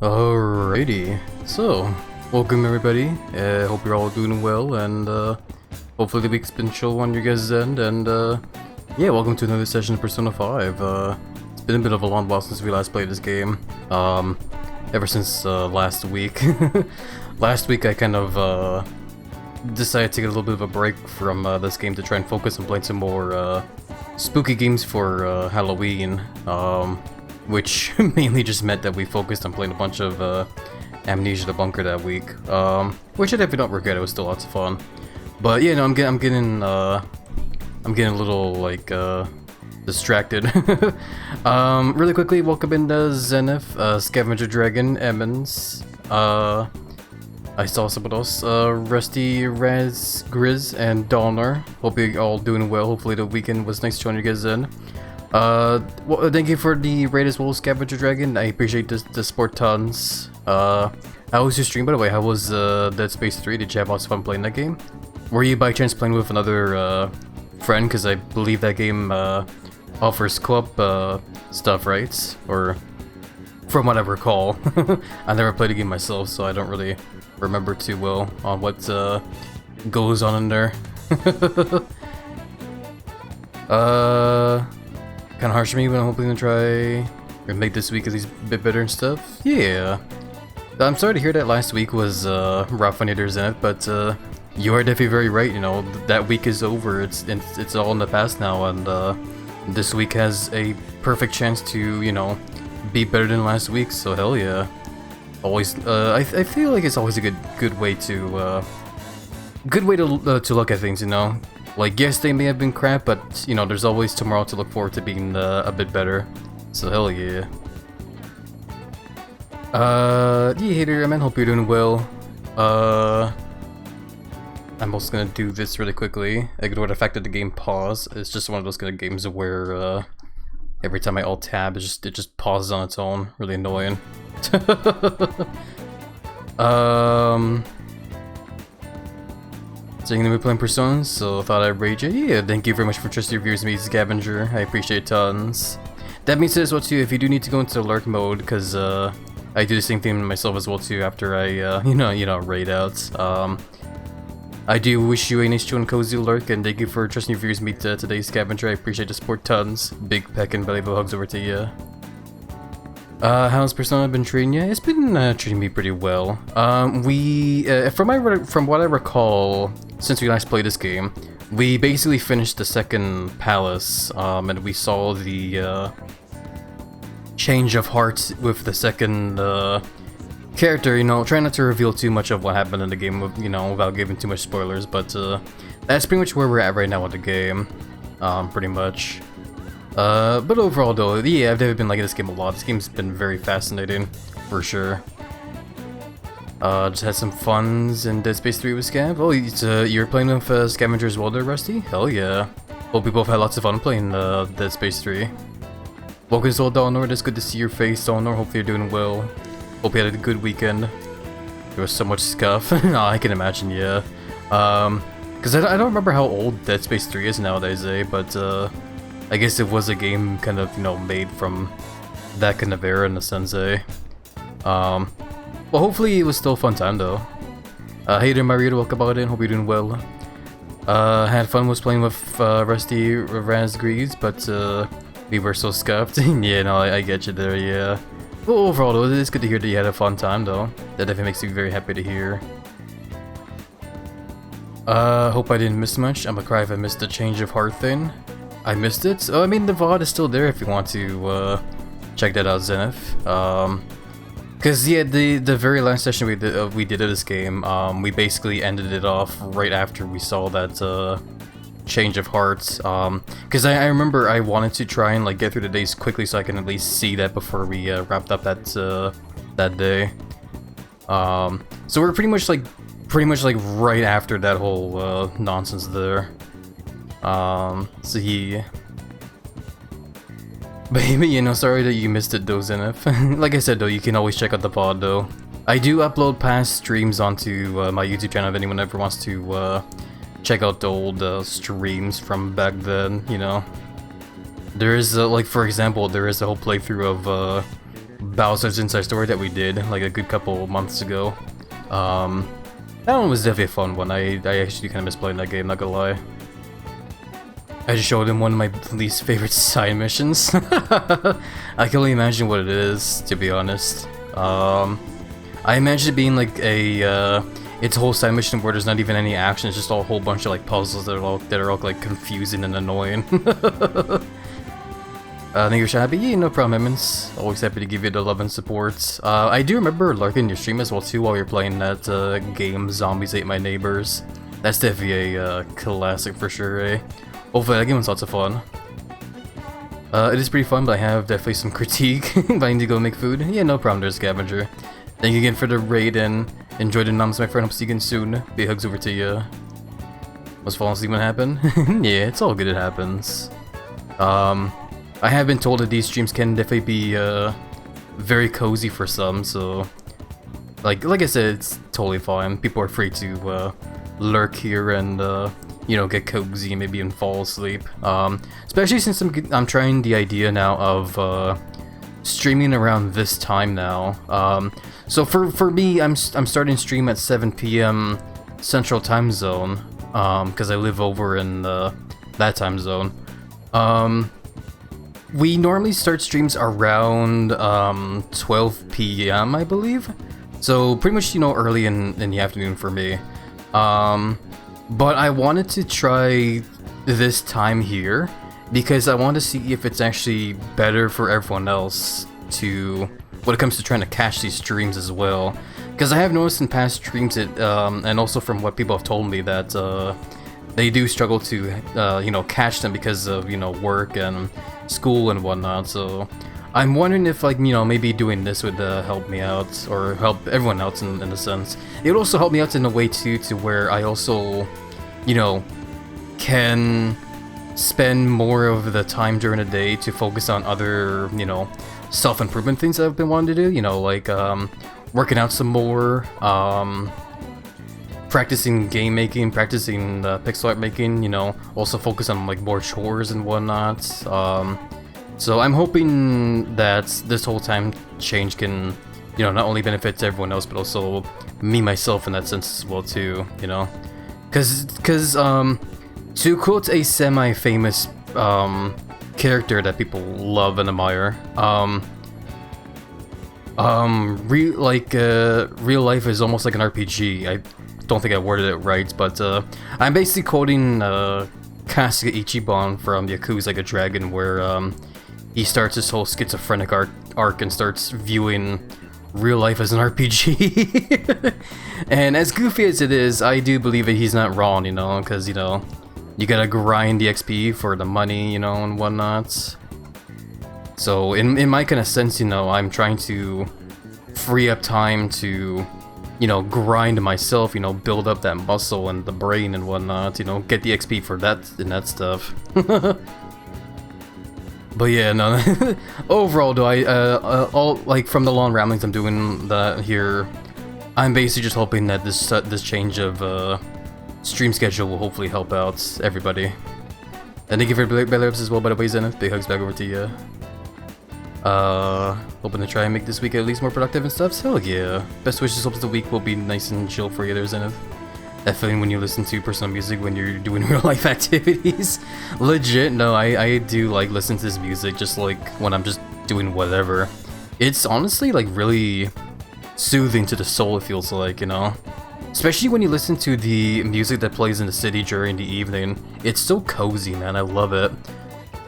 Alrighty, so welcome everybody. Hope you're all doing well, and hopefully the week's been chill on your guys' end. And yeah, welcome to another session of Persona 5. It's been a bit of a long while since we last played this game. Ever since last week. Last week I kind of decided to get a little bit of a break from this game to try and focus on playing some more spooky games for Halloween. Which mainly just meant that we focused on playing a bunch of Amnesia the Bunker that week, which I definitely don't regret. It was still lots of fun, but yeah, no, I'm getting a little like distracted. Really quickly, welcome in Zenith, Scavenger Dragon, Emmons. I saw someone else, Rusty, Raz, Grizz, and Donner. Hope you're all doing well. Hopefully the weekend was nice to join you guys in. Well, thank you for the raid as well, Scavenger Dragon. I appreciate the support tons. How was your stream, by the way? How was Dead Space 3? Did you have lots of fun playing that game? Were you by chance playing with another friend? Because I believe that game offers co-op stuff, right? Or from what I recall. I never played the game myself, so I don't really remember too well on what goes on in there. Kind of harsh for me, but I'm hoping to try and make this week at least a bit better and stuff. Yeah. I'm sorry to hear that last week was rough on your Zenith, but you are definitely very right. You know, that week is over. It's all in the past now, and this week has a perfect chance to, you know, be better than last week. So hell yeah. Always, I feel like it's always a good way to look at things. You know. Like, yes, they may have been crap, but, you know, there's always tomorrow to look forward to being a bit better. So, hell yeah. Yeah, hey there, man, hope you're doing well. I'm also gonna do this really quickly. Ignore the fact that the game paused. It's just one of those kind of games where, every time I alt-tab, it just pauses on its own. Really annoying. So you're gonna be playing Persona, so I thought I'd rage it. Yeah, thank you very much for trusting your viewers, me, Scavenger. I appreciate it tons. That being said as well too, if you do need to go into alert mode, because I do the same thing myself as well too after I you know raid out. I do wish you a nice chill and cozy alert, and thank you for trusting your viewers, me, today, Scavenger. I appreciate the support tons. Big peck and belly hugs over to you. How's Persona been treating you? It's been treating me pretty well. From what I recall, since we last played this game, we basically finished the second palace, and we saw the change of heart with the second character. You know, try not to reveal too much of what happened in the game, you know, without giving too much spoilers. But that's pretty much where we're at right now with the game, pretty much. But overall though, yeah, I've definitely been liking this game a lot. This game's been very fascinating, for sure. Just had some funs in Dead Space 3 with Scav. Oh, you're playing with Scavenger as well there, Rusty? Hell yeah. Hope we both had lots of fun playing Dead Space 3. Welcome to Donor, it's good to see your face, Donor. Hopefully you're doing well. Hope you had a good weekend. There was so much scuff. Nah, I can imagine, yeah. Cause I don't remember how old Dead Space 3 is nowadays, but I guess it was a game kind of, you know, made from that kind of era in a sense, eh? Well, hopefully it was still a fun time, though. Hey there, Mario, welcome about in, hope you're doing well. Had fun was playing with Rusty Razgrees, but we were so scuffed. Yeah, no, I get you there, yeah. Well, overall, though, it is good to hear that you had a fun time, though. That definitely makes me very happy to hear. Hope I didn't miss much. I'm gonna cry if I missed the change of heart thing. I missed it. I mean, the VOD is still there if you want to check that out, Zenith. Cause yeah, the very last session we did of this game, we basically ended it off right after we saw that change of hearts. Cause I remember I wanted to try and like get through the days quickly so I can at least see that before we wrapped up that day. So we're pretty much like right after that whole nonsense there. So yeah. But you know, sorry that you missed it though, Zenith. Like I said though, you can always check out the pod though. I do upload past streams onto my YouTube channel if anyone ever wants to check out the old streams from back then, you know. There is, like for example, there is a whole playthrough of Bowser's Inside Story that we did like a good couple months ago. That one was definitely a fun one. I actually kind of miss playing that game, not gonna lie. I just showed him one of my least favorite side missions. I can only imagine what it is, to be honest. I imagine it being like a it's a whole side mission where there's not even any action. It's just a whole bunch of like puzzles that are all like confusing and annoying. Thank you for happy. Yeah, no problem, Emmons. Always happy to give you the love and support. I do remember lurking your stream as well too while you're playing that game, Zombies Ate My Neighbors. That's definitely a classic for sure, eh? Hopefully that game was lots of fun. It is pretty fun, but I have definitely some critique. But I need to go make food. Yeah, no problem, there's Scavenger. Thank you again for the raid and enjoy the noms, my friend. Hope to see you again soon. Big hugs over to you. Was falling asleep when it happened? Yeah, it's all good, it happens. I have been told that these streams can definitely be very cozy for some, so like I said, it's totally fine. People are free to lurk here and you know, get cozy, maybe even fall asleep. Especially since I'm trying the idea now of streaming around this time now. So for me, I'm starting stream at 7 p.m. Central Time Zone, because I live over in that time zone. We normally start streams around 12 p.m. I believe, so pretty much, you know, early in the afternoon for me. But I wanted to try this time here because I want to see if it's actually better for everyone else to when it comes to trying to catch these streams as well. Because I have noticed in past streams it, and also from what people have told me that they do struggle to you know, catch them because of, you know, work and school and whatnot. So I'm wondering if, like, you know, maybe doing this would help me out, or help everyone else in a sense. It would also help me out in a way too, to where I also, you know, can spend more of the time during the day to focus on other, you know, self-improvement things that I've been wanting to do, you know, like working out some more, practicing game making, practicing pixel art making, you know, also focus on like more chores and whatnot. So I'm hoping that this whole time change can, you know, not only benefit everyone else, but also me myself in that sense as well too, you know. Cause to quote a semi-famous character that people love and admire, real life is almost like an RPG. I don't think I worded it right, but I'm basically quoting Kasuga Ichiban from Yakuza Like a Dragon, where he starts this whole schizophrenic arc and starts viewing real life as an RPG. And as goofy as it is, I do believe that he's not wrong, you know, because, you know, you gotta grind the XP for the money, you know, and whatnot. So in my kind of sense, you know, I'm trying to free up time to, you know, grind myself, you know, build up that muscle and the brain and whatnot, you know, get the XP for that and that stuff. But yeah, no. Overall, though, all like from the long ramblings I'm doing that here, I'm basically just hoping that this change of stream schedule will hopefully help out everybody. And thank you for belly ups as well, by the way, Zenith. Big hugs back over to you. Hoping to try and make this week at least more productive and stuff. So hell yeah. Best wishes. Hope the week will be nice and chill for you there, Zenith. That feeling when you listen to personal music when you're doing real life activities. Legit, no, I do like listen to this music just like when I'm just doing whatever. It's honestly like really soothing to the soul, it feels like, you know. Especially when you listen to the music that plays in the city during the evening. It's so cozy, man, I love it.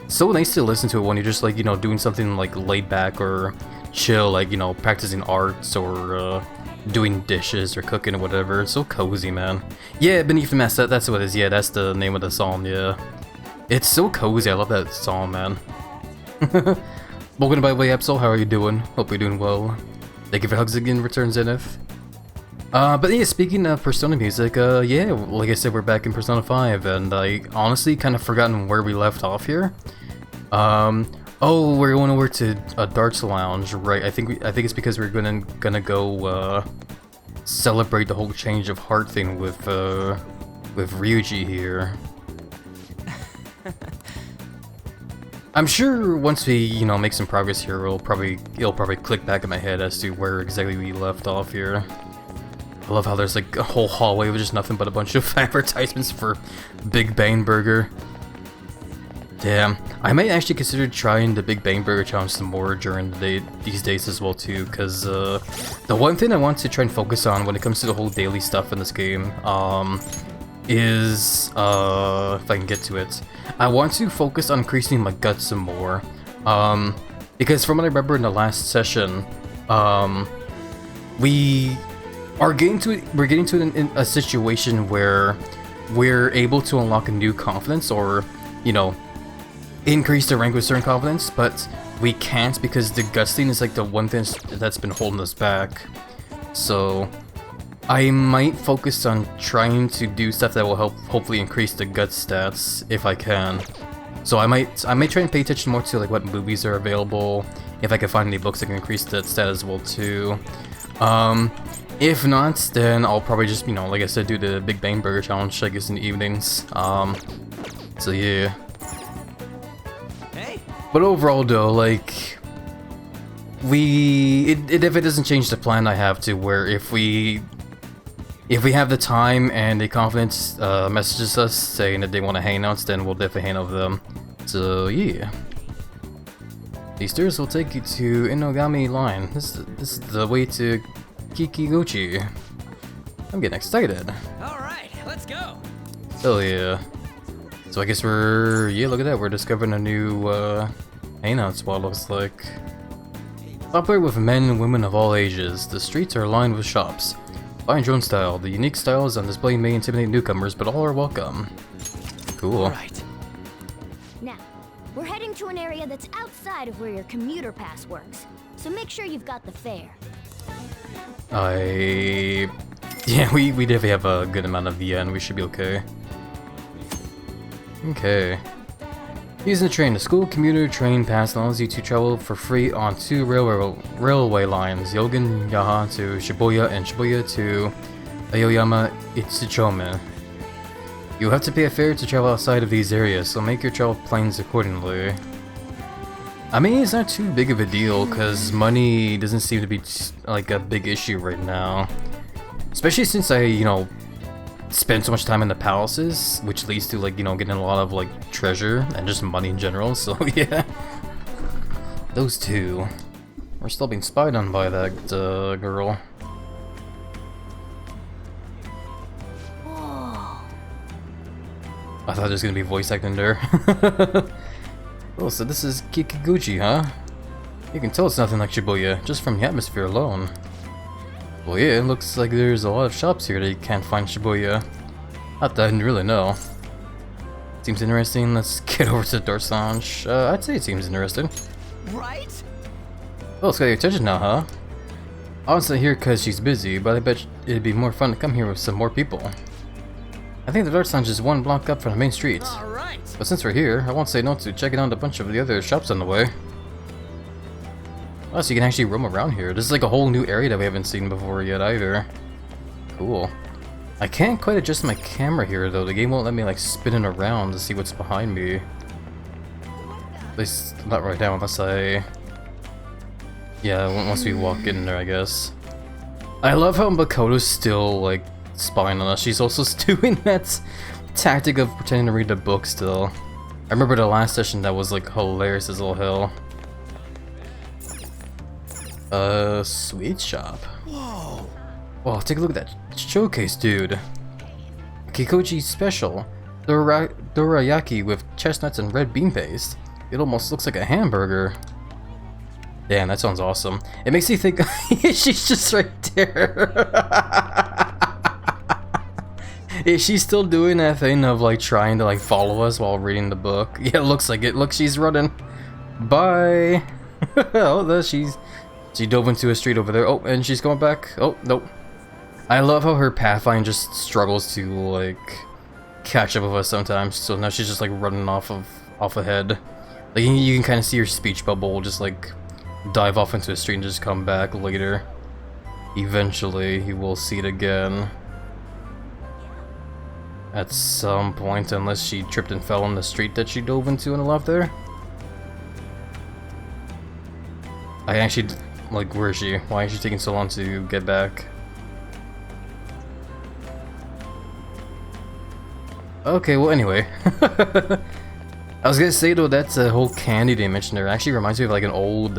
So nice to listen to it when you're just like, you know, doing something like laid back or chill, like, you know, practicing arts or doing dishes or cooking or whatever. It's so cozy, man. Yeah, Beneath the Mask, that's what it is. Yeah, that's the name of the song, yeah. It's so cozy, I love that song, man. Welcome by the way, Absol, how are you doing? Hope you're doing well. Thank you for hugs again, Return Zenith. But yeah, speaking of Persona music, yeah, like I said, we're back in Persona 5, and I honestly kind of forgotten where we left off here. Oh, we're going over to a darts lounge, right? I think it's because we're gonna go celebrate the whole change of heart thing with Ryuji here. I'm sure once we, you know, make some progress here, it'll probably click back in my head as to where exactly we left off here. I love how there's like a whole hallway with just nothing but a bunch of advertisements for Big Bang Burger. Damn, I might actually consider trying the Big Bang Burger challenge some more during the day, these days as well too, because the one thing I want to try and focus on when it comes to the whole daily stuff in this game is, if I can get to it, I want to focus on increasing my guts some more, because from what I remember in the last session, we're getting to a situation where we're able to unlock a new confidence, or, you know, increase the rank with certain confidence, but we can't because the guts thing is like the one thing that's been holding us back. So I might focus on trying to do stuff that will help hopefully increase the guts stats if I can. So I might try and pay attention more to like what movies are available, if I can find any books that can increase that stat as well too. If not, then I'll probably just, you know, like I said, do the Big Bang Burger challenge, I guess, in the evenings. So yeah. Hey. But overall though, like, if it doesn't change the plan I have to, where if we have the time and the confidence messages us saying that they want to hang out, then we'll definitely hang out with them. So yeah. These stairs will take you to Inogami Line. This is the way to Kikiguchi. I'm getting excited. Alright, let's go. Hell yeah. So I guess yeah, look at that, we're discovering a new hangout spot, looks like. Popular with men and women of all ages, the streets are lined with shops. Find your own style. The unique styles on display may intimidate newcomers, but all are welcome. Cool. Alright. Now, we're heading to an area that's outside of where your commuter pass works, so make sure you've got the fare. Yeah, we definitely have a good amount of VN, we should be okay. Okay. Using the train, the school commuter train pass allows you to travel for free on 2 railway lines, Yogan Yaha to Shibuya and Shibuya to Aoyama Itsuchome. You have to pay a fare to travel outside of these areas, so make your travel plans accordingly. I mean, it's not too big of a deal, because money doesn't seem to be like a big issue right now. Especially since I, you know, spend so much time in the palaces, which leads to, like, you know, getting a lot of, like, treasure and just money in general, so yeah. Those two. We're still being spied on by that girl. Whoa. I thought there was gonna be voice acting there. Oh, so this is Kikiguchi, huh? You can tell it's nothing like Shibuya, just from the atmosphere alone. Well, yeah, it looks like there's a lot of shops here that you can't find Shibuya. Not that I didn't really know. Seems interesting. Let's get over to Dorsange. I'd say it seems interesting. Right? Oh, it's got your attention now, huh? I was not here because she's busy, but I bet it'd be more fun to come here with some more people. I think the Dorsange is 1 block up from the main street. Alright. But since we're here, I won't say no to checking out a bunch of the other shops on the way. Oh, so you can actually roam around here. This is like a whole new area that we haven't seen before yet either. Cool. I can't quite adjust my camera here though. The game won't let me like spin it around to see what's behind me. At least not right now unless I... Yeah, once we walk in there, I guess. I love how Makoto's still like spying on us. She's also doing that tactic of pretending to read the book still. I remember the last session that was like hilarious as all hell. Sweet shop. Whoa. Wow, take a look at that showcase, dude. Kikochi special. Dorayaki with chestnuts and red bean paste. It almost looks like a hamburger. Damn, that sounds awesome. It makes me think she's just right there. Is she still doing that thing of like trying to like follow us while reading the book? Yeah, it looks like it. Look, she's running. Bye. Oh, there she dove into a street over there. Oh, and she's going back. Oh, nope. I love how her pathfinder just struggles to like catch up with us sometimes. So now she's just like running off ahead. Like you can kind of see her speech bubble just like dive off into a street and just come back later. Eventually, you will see it again. At some point, unless she tripped and fell on the street that she dove into on the left there. I actually, like, where is she? Why is she taking so long to get back? Okay, well, anyway. I was gonna say, though, that's a whole candy they mentioned there. It actually reminds me of, like, an old,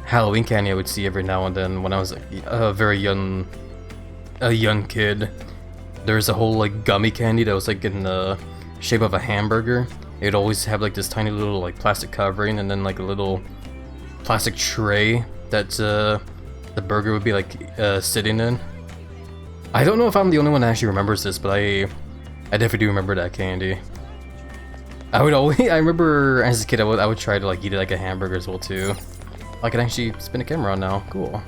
Halloween candy I would see every now and then when I was a very young kid. There's a whole, like, gummy candy that was, like, in the shape of a hamburger. It'd always have, like, this tiny little, like, plastic covering and then, like, a little plastic tray that the burger would be, like, sitting in. I don't know if I'm the only one that actually remembers this, but I definitely do remember that candy. I remember as a kid, I would try to, like, eat it like a hamburger as well, too. I can actually spin a camera on now. Cool.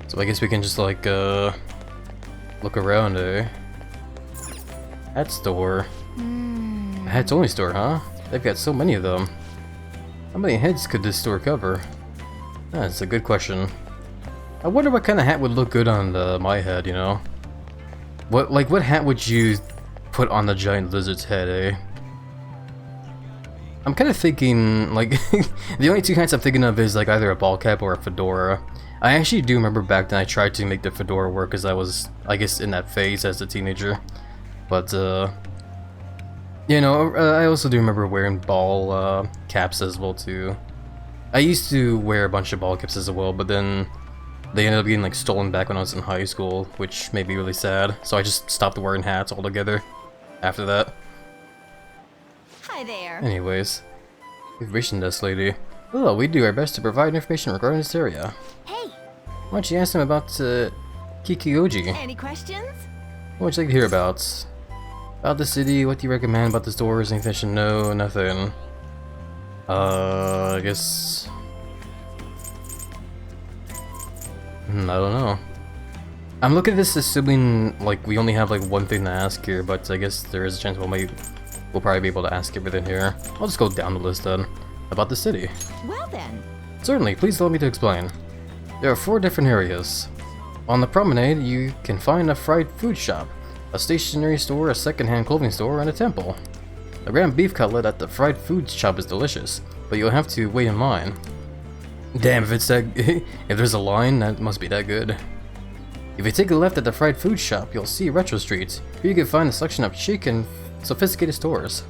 So I guess we can just, like, look around, eh? Hat store. A hats only store, huh? They've got so many of them. How many heads could this store cover? That's a good question. I wonder what kind of hat would look good on my head, you know? What hat would you put on the giant lizard's head, eh? I'm kind of thinking, like, the only two kinds I'm thinking of is, like, either a ball cap or a fedora. I actually do remember back then I tried to make the fedora work because I was, I guess, in that phase as a teenager. But, you know, I also do remember wearing ball caps as well, too. I used to wear a bunch of ball caps as well, but then they ended up getting, like, stolen back when I was in high school, which made me really sad. So I just stopped wearing hats altogether after that. Hi there. Anyways, information desk lady. Well, we do our best to provide information regarding this area. Hey, Why don't you ask them about Kikyoji? any questions? What would you like to hear about? About the city, what do you recommend about the stores, anything I should know, nothing. I guess... I don't know. I'm looking at this assuming, like, we only have, like, one thing to ask here, but I guess there is a chance we'll probably be able to ask everything here. I'll just go down the list then. About the city. Well then. Certainly, please allow me to explain. There are 4 different areas. On the promenade, you can find a fried food shop, a stationery store, a second-hand clothing store, and a temple. The ground beef cutlet at the fried food shop is delicious, but you'll have to wait in line. Damn, if it's that if there's a line, that must be that good. If you take a left at the fried food shop, you'll see Retro Street, where you can find a selection of chic and sophisticated stores.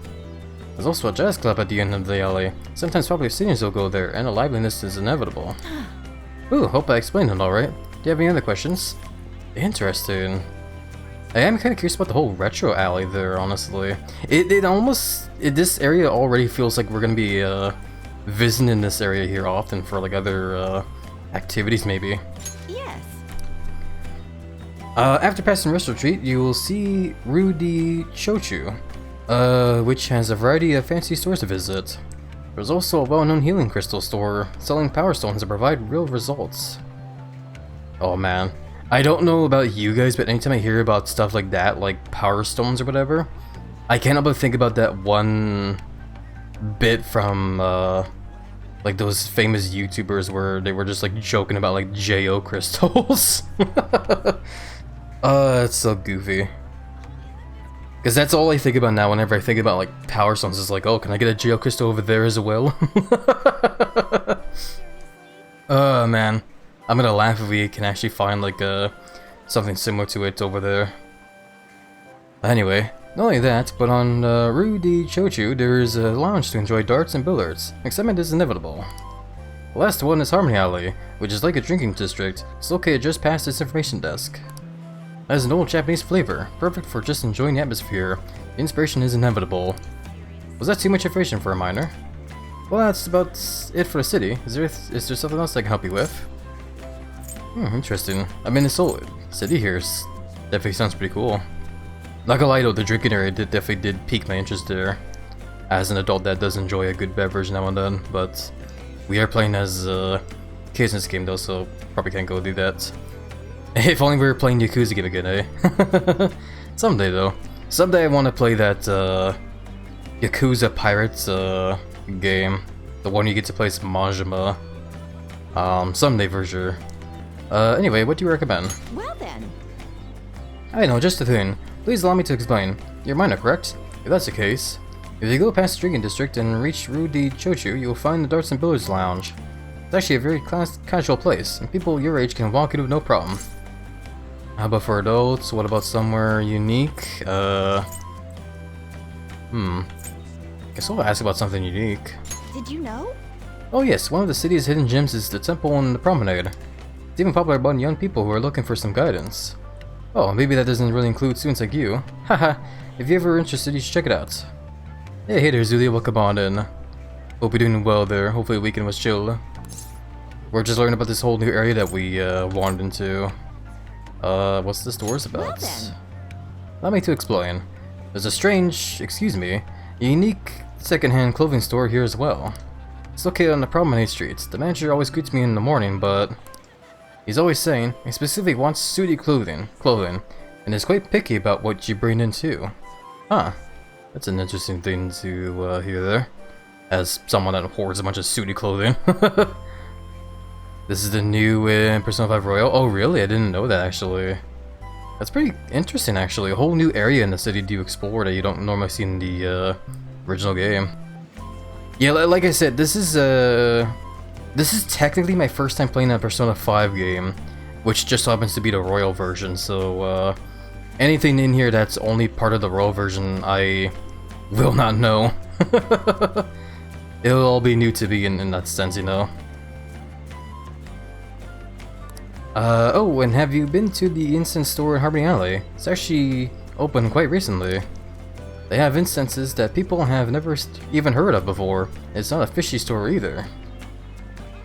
There's also a jazz club at the end of the alley. Sometimes popular singers will go there, and a liveliness is inevitable. Ooh, hope I explained it alright. Do you have any other questions? Interesting. I am kind of curious about the whole retro alley there, honestly. This area already feels like we're gonna be visiting this area here often for like other activities, maybe. Yes. After passing Retro Street, you will see Rudy Chochu, which has a variety of fancy stores to visit. There's also a well-known healing crystal store selling power stones that provide real results. Oh man, I don't know about you guys, but anytime I hear about stuff like that, like power stones or whatever, I can't help but think about that one bit from like those famous YouTubers where they were just like joking about like JO crystals. It's so goofy. Because that's all I think about now whenever I think about like power stones, is like, oh, can I get a geo crystal over there as well? Oh man, I'm gonna laugh if we can actually find like something similar to it over there. Anyway, not only that, but on Rudy Chochu there is a lounge to enjoy darts and billiards. Excitement is inevitable. The last one is Harmony Alley, which is like a drinking district. It's located just past this information desk. It has an old Japanese flavor, perfect for just enjoying the atmosphere. The inspiration is inevitable. Was that too much information for a minor? Well, that's about it for the city. Is there something else I can help you with? Interesting. I mean, this whole city here definitely sounds pretty cool. Not gonna lie though, the drinking area definitely did pique my interest there. As an adult that does enjoy a good beverage now and then, but we are playing as kids in this game though, so probably can't go do that. If only we were playing Yakuza game again, eh? Someday though. Someday I want to play that Yakuza Pirates game. The one you get to play as Majima. Someday for sure. Anyway, what do you recommend? Well then. I know, just a thing. Please allow me to explain. You're minor, correct? If that's the case, If you go past the drinking district and reach Rue de Chochu, you'll find the Darts and Billiards Lounge. It's actually a very casual place, and people your age can walk in with no problem. How about for adults? What about somewhere unique? Guess I'll ask about something unique. Did you know? Oh yes, one of the city's hidden gems is the temple and the promenade. It's even popular among young people who are looking for some guidance. Oh, maybe that doesn't really include students like you. Haha, if you're ever interested, you should check it out. Hey there, Zulia, welcome on in. Hope you're doing well there. Hopefully the weekend was chill. We're just learning about this whole new area that we wandered into. What's this doors about? Well then. Allow me to explain. There's a strange, unique second-hand clothing store here as well. It's located on the Promenade Street. The manager always greets me in the morning, but he's always saying he specifically wants suity clothing, and is quite picky about what you bring in too. Huh. That's an interesting thing to hear there, as someone that hoards a bunch of suity clothing. This is the new Persona 5 Royal. Oh really? I didn't know that actually. That's pretty interesting actually. A whole new area in the city to explore that you don't normally see in the original game. Yeah, like I said, this is technically my first time playing a Persona 5 game, which just happens to be the Royal version, so anything in here that's only part of the Royal version, I will not know. It'll all be new to me in that sense, you know. Oh, and have you been to the incense store in Harmony Alley? It's actually opened quite recently. They have incenses that people have never even heard of before. It's not a fishy store either.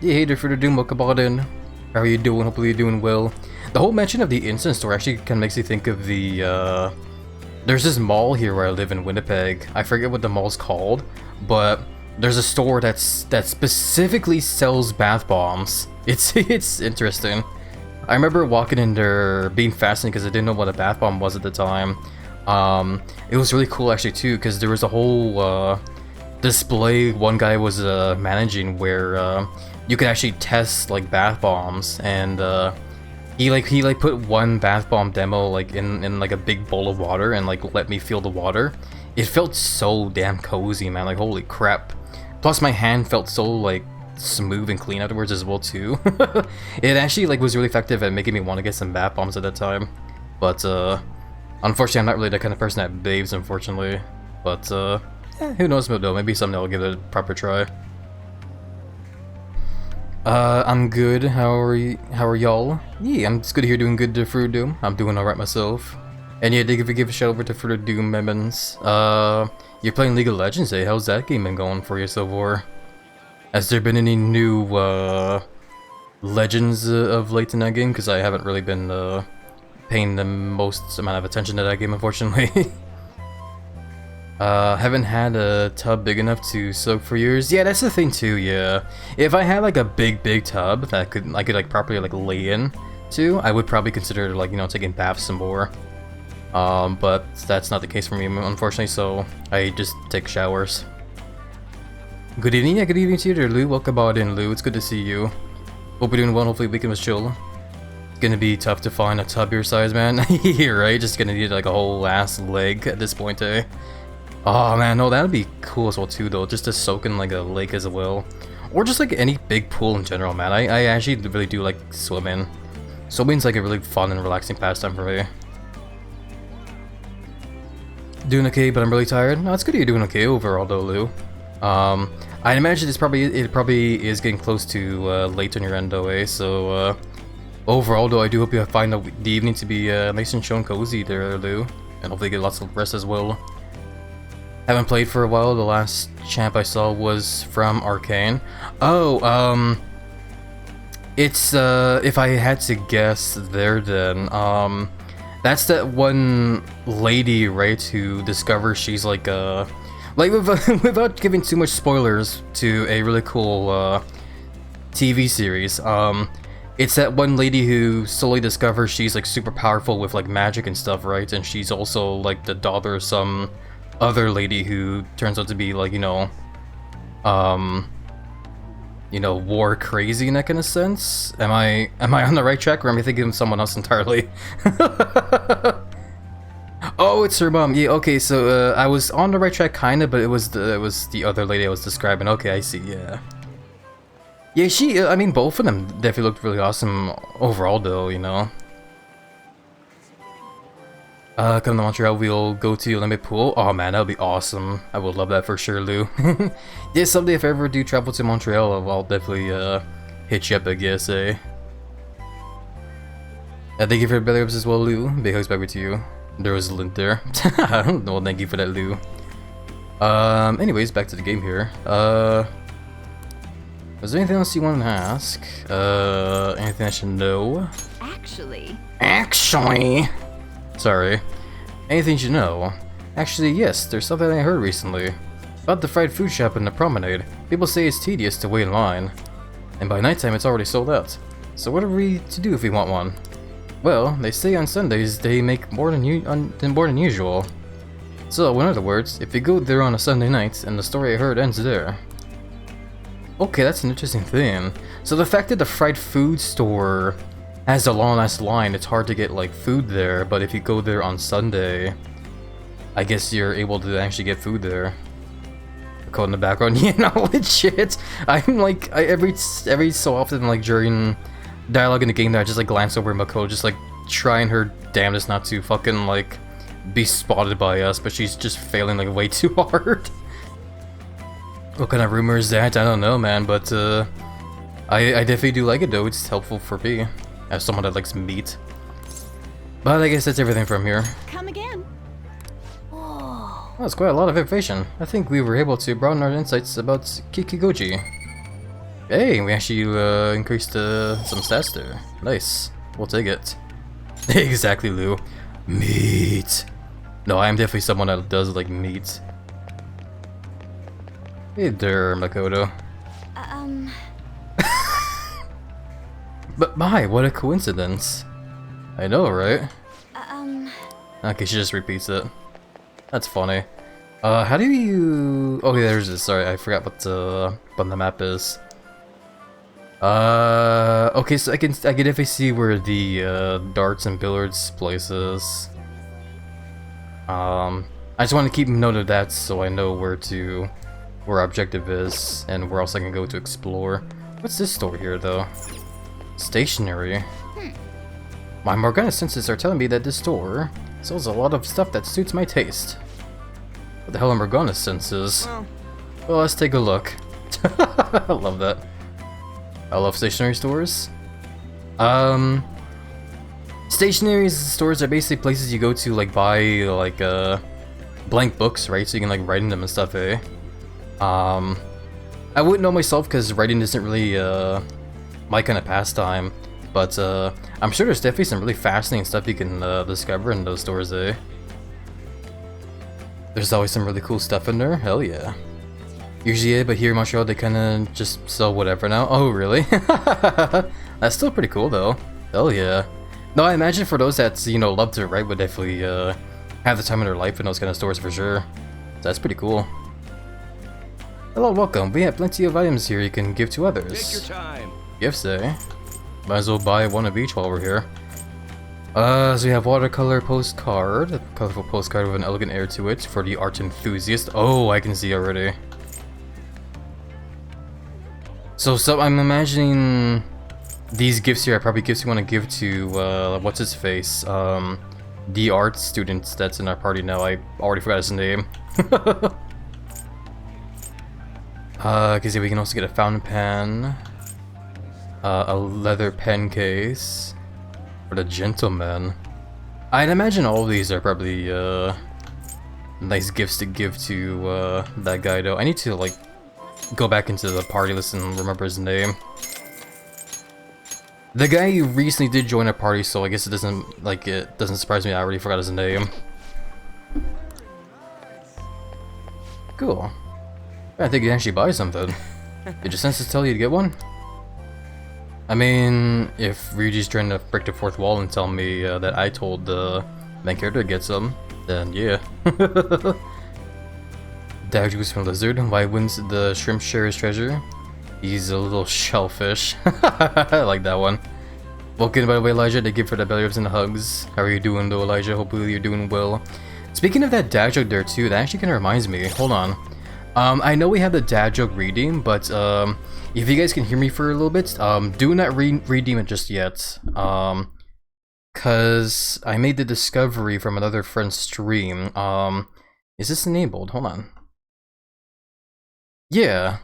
Yeah, hey there, Fruit Doom, welcome on in. How are you doing? Hopefully you're doing well. The whole mention of the incense store actually kind of makes you think of the, there's this mall here where I live in Winnipeg. I forget what the mall's called, but there's a store that specifically sells bath bombs. It's interesting. I remember walking in there being fascinated because I didn't know what a bath bomb was at the time. It was really cool actually too, because there was a whole display one guy was managing where you could actually test like bath bombs, and he put one bath bomb demo like in like a big bowl of water and like let me feel the water. It felt so damn cozy, man, like holy crap. Plus my hand felt so like smooth and clean afterwards as well too. It actually like was really effective at making me want to get some bath bombs at that time. But unfortunately I'm not really the kind of person that bathes, unfortunately. But who knows though, maybe someday I'll give it a proper try. I'm good. How are y'all? Yeah, I'm just good here doing good to Fruit Doom. I'm doing alright myself. And yeah, thank you for giving a shout over to Fruit Doom Memons. You're playing League of Legends, eh? How's that game been going for you so far? Has there been any new legends of late in that game? Because I haven't really been paying the most amount of attention to that game, unfortunately. Haven't had a tub big enough to soak for years. Yeah, that's the thing too, yeah. If I had like a big tub that I could like properly like lay in to, I would probably consider like, you know, taking baths some more. But that's not the case for me, unfortunately, so I just take showers. Good evening, yeah, good evening to you there, Lou. Welcome on in, Lou. It's good to see you. Hope you're doing well. Hopefully the weekend was chill. It's gonna be tough to find a tub your size, man. You're right, just gonna need like a whole ass leg at this point, eh? Oh man, no, that'd be cool as well too, though, just to soak in like a lake as well. Or just like any big pool in general, man. I actually really do like swimming. Swimming's like a really fun and relaxing pastime for me. Doing okay, but I'm really tired. No, it's good you're doing okay overall though, Lou. I imagine it probably is getting close to late on your end though, eh? So overall though, I do hope you find the evening to be nice and chill and cozy there, Lou, and hopefully get lots of rest as well. Haven't played for a while. The last champ I saw was from Arcane. Oh, it's if I had to guess there, then that's that one lady, right, who discovers she's like like without giving too much spoilers to a really cool TV series, it's that one lady who slowly discovers she's like super powerful with like magic and stuff, right? And she's also like the daughter of some other lady who turns out to be like, you know, war crazy in that kind of sense. Am I on the right track, or am I thinking of someone else entirely? Oh, it's her mom. Yeah, okay, so I was on the right track kinda, but it was the other lady I was describing. Okay, I see, yeah. Yeah, I mean, both of them definitely looked really awesome overall, though, you know. Come to Montreal, we'll go to the Olympic Pool. Oh man, that would be awesome. I would love that for sure, Lou. Yeah, someday if I ever do travel to Montreal, I'll definitely hit you up, I guess, eh? Thank you for the belly ups as well, Lou. Big hugs back to you. There was a lint there. I don't know, thank you for that, Lou. Anyways, back to the game here. Is there anything else you want to ask? Anything I should know? Actually. Sorry. Anything you should know? Actually, yes, there's something I heard recently. About the fried food shop in the promenade. People say it's tedious to wait in line. And by nighttime it's already sold out. So what are we to do if we want one? Well, they say on Sundays they make more than usual. So, in other words, if you go there on a Sunday night, and the story I heard ends there. Okay, that's an interesting thing. So the fact that the fried food store has a long ass line, it's hard to get like food there, but if you go there on Sunday, I guess you're able to actually get food there. Code in the background, you know, legit. I'm like, every so often, like during dialogue in the game, that I just like glance over Mako, just like trying her damnedest not to fucking like be spotted by us, but she's just failing like way too hard. What kind of rumor is that? I don't know, man, but I definitely do like it though. It's helpful for me as someone that likes meat. But I guess that's everything from here. Come again. Well, that's quite a lot of information. I think we were able to broaden our insights about Kikigoji. Hey, we actually increased some stats there. Nice. We'll take it. Exactly, Lou. Meat. No, I am definitely someone that does like meat. Hey there, Makoto. But my, what a coincidence. I know, right? Okay, she just repeats it. That's funny. How do you... Oh, yeah, there's this. Sorry, I forgot what the map is. Okay, so I can definitely see where the darts and billiards place is. I just want to keep note of that so I know where our objective is and where else I can go to explore. What's this store here, though? Stationery. My Morgana senses are telling me that this store sells a lot of stuff that suits my taste. What the hell are Morgana senses? Well, let's take a look. I love that. I love stationery stores. Stationery stores are basically places you go to like buy like blank books, right? So you can like write in them and stuff, eh? I wouldn't know myself because writing isn't really my kind of pastime, but I'm sure there's definitely some really fascinating stuff you can discover in those stores, eh? There's always some really cool stuff in there. Hell yeah. Usually, yeah, but here in Montreal they kind of just sell whatever now. Oh, really? That's still pretty cool though. Hell yeah. No, I imagine for those that, you know, love to write would definitely have the time of their life in those kind of stores for sure. So that's pretty cool. Hello, welcome. We have plenty of items here you can give to others. Take your time. Gifts, eh? Might as well buy one of each while we're here. So we have watercolor postcard, a colorful postcard with an elegant air to it for the art enthusiast. Oh, I can see already. So I'm imagining these gifts here are probably gifts you want to give to, what's his face? The art student that's in our party now. I already forgot his name. Cause yeah, we can also get a fountain pen, a leather pen case for the gentleman. I'd imagine all of these are probably nice gifts to give to that guy though. I need to like go back into the party list and remember his name. The guy who recently did join a party, so I guess it doesn't surprise me I already forgot his name. Cool. I think you can actually buy something. Did your senses tell you to get one? I mean, if Ryuji's trying to break the fourth wall and tell me that I told the main character to get some, then yeah. Dagjuice from Lizard. Why wouldn't the shrimp share his treasure? He's a little shellfish. I like that one. Welcome, by the way, Elijah. Thank you for the belly rubs and the hugs. How are you doing, though, Elijah? Hopefully you're doing well. Speaking of that dad joke there, too, that actually kind of reminds me. Hold on. I know we have the dad joke reading, but if you guys can hear me for a little bit, do not redeem it just yet. Cause I made the discovery from another friend's stream. Is this enabled? Hold on. Yeah.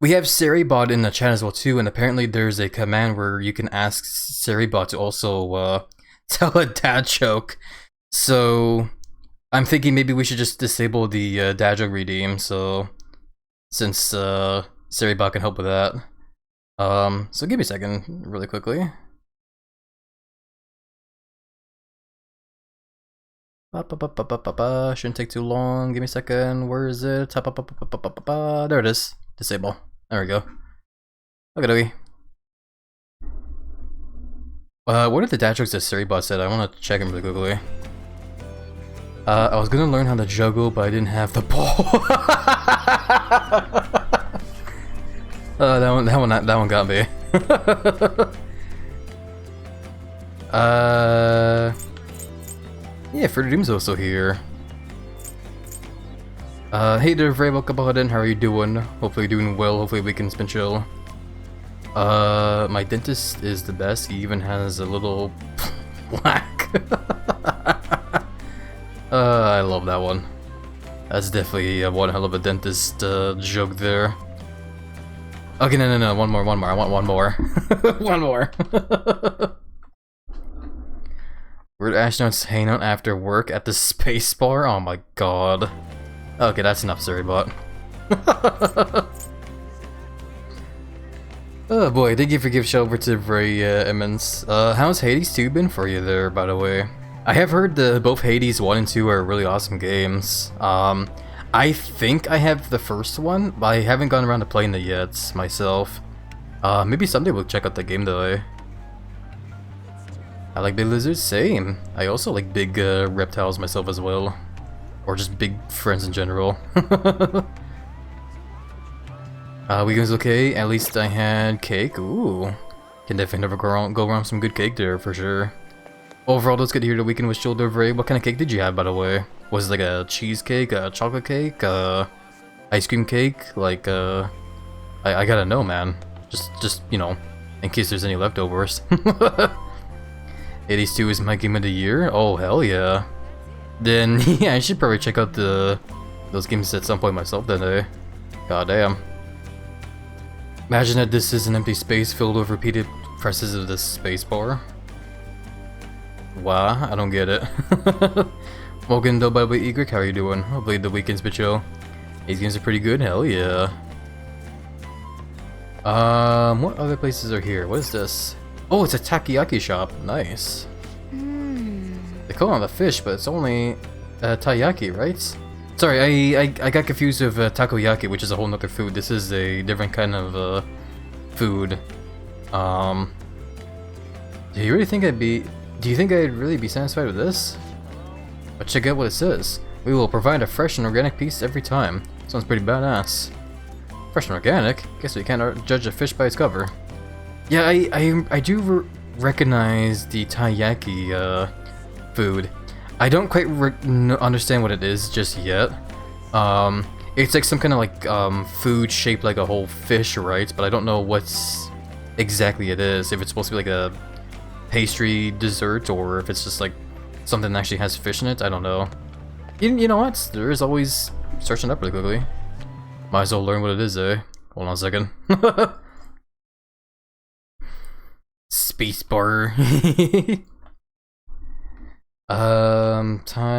We have Seribot in the chat as well too, and apparently there's a command where you can ask Seribot to also tell a dad joke. So I'm thinking maybe we should just disable the dad joke redeem. So since Seribot can help with that, so give me a second, really quickly. Shouldn't take too long. Give me a second. Where is it? There it is. Disable. There we go. Okay, what are the dad jokes that Seribot said? I want to check them really quickly. I was gonna learn how to juggle, but I didn't have the ball. That one got me. Yeah, Freddy Doom's also here. Hey there, very welcome in. How are you doing? Hopefully doing well. Hopefully we can spin chill. My dentist is the best. He even has a little plaque. I love that one. That's definitely one hell of a dentist joke there. Okay, no, one more. I want one more. One more. We're astronauts hanging out after work at the space bar. Oh my god. Okay, that's enough, Seribot. Oh boy, thank you for giving shout over to Ray Emmons. How's Hades 2 been for you there, by the way? I have heard both Hades 1 and 2 are really awesome games. I think I have the first one, but I haven't gone around to playing it yet myself. Maybe someday we'll check out the game though. I like big lizards, same. I also like big reptiles myself as well. Or just big friends in general. Weekend's okay, at least I had cake. Ooh. Can definitely never go wrong some good cake there for sure. Overall, it's good to hear the weekend was chilled over. What kind of cake did you have, by the way? Was it like a cheesecake, a chocolate cake, ice cream cake? Like, I gotta know, man. Just, you know, in case there's any leftovers. 82 is my game of the year? Oh, hell yeah. Then, yeah, I should probably check out those games at some point myself then, eh? God damn. Imagine that this is an empty space filled with repeated presses of this space bar. Wow, I don't get it. Welcome though, by the way, Egric, how are you doing? Hopefully the weekend's been chill. These games are pretty good, hell yeah. What other places are here? What is this? Oh, it's a takoyaki shop. Nice. They call it the fish, but it's only taiyaki, right? Sorry, I got confused with takoyaki, which is a whole nother food. This is a different kind of food. Do you really think do you think I'd really be satisfied with this? But check out what it says. We will provide a fresh and organic piece every time. Sounds pretty badass. Fresh and organic? Guess we can't judge a fish by its cover. Yeah, I do recognize the taiyaki food. I don't quite understand what it is just yet. It's like some kind of like food shaped like a whole fish, right? But I don't know what's exactly it is. If it's supposed to be like a pastry dessert or if it's just like something that actually has fish in it, I don't know. You know what? There is always searching up really quickly. Might as well learn what it is, eh? Hold on a second. Space bar. Taiyaki.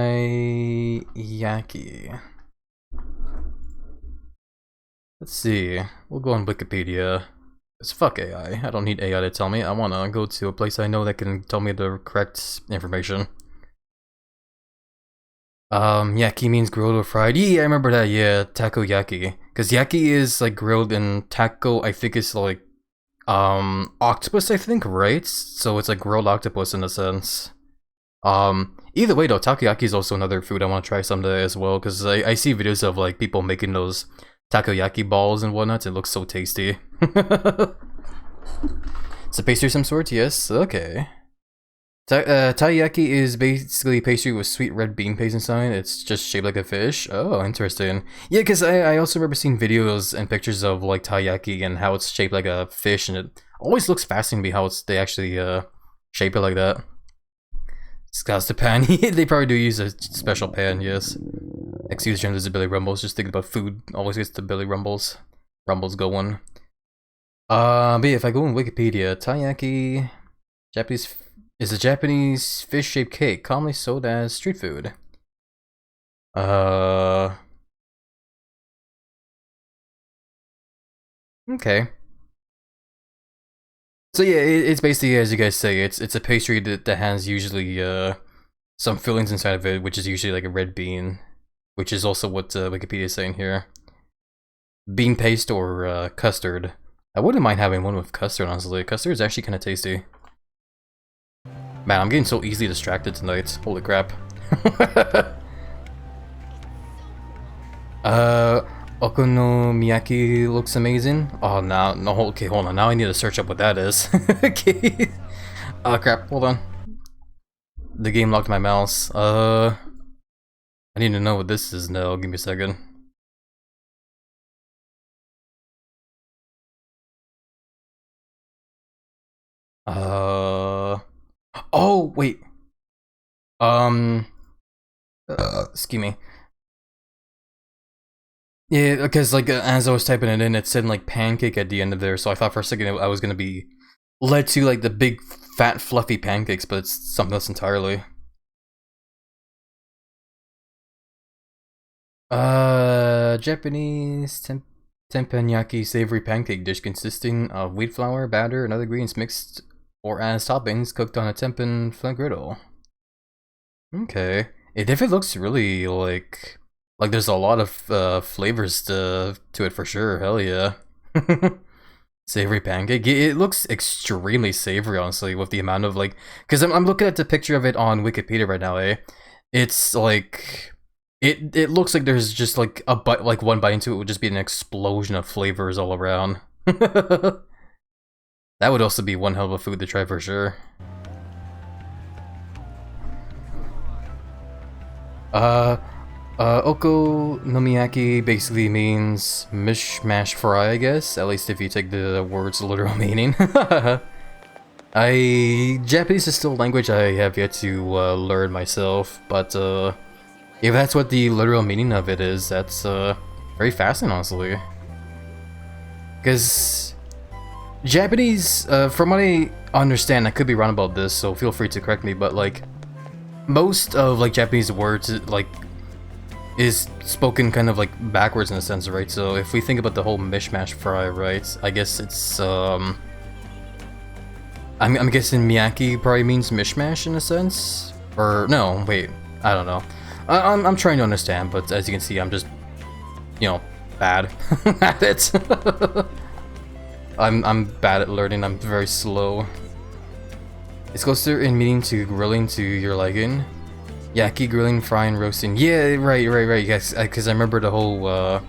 Let's see. We'll go on Wikipedia. It's fuck AI. I don't need AI to tell me. I wanna go to a place I know that can tell me the correct information. Yaki means grilled or fried. Yeah, I remember that. Yeah, takoyaki. Cause yaki is like grilled, and taco I think is like octopus, I think, right? So it's like grilled octopus in a sense. Either way though, takoyaki is also another food I want to try someday as well, because I see videos of like people making those takoyaki balls and whatnot. It looks so tasty. It's a pastry of some sort, yes, okay. Taiyaki is basically pastry with sweet red bean paste inside. It's just shaped like a fish. Oh, interesting. Yeah, because I also remember seeing videos and pictures of like taiyaki and how it's shaped like a fish, and it always looks fascinating to me how they actually shape it like that. Discuss the pan. They probably do use a special pan, yes. Excuse Jen's Billy Rumbles, just thinking about food always gets the Billy Rumbles. Rumbles going. But yeah, if I go in Wikipedia, taiyaki Japanese is a Japanese fish-shaped cake, commonly sold as street food. Okay. So yeah, it's basically, as you guys say, it's a pastry that has usually some fillings inside of it, which is usually like a red bean, which is also what Wikipedia is saying here. Bean paste or custard. I wouldn't mind having one with custard, honestly. Custard is actually kind of tasty. Man, I'm getting so easily distracted tonight. Holy crap. Okonomiyaki looks amazing. Oh, no, okay, hold on. Now I need to search up what that is. Okay. Oh, crap, hold on. The game locked my mouse. I need to know what this is now. Give me a second. Oh, wait. Excuse me. Yeah, because like as I was typing it in, it said like pancake at the end of there, so I thought for a second I was gonna be led to like the big fat fluffy pancakes, but it's something else entirely. Japanese teppanyaki savory pancake dish consisting of wheat flour, batter, and other ingredients mixed or as toppings, cooked on a tempon flat griddle. Okay, it definitely looks really like there's a lot of flavors to it for sure. Hell yeah. Savory pancake. It looks extremely savory, honestly, with the amount of like, because I'm looking at the picture of it on Wikipedia right now. It's like it looks like there's just like a bite, like one bite into it would just be an explosion of flavors all around. That would also be one hell of a food to try for sure. Okonomiyaki basically means mishmash fry, I guess. At least if you take the word's literal meaning. Japanese is still a language I have yet to learn myself, but if that's what the literal meaning of it is, that's very fascinating, honestly. Because Japanese, from what I understand, I could be wrong about this, so feel free to correct me, but like most of like Japanese words like is spoken kind of like backwards in a sense, right? So if we think about the whole mishmash fry, right? I guess it's I'm guessing miyaki probably means mishmash in a sense, or no? Wait, I don't know. I'm trying to understand, but as you can see, I'm just, you know, bad at it. I'm bad at learning. I'm very slow. It's closer in meaning to grilling to your liking. Yaki, grilling, frying, roasting. Yeah, right. Yes, because I remember the whole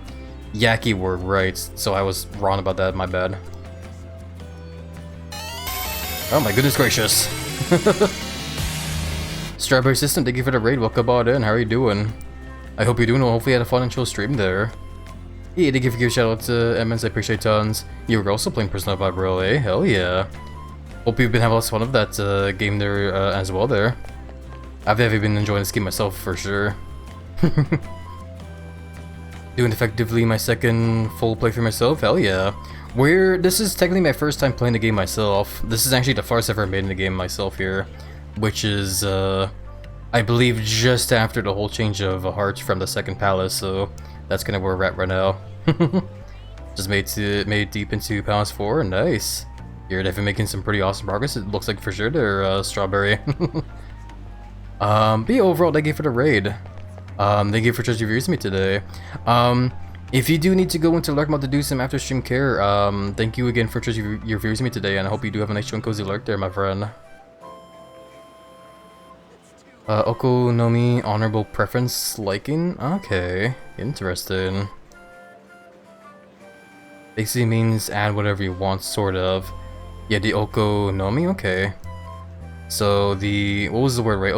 yaki word, right? So I was wrong about that. My bad. Oh my goodness gracious. Strawberry System, thank you for the raid. Welcome on in. How are you doing? I hope you're doing well. Hopefully you had a fun and chill stream there. Yeah, thank you for giving a shout out to Emmons. I appreciate tons. You were also playing Persona 5 Royal, eh? Hell yeah. Hope you've been having lots of fun of that game there as well there. I've definitely been enjoying this game myself for sure. Doing effectively my second full playthrough myself, hell yeah. This is technically my first time playing the game myself. This is actually the farthest I've ever made in the game myself here. Which is, I believe just after the whole change of hearts from the second palace, so that's kind of where we're at right now. Just made deep into Palace 4, nice. You're definitely making some pretty awesome progress, it looks like for sure there, Strawberry. But yeah, overall, thank you for the raid. Thank you for just reviewing me today. If you do need to go into lurk mode to do some after stream care, thank you again for just reviewing me today, and I hope you do have a nice chill and cozy lurk there, my friend. Okonomi, honorable preference, liking? Okay, interesting. Basically means add whatever you want, sort of. Yeah, the okonomi? Okay. So the, what was the word, right?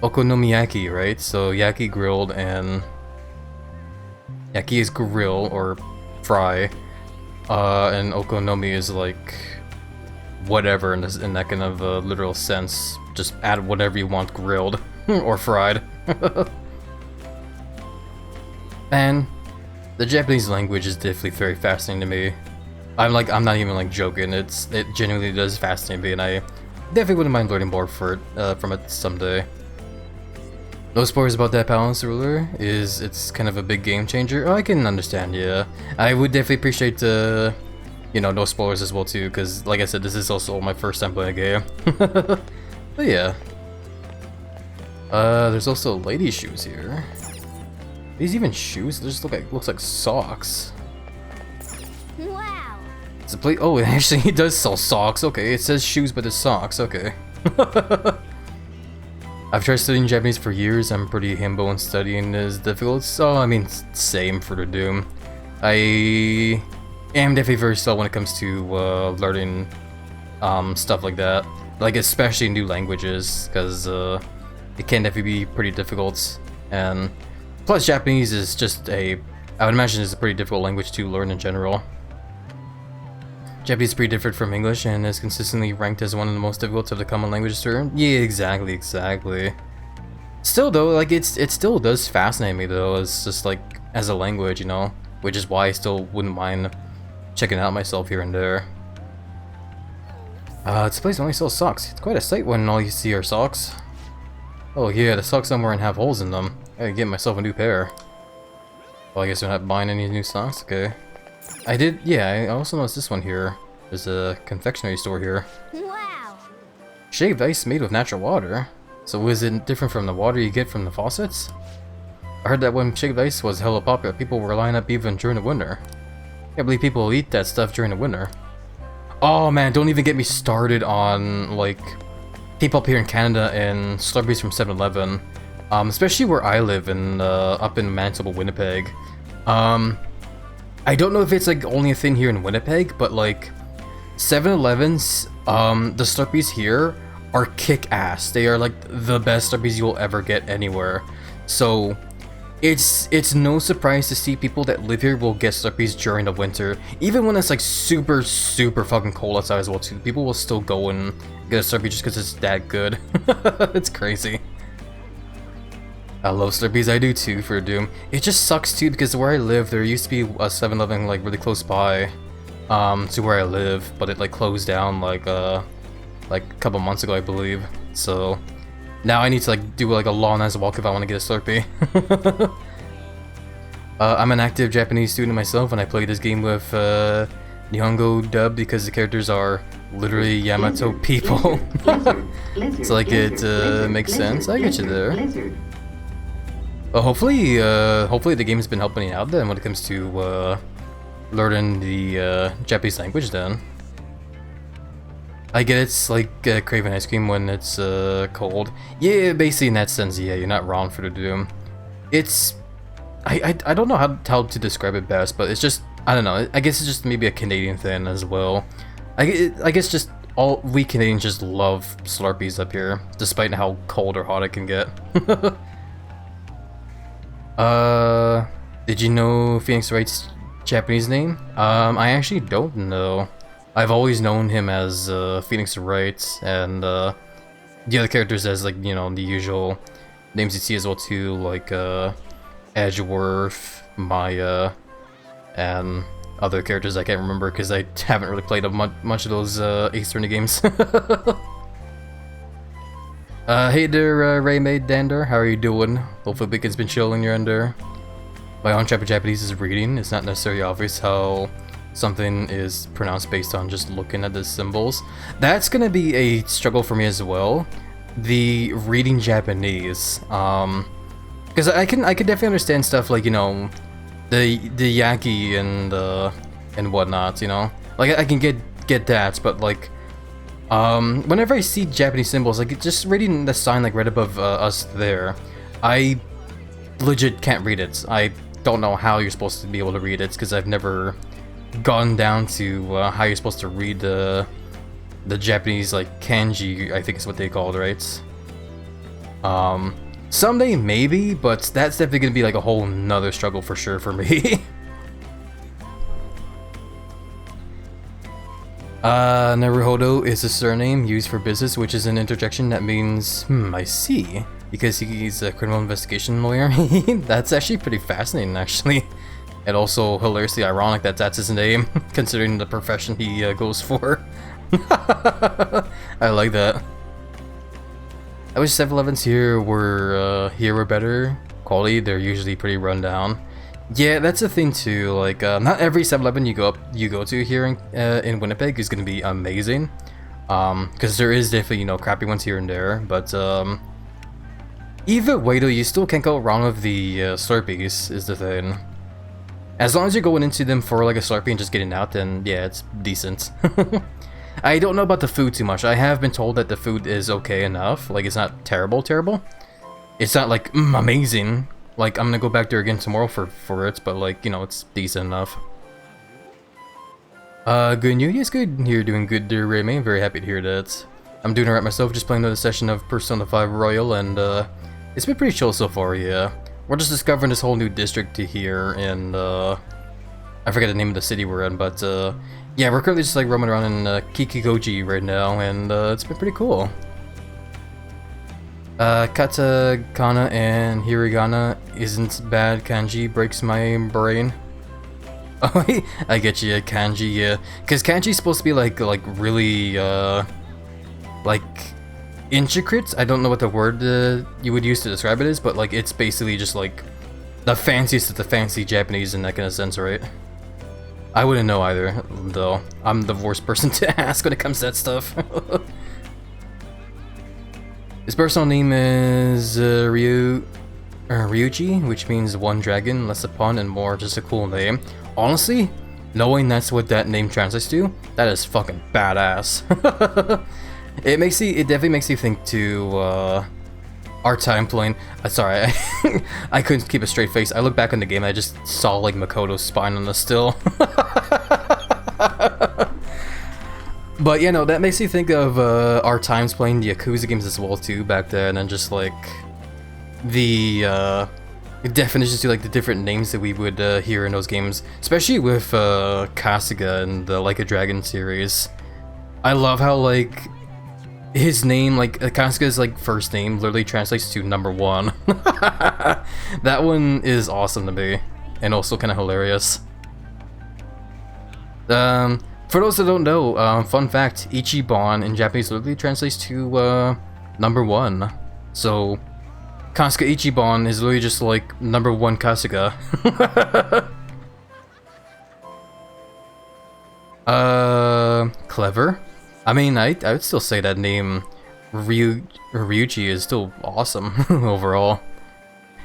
Okonomiyaki, right? So yaki grilled, and yaki is grill or fry. And okonomi is like whatever in, this, in that kind of literal sense. Just add whatever you want grilled or fried. And the Japanese language is definitely very fascinating to me. I'm not even like joking. It genuinely does fascinate me, and I definitely wouldn't mind learning more from it someday. No spoilers about that balance ruler. It's kind of a big game changer. Oh, I can understand. Yeah, I would definitely appreciate you know, no spoilers as well too, because like I said, this is also my first time playing a game. But yeah. There's also lady shoes here. These even shoes? They just looks like socks. Wow. It's a plate. Oh, actually, he does sell socks. Okay, it says shoes, but it's socks. Okay. I've tried studying Japanese for years. I'm pretty himbo, and studying is difficult. So I mean, same for the Doom. I am definitely very slow when it comes to learning stuff like that. Like especially new languages, because it can definitely be pretty difficult. And plus, Japanese is just I would imagine it's a pretty difficult language to learn in general. Japanese is pretty different from English and is consistently ranked as one of the most difficult of the common languages to learn. Yeah, exactly. Still though, like it still does fascinate me though, as just like as a language, you know, which is why I still wouldn't mind checking it out myself here and there. This place only sells socks. It's quite a sight when all you see are socks. Oh yeah, the socks I'm wearing have holes in them. I gotta get myself a new pair. Well, I guess I'm not buying any new socks. Okay. I also noticed this one here. There's a confectionery store here. Wow. Shaved ice made with natural water. So is it different from the water you get from the faucets? I heard that when shaved ice was hella popular, people were lining up even during the winter. I can't believe people eat that stuff during the winter. Oh man, don't even get me started on like people up here in Canada and Slurpees from 7-Eleven. Especially where I live in up in Manitoba, Winnipeg. I don't know if it's like only a thing here in Winnipeg, but like 7-Elevens, the Slurpees here are kick-ass. They are like the best Slurpees you'll ever get anywhere. So it's no surprise to see people that live here will get Slurpees during the winter, even when it's like super fucking cold outside as well too. People will still go and get a Slurpee just because it's that good. It's crazy. I love Slurpees, I do too, for Doom. It just sucks too because where I live, there used to be a 7-Eleven like really close by to where I live, but it like closed down like a couple months ago, I believe. So now I need to like do like a long ass walk if I want to get a Slurpee. I'm an active Japanese student myself, and I play this game with Nihongo dub because the characters are literally Yamato people. So like it makes sense. I get you there. Hopefully the game's been helping you out then when it comes to learning the Japanese language then. I get it's like craving ice cream when it's cold. Yeah, basically in that sense, yeah, you're not wrong for the Doom. It's... I don't know how to describe it best, but it's just... I don't know, I guess it's just maybe a Canadian thing as well. I guess just all we Canadians just love Slurpees up here, despite how cold or hot it can get. Did you know Phoenix Wright's Japanese name? I actually don't know. I've always known him as Phoenix Wright, and the other characters as like, you know, the usual names you see as well too, like Edgeworth, Maya, and other characters I can't remember because I haven't really played much of those Ace Attorney games. Hey there, Raymaid Dander, how are you doing? Hopefully Beacon's been chilling your end there. My own trap of Japanese is reading. It's not necessarily obvious how something is pronounced based on just looking at the symbols. That's gonna be a struggle for me as well. The reading Japanese, because I can definitely understand stuff like, you know, the Yankee and whatnot, you know, like I can get that, but like whenever I see Japanese symbols, like just reading the sign like right above us there, I legit can't read it. I don't know how you're supposed to be able to read it because I've never gotten down to how you're supposed to read the Japanese like kanji, I think is what they call it, right? Someday maybe, but that's definitely gonna be like a whole nother struggle for sure for me. Naruhodo is a surname used for business, which is an interjection that means, I see, because he's a criminal investigation lawyer. That's actually pretty fascinating, actually. And also hilariously ironic that that's his name, considering the profession he goes for. I like that. I wish 7-Elevens here were better quality. They're usually pretty run down. Yeah, that's the thing too. Like, not every 7-Eleven you go to here in Winnipeg is gonna be amazing. Because there is definitely, you know, crappy ones here and there. But either way though, you still can't go wrong with the Slurpees. Is the thing. As long as you're going into them for like a Slurpee and just getting out, then yeah, it's decent. I don't know about the food too much. I have been told that the food is okay enough. Like, it's not terrible. It's not like amazing. Like, I'm gonna go back there again tomorrow for it, but like, you know, it's decent enough. Good news? Yes, good. You're doing good there, Remy. I'm very happy to hear that. I'm doing alright myself, just playing another session of Persona 5 Royal, and it's been pretty chill so far, yeah. We're just discovering this whole new district here in, I forget the name of the city we're in, but yeah, we're currently just like roaming around in Kikikoji right now, and it's been pretty cool. Katakana and hiragana isn't bad. Kanji breaks my brain. Oh, I get you, kanji, yeah. Because kanji's supposed to be like really, like, intricate. I don't know what the word you would use to describe it is, but like, it's basically just like the fanciest of the fancy Japanese in that kind of sense, right? I wouldn't know either, though. I'm the worst person to ask when it comes to that stuff. His personal name is Ryuji, which means one dragon, less a pun, and more just a cool name. Honestly, knowing that's what that name translates to, that is fucking badass. It definitely makes you think to our time playing. Sorry, I couldn't keep a straight face. I looked back on the game and I just saw like Makoto's spine on the still. But you know, that makes you think of our times playing the Yakuza games as well too back then, and just like the definitions to like the different names that we would hear in those games, especially with Kasuga and the Like a Dragon series. I love how like his name, like Kasuga's like first name, literally translates to number one. That one is awesome to me, and also kind of hilarious. For those that don't know, fun fact, Ichiban in Japanese literally translates to number one. So Kasuga Ichiban is literally just like number one Kasuga. Clever. I mean, I would still say that name Ryuji is still awesome overall.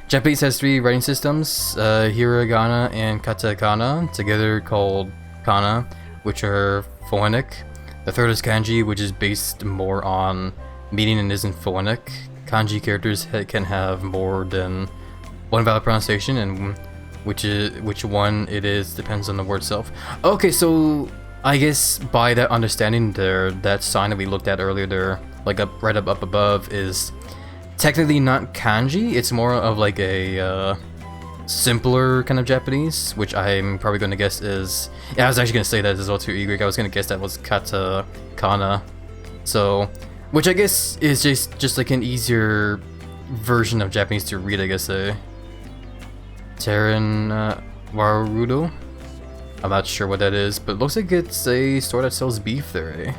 Japanese has 3 writing systems, hiragana and katakana, together called kana, which are phonetic. The third is kanji, which is based more on meaning and isn't phonetic. Kanji characters can have more than one valid pronunciation, and which one it is depends on the word itself. Okay, so I guess by that understanding there, that sign that we looked at earlier there, like right up above, is technically not kanji. It's more of like a simpler kind of Japanese, which I'm probably going to guess is... Yeah, I was actually going to say that as well too, Igrik. I was going to guess that was katakana. So, which I guess is just like an easier version of Japanese to read, I guess. Terran Warudo? I'm not sure what that is, but it looks like it's a store that sells beef there, eh?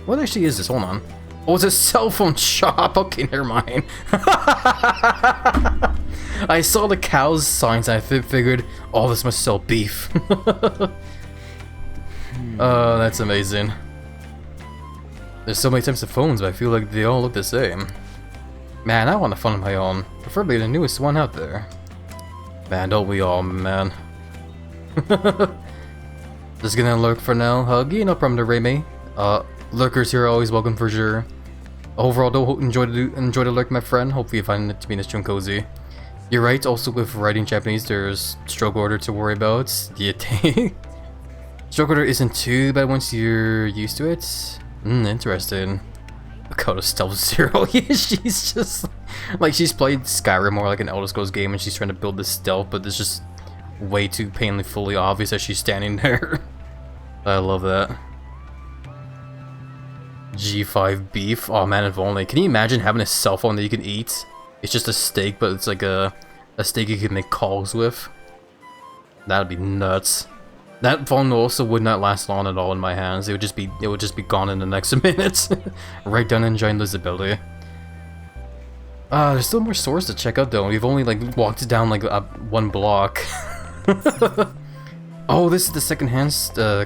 What actually is this? Hold on. Oh, it's a cell phone shop! Okay, never mind. I saw the cows signs and I figured, oh, this must sell beef. Oh, that's amazing. There's so many types of phones, but I feel like they all look the same. Man, I want a phone of my own. Preferably the newest one out there. Man, don't we all, man. Just gonna lurk for now. Huggy, no problem to Remy. Lurkers here are always welcome for sure. Overall, though, enjoy the lurk, my friend. Hopefully you find it to be nice and cozy. You're right, also with writing Japanese, there's stroke order to worry about. Stroke order isn't too bad once you're used to it. Interesting. Makoto Stealth Zero. Yeah, she's just like she's played Skyrim or like an Elder Scrolls game and she's trying to build this stealth, but it's just way too painfully obvious that she's standing there. I love that. G5 beef. Oh man, if only. Can you imagine having a cell phone that you can eat? It's just a steak, but it's like a steak you can make calls with. That'd be nuts. That phone also would not last long at all in my hands. It would just be gone in the next minute. Right down enjoying visibility. There's still more stores to check out though. We've only like walked down like one block. Oh, this is the secondhand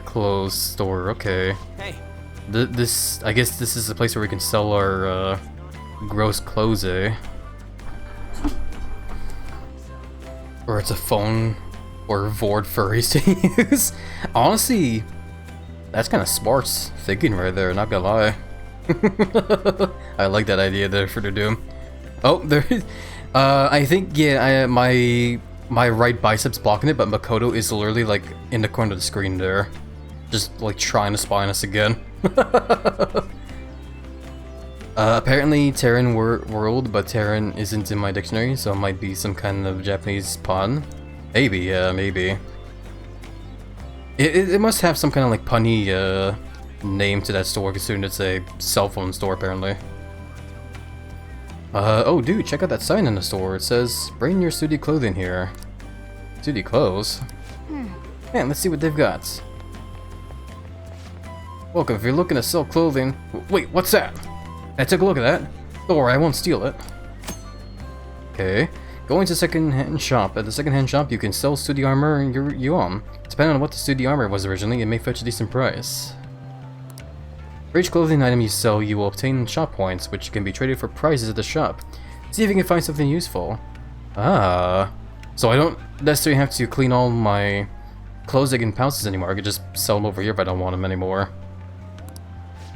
clothes store. Okay. Hey. This I guess this is the place where we can sell our gross clothes, eh? Or it's a phone or Vord furries to use. Honestly, that's kind of smart thinking right there, not gonna lie. I like that idea there for the Doom. Oh, there is. I think, yeah, my right bicep's blocking it, but Makoto is literally like in the corner of the screen there. Just like trying to spy on us again. Apparently Terran world, but Terran isn't in my dictionary, so it might be some kind of Japanese pun. Maybe, yeah, maybe. It must have some kind of like punny name to that store, considering it's a cell phone store apparently. Oh dude, check out that sign in the store. It says, bring your studio clothing here. Studio clothes? Man, let's see what they've got. Welcome, if you're looking to sell clothing... Wait, what's that? I took a look at that. Don't worry, I won't steal it. Okay. Go into second-hand shop. At the second-hand shop, you can sell studio armor you own. Depending on what the studio armor was originally, it may fetch a decent price. For each clothing item you sell, you will obtain shop points, which can be traded for prizes at the shop. See if you can find something useful. Ah. So I don't necessarily have to clean all my clothes in pouches anymore. I could just sell them over here if I don't want them anymore.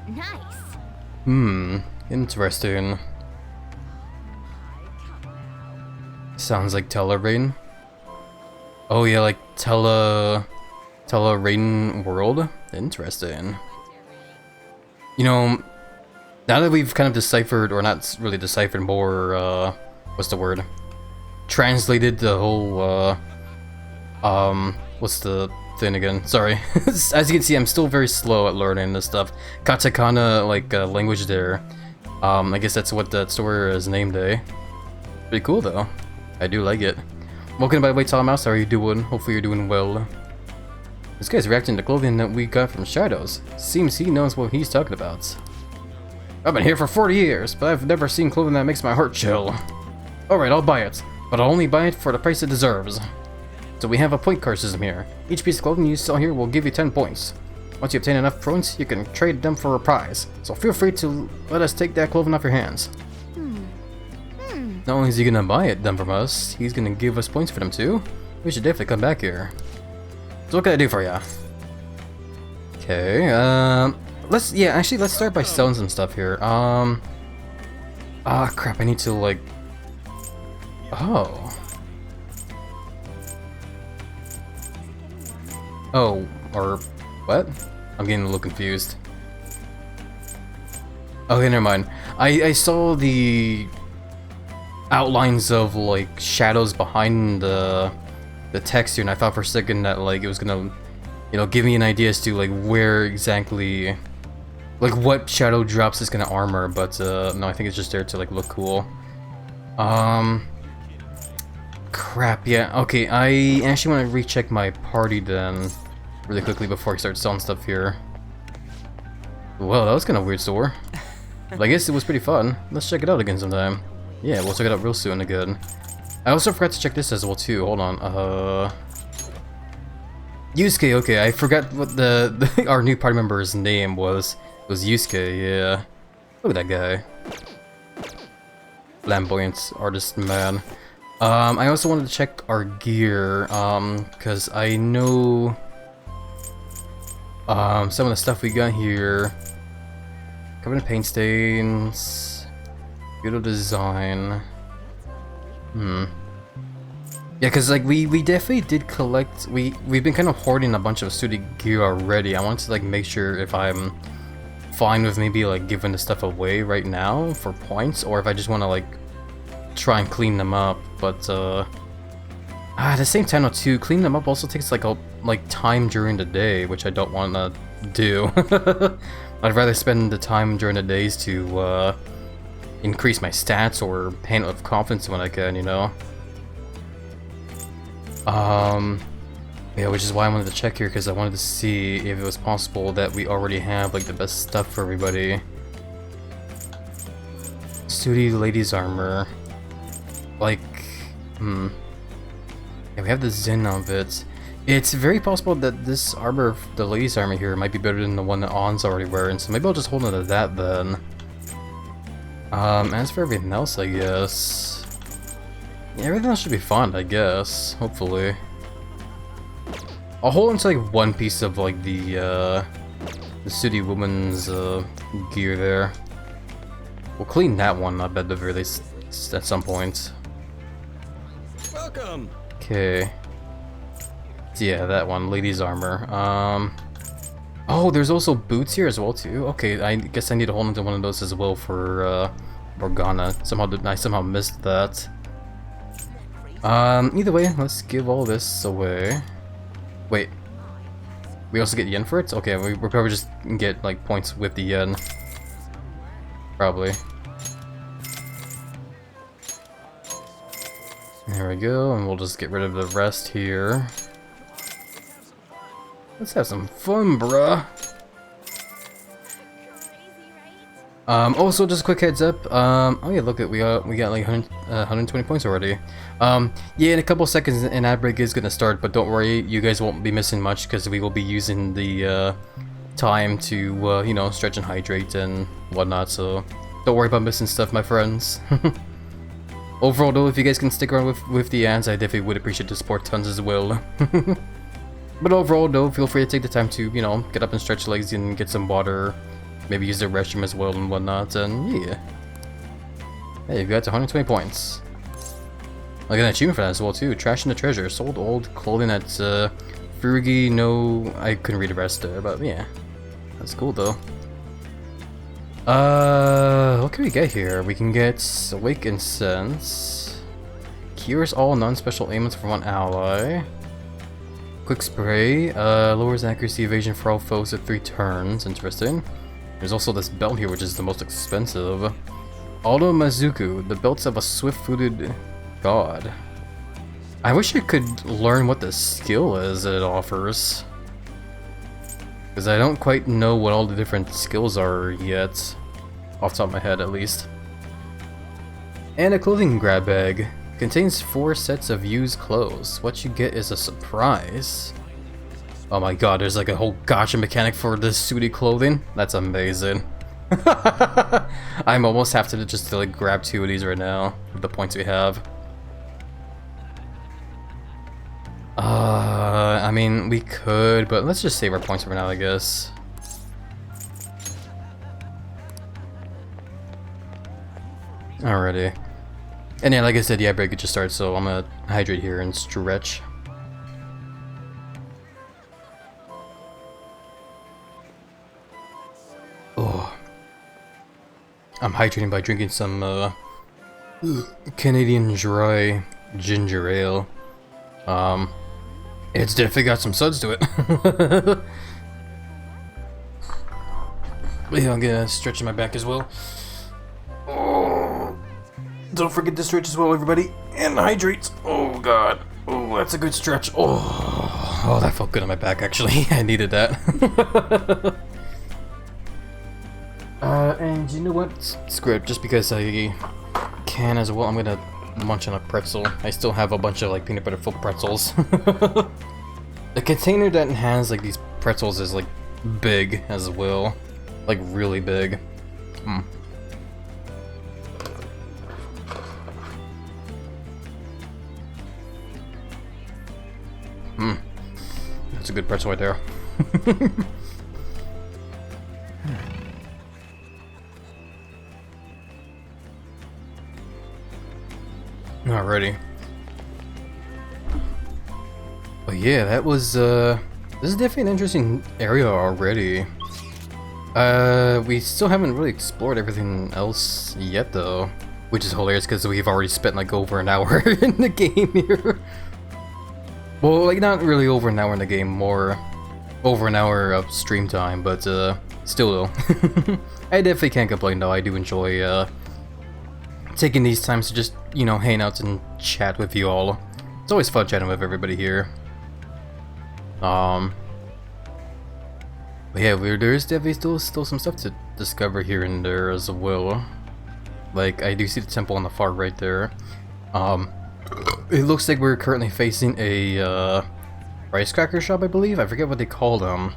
Nice. Interesting. Sounds like Telerain. Oh yeah, like Telerain World? Interesting. You know, now that we've kind of deciphered, or not really deciphered, more, what's the word? Translated the whole, what's the thing again? Sorry. As you can see, I'm still very slow at learning this stuff. Katakana, like, language there. I guess that's what that store is named, eh? Pretty cool, though. I do like it. Welcome, by the way, Tom Mouse. How are you doing? Hopefully you're doing well. This guy's reacting to clothing that we got from Shadows. Seems he knows what he's talking about. I've been here for 40 years, but I've never seen clothing that makes my heart chill. Alright, I'll buy it, but I'll only buy it for the price it deserves. So we have a point card system here. Each piece of clothing you sell here will give you 10 points. Once you obtain enough points, you can trade them for a prize. So feel free to let us take that clothing off your hands. Not only is he gonna buy it then from us, he's gonna give us points for them too. We should definitely come back here. So what can I do for ya? Okay, let's start by selling some stuff here. Ah, crap, I need to, like... Oh. Oh, or... what? I'm getting a little confused. Okay, never mind. I saw the... outlines of, like, shadows behind the text here, and I thought for a second that, like, it was gonna, you know, give me an idea as to, like, where exactly, like, what shadow drops this kind of armor, but, no, I think it's just there to, like, look cool. Crap, yeah, okay, I actually want to recheck my party then, really quickly before I start selling stuff here. Well, that was kind of a weird store, but I guess it was pretty fun. Let's check it out again sometime. Yeah, we'll check it out real soon again. I also forgot to check this as well too. Hold on. Yusuke. Okay, I forgot what the our new party member's name was. It was Yusuke. Yeah. Look at that guy. Flamboyant artist man. I also wanted to check our gear. Because I know some of the stuff we got here. Covered in paint stains. Beautiful design. Yeah, cause like we definitely did collect. We've been kind of hoarding a bunch of studio gear already. I want to like make sure if I'm fine with maybe like giving the stuff away right now for points, or if I just want to like try and clean them up. But at the same time, though, too, cleaning them up also takes like time during the day, which I don't want to do. I'd rather spend the time during the days to increase my stats or paint with confidence when I can, you know. Yeah, which is why I wanted to check here, because I wanted to see if it was possible that we already have like the best stuff for everybody. Studio ladies armor. Like, yeah, we have the Zen outfit. It's very possible that this armor, the ladies armor here, might be better than the one that On's already wearing, so maybe I'll just hold on to that then. As for everything else, I guess... yeah, everything else should be fun, I guess. Hopefully. I'll hold on to like one piece of like the city woman's gear there. We'll clean that one up at the very least at some point. Welcome. Okay. Yeah, that one, ladies armor. Oh, there's also boots here as well too. Okay, I guess I need to hold on to one of those as well for Morgana. I somehow missed that. Either way, let's give all this away. Wait. We also get yen for it? Okay, we'll probably just get like points with the yen. Probably. There we go, and we'll just get rid of the rest here. Let's have some fun, bruh. Also, just a quick heads up. Oh yeah, look at we got like 120 points already. Yeah, in a couple seconds, an ad break is gonna start, but don't worry, you guys won't be missing much because we will be using the time to you know, stretch and hydrate and whatnot. So don't worry about missing stuff, my friends. Overall, though, if you guys can stick around with the ads, I definitely would appreciate the support tons as well. But overall, though, feel free to take the time to, you know, get up and stretch legs and get some water. Maybe use the restroom as well and whatnot, and yeah. Hey, you got to 120 points. I got an achievement for that as well too. Trash in the treasure. Sold old clothing at Furugi. No, I couldn't read the rest there, but yeah. That's cool though. What can we get here? We can get Awake Incense. Cures all non-special ailments for one ally. Quick Spray. Lowers accuracy evasion for all foes at 3 turns. Interesting. There's also this belt here, which is the most expensive. Aldo Mazuku, the belts of a swift-footed god. I wish I could learn what the skill is that it offers. Because I don't quite know what all the different skills are yet. Off the top of my head, at least. And a clothing grab bag. Contains 4 sets of used clothes. What you get is a surprise. Oh my god, there's like a whole gacha mechanic for this sooty clothing. That's amazing. I'm almost have to just like grab 2 of these right now with the points we have. I mean, we could, but let's just save our points for now, I guess. Alrighty. And yeah, like I said, yeah, break it just started, so I'm gonna hydrate here and stretch. Oh. I'm hydrating by drinking some Canadian dry ginger ale. It's definitely got some suds to it. Yeah, I'm gonna stretch my back as well. Oh, don't forget to stretch as well, everybody, and hydrate. Oh god, oh, that's a good stretch. Oh, that felt good on my back actually. I needed that. And you know what? Screw it. Just because I can as well, I'm gonna munch on a pretzel. I still have a bunch of like peanut butter filled pretzels. The container that has like these pretzels is like big as well, like really big. That's a good pretzel right there. Alrighty. yeah, that was this is definitely an interesting area already. We still haven't really explored everything else yet though, which is hilarious because we've already spent like over an hour in the game here. Well, like not really over an hour in the game, more over an hour of stream time, but still though. I definitely can't complain though. I do enjoy taking these times to just, you know, hang out and chat with you all. It's always fun chatting with everybody here. But yeah, there's definitely still some stuff to discover here and there as well. Like, I do see the temple on the far right there. It looks like we're currently facing a rice cracker shop, I believe. I forget what they call them.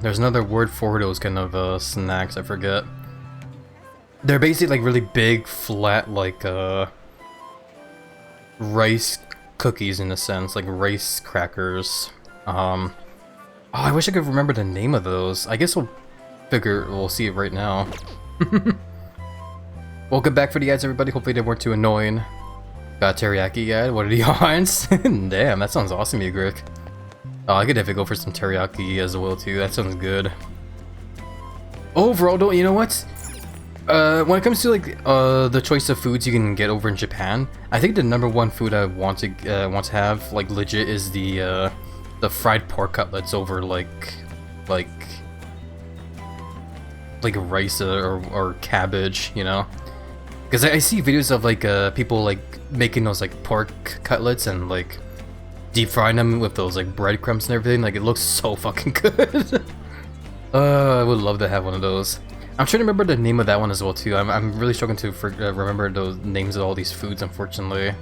There's another word for those kind of snacks, I forget. They're basically like really big, flat, like rice cookies in a sense, like rice crackers. Oh, I wish I could remember the name of those. I guess we'll see it right now. Welcome back for the ads, everybody. Hopefully they weren't too annoying. Got a teriyaki ad. What are the odds? Damn, that sounds awesome, you Grick. Oh, I could definitely go for some teriyaki as well too. That sounds good. Overall, though, you know what? When it comes to like the choice of foods you can get over in Japan, I think the #1 food I want to have like legit is the fried pork cutlets over like rice or cabbage, you know? Because I see videos of like people like making those like pork cutlets and like deep frying them with those like breadcrumbs and everything. Like it looks so fucking good. I would love to have one of those. I'm trying to remember the name of that one as well too. I'm really struggling to remember those names of all these foods, unfortunately.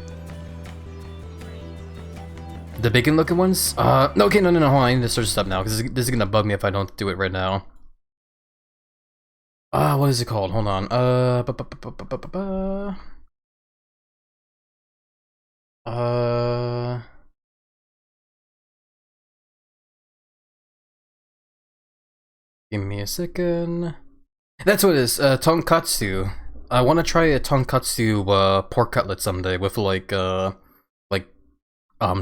The bacon looking ones? No, okay, no, hold on, I need to search this up now, because this is gonna bug me if I don't do it right now. What is it called? Hold on. Give me a second. That's what it is, tonkatsu. I want to try a tonkatsu pork cutlet someday with like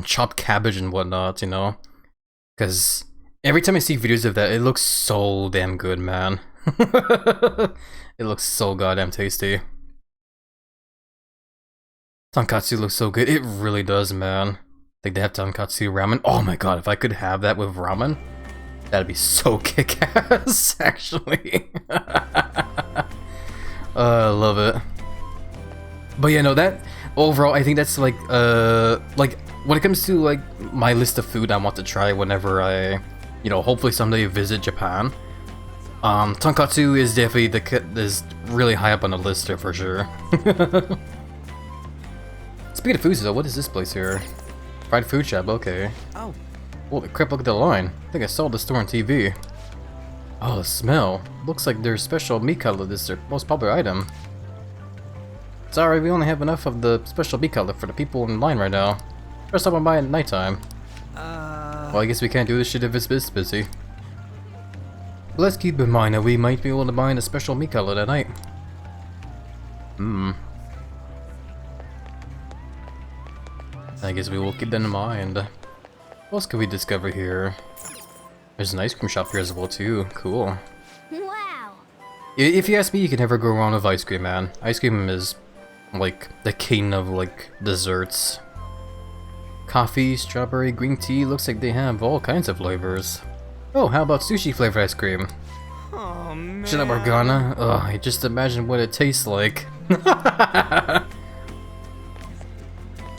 chopped cabbage and whatnot, you know? Because every time I see videos of that, it looks so damn good, man. It looks so goddamn tasty. Tonkatsu looks so good. It really does, man. Like they have tonkatsu ramen. Oh my god, if I could have that with ramen, that'd be so kick-ass, actually. I love it. But yeah, no, that overall, I think that's like when it comes to like my list of food I want to try whenever I, you know, hopefully someday visit Japan. Tonkatsu is definitely is really high up on the list there for sure. Speaking of foods though, what is this place here? Fried food shop, okay. Oh. Holy crap, look at the line. I think I saw the store on TV. Oh, the smell. Looks like their special meat cutlet is their most popular item. Sorry, we only have enough of the special meat cutlet for the people in line right now. Better stop on by at nighttime. Well, I guess we can't do this shit if it's this busy. But let's keep in mind that we might be able to buy a special meat cutlet at night. I guess we will keep that in mind. What else can we discover here? There's an ice cream shop here as well too. Cool. Wow. If you ask me, you can never go wrong with ice cream, man. Ice cream is like the king of like desserts. Coffee, strawberry, green tea. Looks like they have all kinds of flavors. Oh, how about sushi flavored ice cream? Oh man. Shut up, Organa. Ugh, just imagine what it tastes like.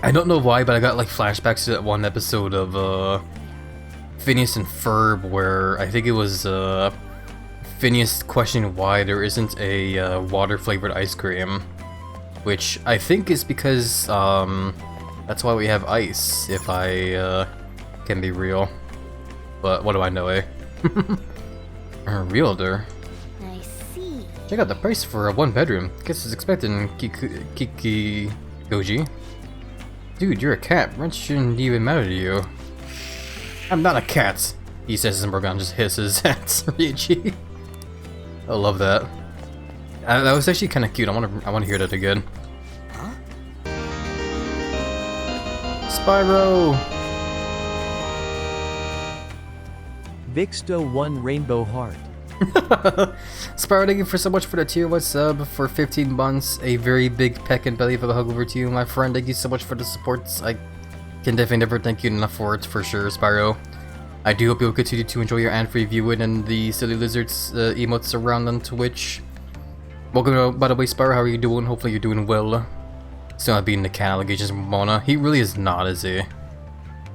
I don't know why, but I got like flashbacks to that one episode of Phineas and Ferb where I think it was Phineas questioning why there isn't a water flavored ice cream, which I think is because that's why we have ice, if I can be real. But what do I know, eh? A realtor. I see. Check out the price for a 1-bedroom. Guess it's expected in Kiki Goji. Dude, you're a cat. Rent shouldn't even matter to you. I'm not a cat, he says, and Morgan just hisses at Ryuichi. I love that. That was actually kind of cute. I want to hear that again. Huh? Spyro. Vixto 1 Rainbow Heart. Sparrow, thank you for so much for the tier 1 sub for 15 months. A very big peck and belly for the hug over to you, my friend. Thank you so much for the supports. I can definitely never thank you enough for it, for sure, Spyro. I do hope you'll continue to enjoy your ad-free viewing and the silly lizards emotes around on Twitch. Welcome, by the way, Spyro. How are you doing? Hopefully you're doing well. Still not beating the cat allegations from Mona. He really is not, is he?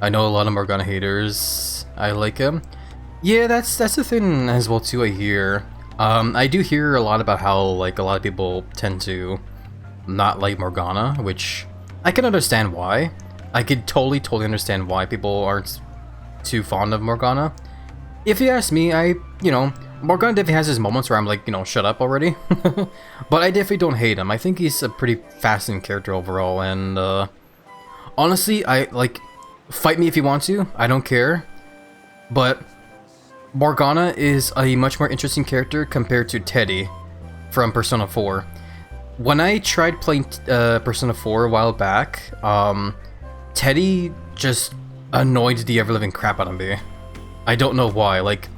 I know a lot of Morgana haters. I like him. Yeah, that's the thing as well too. I hear. I do hear a lot about how like a lot of people tend to not like Morgana, which I can understand why. I could totally understand why people aren't too fond of Morgana. If you ask me, Morgana definitely has his moments where I'm like, shut up already. But I definitely don't hate him. I think he's a pretty fascinating character overall, and honestly, fight me if you want to. I don't care. But Morgana is a much more interesting character compared to Teddy from Persona 4. When I tried playing Persona 4 a while back, Teddy just annoyed the ever-living crap out of me. I don't know why. Like,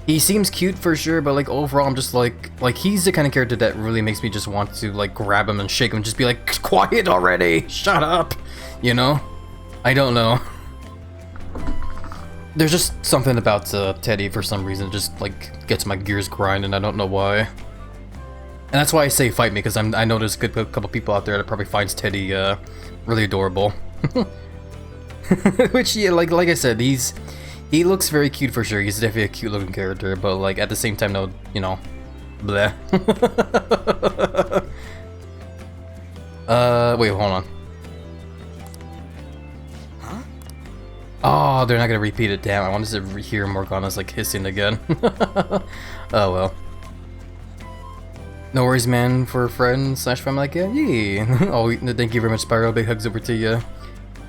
he seems cute for sure, but like overall I'm just like he's the kind of character that really makes me just want to like grab him and shake him and just be like, quiet already, shut up, I don't know. There's just something about Teddy for some reason, just like gets my gears grinding. I don't know why. And that's why I say fight me, because I know there's a couple people out there that probably finds Teddy really adorable. Which, yeah, like I said, he looks very cute for sure. He's definitely a cute looking character, but like at the same time, no, bleh. Wait, hold on. Huh? Oh, they're not gonna repeat it. Damn, I wanted to hear Morgana's like hissing again. Oh well. No worries, man. For a friend / family like yeah. Oh, thank you very much, Spyro. Big hugs over to you.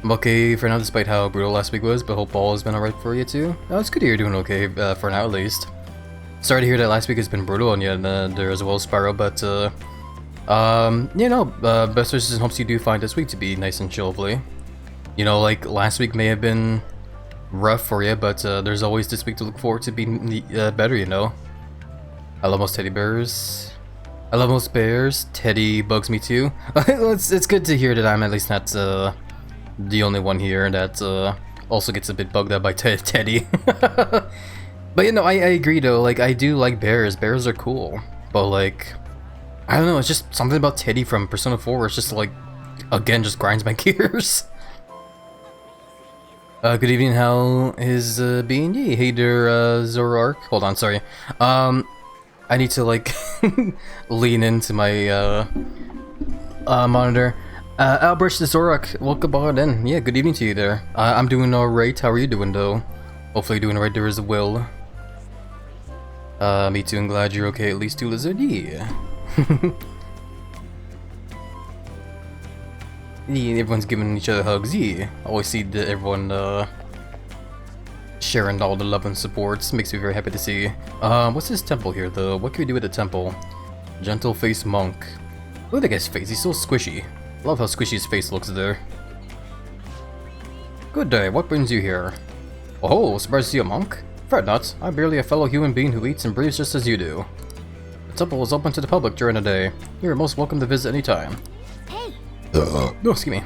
I'm okay for now, despite how brutal last week was, but hope all has been alright for you too. Oh, it's good to hear you're doing okay, for now at least. Sorry to hear that last week has been brutal on you there as well, Spyro, but best wishes and hopes you do find this week to be nice and chill, hopefully. Like last week may have been rough for you, but there's always this week to look forward to being better, I love most teddy bears. I love most bears. Teddy bugs me too. It's good to hear that I'm at least not the only one here that also gets a bit bugged out by Teddy. But I agree though, like I do like bears. Bears are cool. But like, I don't know, it's just something about Teddy from Persona 4 where it's just like, again, just grinds my gears. Good evening, how is being? Hey there, Zoroark. Hold on, sorry. I need to like lean into my monitor. Albert Zoroark, welcome on in. Yeah, good evening to you there. I'm doing alright. How are you doing though? Hopefully doing right there as well. Me too, I'm glad you're okay at least too, Lizard. Yeah. Yeah, everyone's giving each other hugs. Yeah. Always see everyone sharing all the love and supports. Makes me very happy to see. What's this temple here though? What can we do with the temple? Gentle face monk. Look at that guy's face, he's so squishy. Love how squishy his face looks there. Good day, what brings you here? Oh, surprised to see a monk? Fret not, I'm barely a fellow human being who eats and breathes just as you do. The temple is open to the public during the day. You're most welcome to visit anytime. Hey! No, excuse me.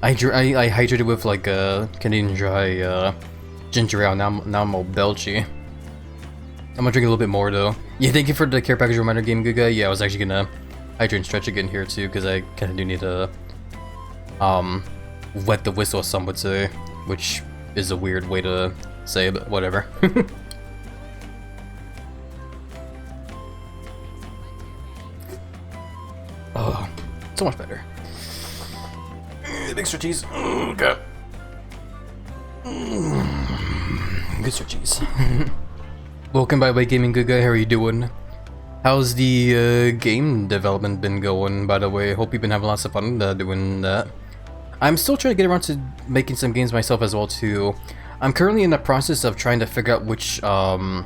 I hydrated with like Canadian Dry ginger ale, now I'm all belchy. I'm gonna drink a little bit more though. Yeah, thank you for the care package reminder, Game Guga. Yeah, I was actually gonna hydrate and stretch again here too, because I kinda do need to wet the whistle, some would say, which is a weird way to say, but whatever. Oh, so much better. Extra cheese. Okay. Good extra cheese. Welcome by the way, Gaming Good Guy. How are you doing? How's the game development been going, by the way? Hope you've been having lots of fun doing that. I'm still trying to get around to making some games myself as well too. I'm currently in the process of trying to figure out which game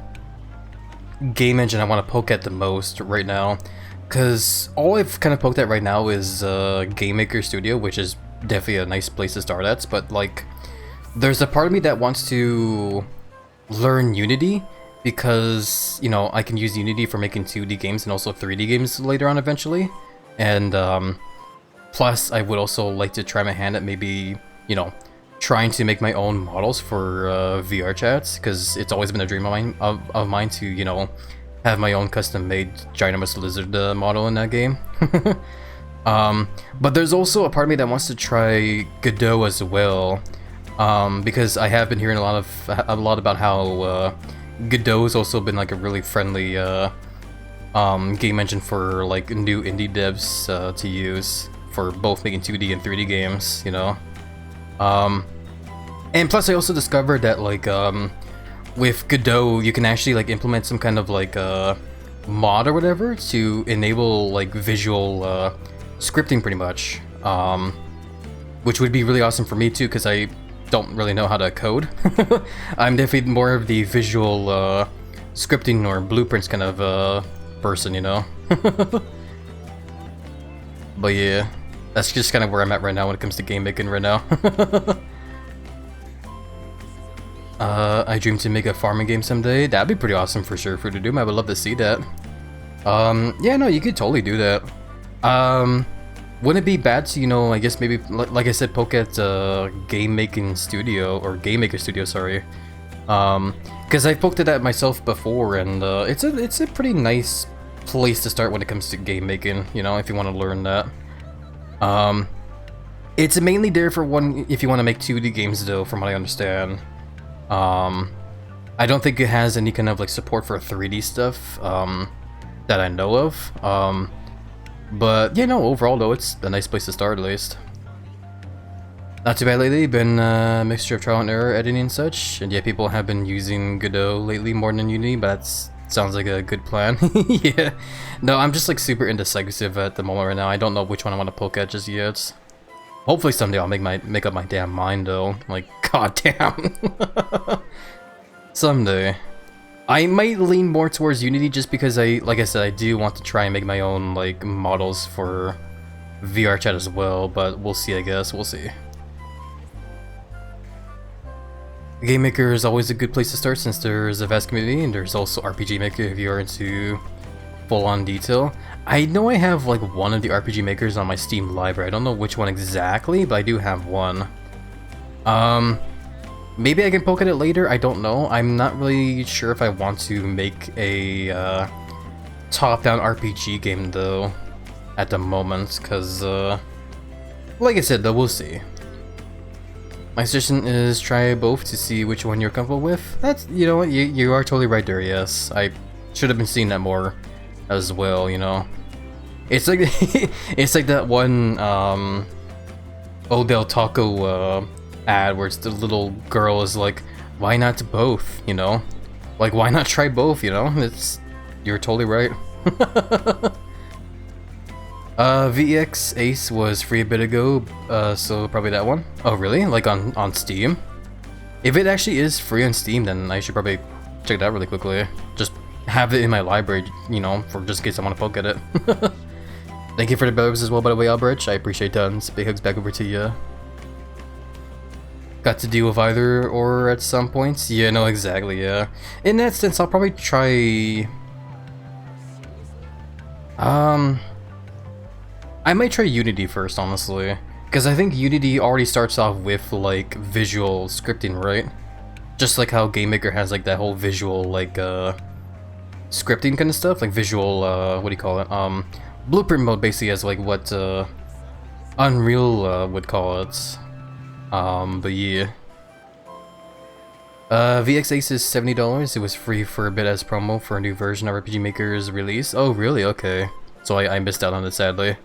engine I want to poke at the most right now. Because all I've kind of poked at right now is Game Maker Studio, which is definitely a nice place to start at, but like there's a part of me that wants to learn Unity because, you know, I can use Unity for making 2D games and also 3D games later on eventually. And plus, I would also like to try my hand at maybe, you know, trying to make my own models for VR chats, because it's always been a dream of mine to, you know, have my own custom-made ginormous lizard model in that game. But there's also a part of me that wants to try Godot as well, because I have been hearing a lot about how Godot has also been like a really friendly game engine for like new indie devs to use for both making 2D and 3D games, you know. And plus, I also discovered that like with Godot, you can actually like implement some kind of like mod or whatever to enable like visual scripting, pretty much, which would be really awesome for me too, because I don't really know how to code. I'm definitely more of the visual scripting or blueprints kind of person, you know. But yeah, that's just kind of where I'm at right now when it comes to game making right now. I dream to make a farming game someday. That'd be pretty awesome for sure, Fruit of Doom. I would love to see that. Yeah, no, you could totally do that. Wouldn't it be bad to, you know, I guess maybe, like I said, poke at game making studio, or game maker studio, sorry. Because I poked at that myself before, and it's a pretty nice place to start when it comes to game making, you know, if you want to learn that. It's mainly there for one, if you want to make 2D games though, from what I understand. I don't think it has any kind of like support for 3D stuff, that I know of. But yeah, no, overall though, it's a nice place to start at least. Not too bad lately, been a mixture of trial and error editing and such, and yeah, people have been using Godot lately more than Unity, but that sounds like a good plan. Yeah, no, I'm just like super indecisive at the moment right now. I don't know which one I want to poke at just yet. Hopefully someday I'll make up my damn mind though. Like, goddamn. Someday. I might lean more towards Unity just because like I said, I do want to try and make my own like models for VR chat as well, but we'll see, I guess. We'll see. Game Maker is always a good place to start since there's a vast community, and there's also RPG Maker if you're into full-on detail. I know I have like one of the RPG makers on my Steam library. I don't know which one exactly, but I do have one. Maybe I can poke at it later, I don't know. I'm not really sure if I want to make a top-down RPG game though at the moment, because like I said though, we'll see. My suggestion is try both to see which one you're comfortable with. That's, you know what, you are totally right there, yes. I should have been seeing that more as well, you know. It's like it's like that one Odell Taco ad where it's the little girl is like, why not both, you know? Like, why not try both, you know? You're totally right. VX Ace was free a bit ago, so probably that one. Oh really? Like on Steam? If it actually is free on Steam, then I should probably check it out really quickly. Just have it in my library, you know, for just in case I want to poke at it. Thank you for the bells as well, by the way, Albrecht. I appreciate tons. Big hugs back over to you. Got to deal with either or at some points. Yeah, no, exactly, yeah. In that sense, I'll probably try... I might try Unity first, honestly. Because I think Unity already starts off with, like, visual scripting, right? Just like how Game Maker has, like, that whole visual, like, scripting kind of stuff. Like, visual, what do you call it? Blueprint mode basically has, like, what, Unreal, would call it. But yeah. VX Ace is $70. It was free for a bit as promo for a new version of RPG Maker's release. Oh, really? Okay. So I missed out on it, sadly.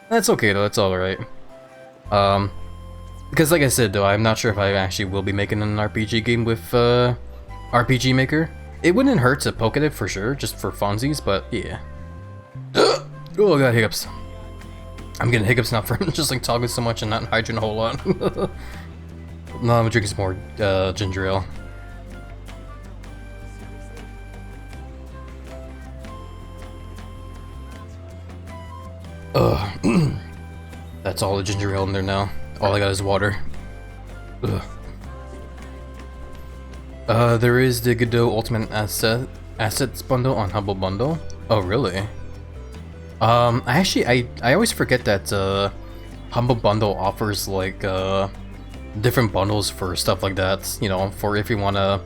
That's okay, though. It's alright. Because like I said, though, I'm not sure if I actually will be making an RPG game with, RPG Maker. It wouldn't hurt to poke at it for sure, just for funsies, but yeah. Oh, I got hiccups. I'm getting hiccups now from just like talking so much and not hydrating a whole lot. No, I'm drinking some more ginger ale. Ugh. That's all the ginger ale in there now. All I got is water. Ugh. There is the Godot Ultimate Assets bundle on Humble Bundle. Oh, really? I always forget that Humble Bundle offers like different bundles for stuff like that. You know, for if you wanna,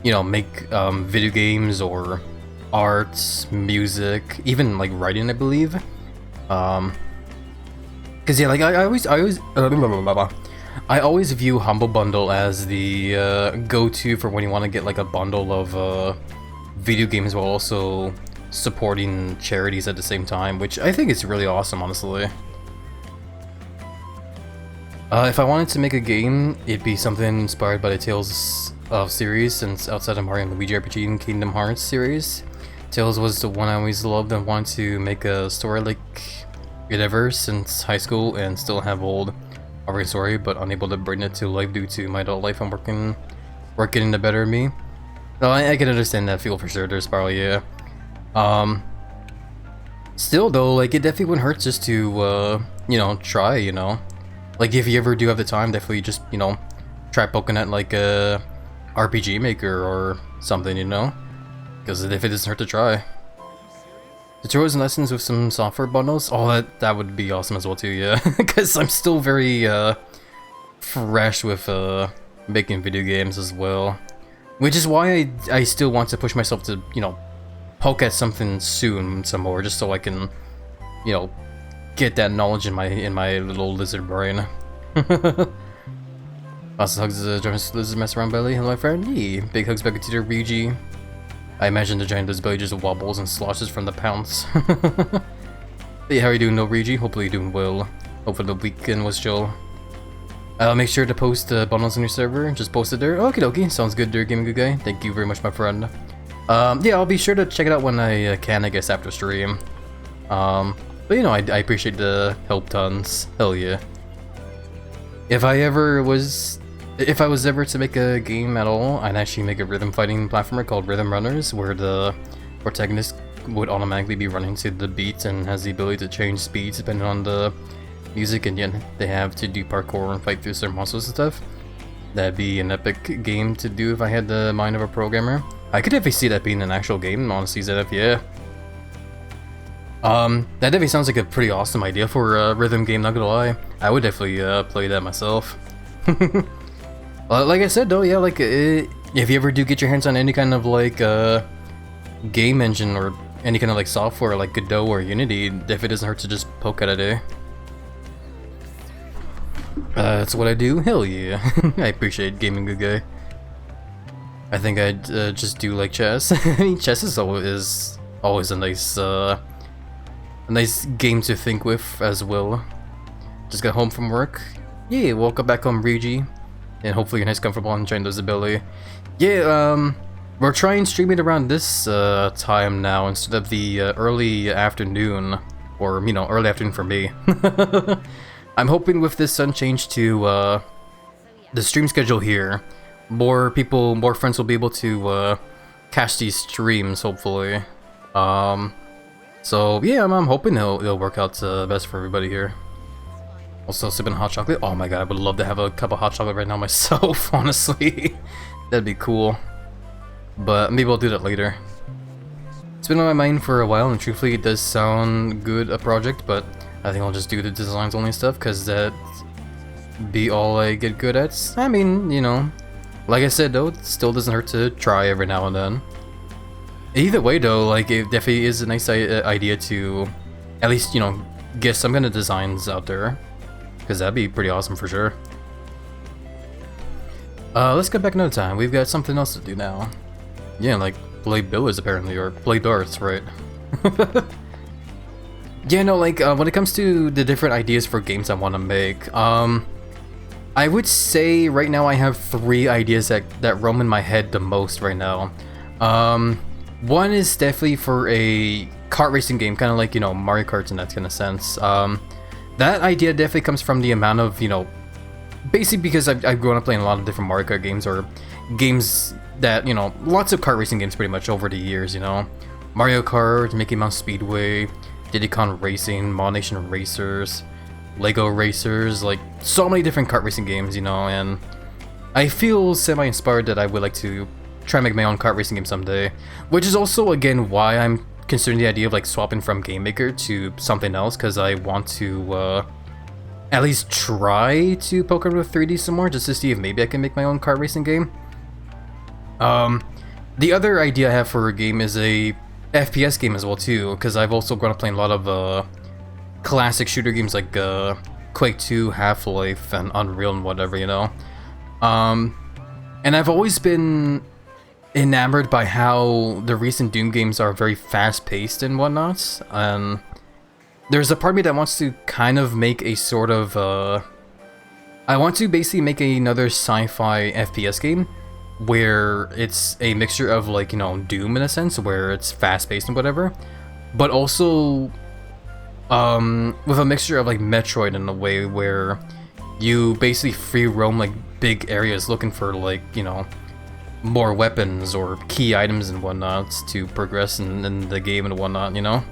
you know, make video games or arts, music, even like writing, I believe. Cause yeah, like I always view Humble Bundle as the go-to for when you want to get like a bundle of video games while also supporting charities at the same time, which I think is really awesome, honestly. If I wanted to make a game, it'd be something inspired by the Tales of series, since outside of Mario and Luigi RPG and Kingdom Hearts series, Tales was the one I always loved and wanted to make a story like it ever since high school and still have old already story, but unable to bring it to life due to my adult life and work getting the better of me. No, I can understand that feel for sure. There's probably still though, like it definitely wouldn't hurt just to you know, try, you know, like if you ever do have the time, definitely just, you know, try poking at like a RPG maker or something, you know, because if it doesn't hurt to try. Tutorials and lessons with some software bundles. Oh, that would be awesome as well too, yeah. Because I'm still very fresh with making video games as well, which is why I still want to push myself to, you know, poke at something soon some more, just so I can, you know, get that knowledge in my little lizard brain. Lots of hugs to the lizard mess around belly. Hello, friend. Hey, big hugs back to the Ryuji. I imagine the giant lizard belly just wobbles and sloshes from the pounce. Hey, how are you doing, no Ryuji? Hopefully you're doing well. Hopefully the weekend was chill. Make sure to post bundles on your server. Just post it there. Okie dokie. Sounds good there, Gaming Good Guy. Thank you very much, my friend. Yeah, I'll be sure to check it out when I can, I guess, after stream. But you know, I appreciate the help tons. Hell yeah. If I was ever to make a game at all, I'd actually make a rhythm fighting platformer called Rhythm Runners, where the protagonist would automatically be running to the beat and has the ability to change speeds depending on the music, and yet they have to do parkour and fight through certain monsters and stuff. That'd be an epic game to do if I had the mind of a programmer. I could definitely see that being an actual game, honestly, ZF, yeah. That definitely sounds like a pretty awesome idea for a rhythm game, not gonna lie. I would definitely play that myself. Like I said though, yeah, like if you ever do get your hands on any kind of like game engine or any kind of like software like Godot or Unity, if it doesn't hurt to just poke at it, eh? That's what I do. Hell yeah. I appreciate Gaming Good Guy. I think I'd just do like chess. I mean, chess is always a nice game to think with as well. Just got home from work. Yeah, welcome back home, Ryuji. And hopefully you're nice, comfortable, and enjoying those ability. Yeah, we're trying streaming around this time now instead of the early afternoon, or you know, early afternoon for me. I'm hoping with this sun change to the stream schedule here, more friends will be able to catch these streams, hopefully. So yeah, I'm hoping it'll work out best for everybody here. Also sipping hot chocolate. Oh my god, I would love to have a cup of hot chocolate right now myself, honestly. That'd be cool. But maybe I'll do that later. It's been on my mind for a while, and truthfully it does sound good, a project, but I think I'll just do the designs only stuff, because that be all I get good at. I mean, you know, like I said though, it still doesn't hurt to try every now and then. Either way though, like it definitely is a nice idea to at least, you know, get some kind of designs out there. Because that'd be pretty awesome for sure. Let's get back another time. We've got something else to do now. Yeah, like play billiards apparently, or play darts, right? Yeah, no, like when it comes to the different ideas for games I want to make, I would say right now I have 3 ideas that roam in my head the most right now. One is definitely for a kart racing game, kind of like, you know, Mario Kart in that kind of sense. That idea definitely comes from the amount of, you know, basically because I've grown up playing a lot of different Mario Kart games, or games that, you know, lots of kart racing games pretty much over the years, you know. Mario Kart, Mickey Mouse Speedway, Diddy Kong Racing, Mod Nation Racers, Lego Racers, like so many different kart racing games, you know, and I feel semi-inspired that I would like to try and make my own kart racing game someday, which is also again why I'm considering the idea of like swapping from Game Maker to something else, because I want to at least try to poke around with 3D some more just to see if maybe I can make my own kart racing game. The other idea I have for a game is a FPS game as well too, because I've also grown up playing a lot of classic shooter games like Quake 2, Half-Life, and Unreal and whatever, you know. And I've always been enamored by how the recent Doom games are very fast-paced and whatnot, and there's a part of me that wants to kind of make a sort of I want to basically make another sci-fi FPS game where it's a mixture of, like, you know, Doom in a sense, where it's fast-paced and whatever, but also with a mixture of like Metroid in a way where you basically free roam like big areas looking for, like, you know, more weapons or key items and whatnot to progress in the game and whatnot, you know?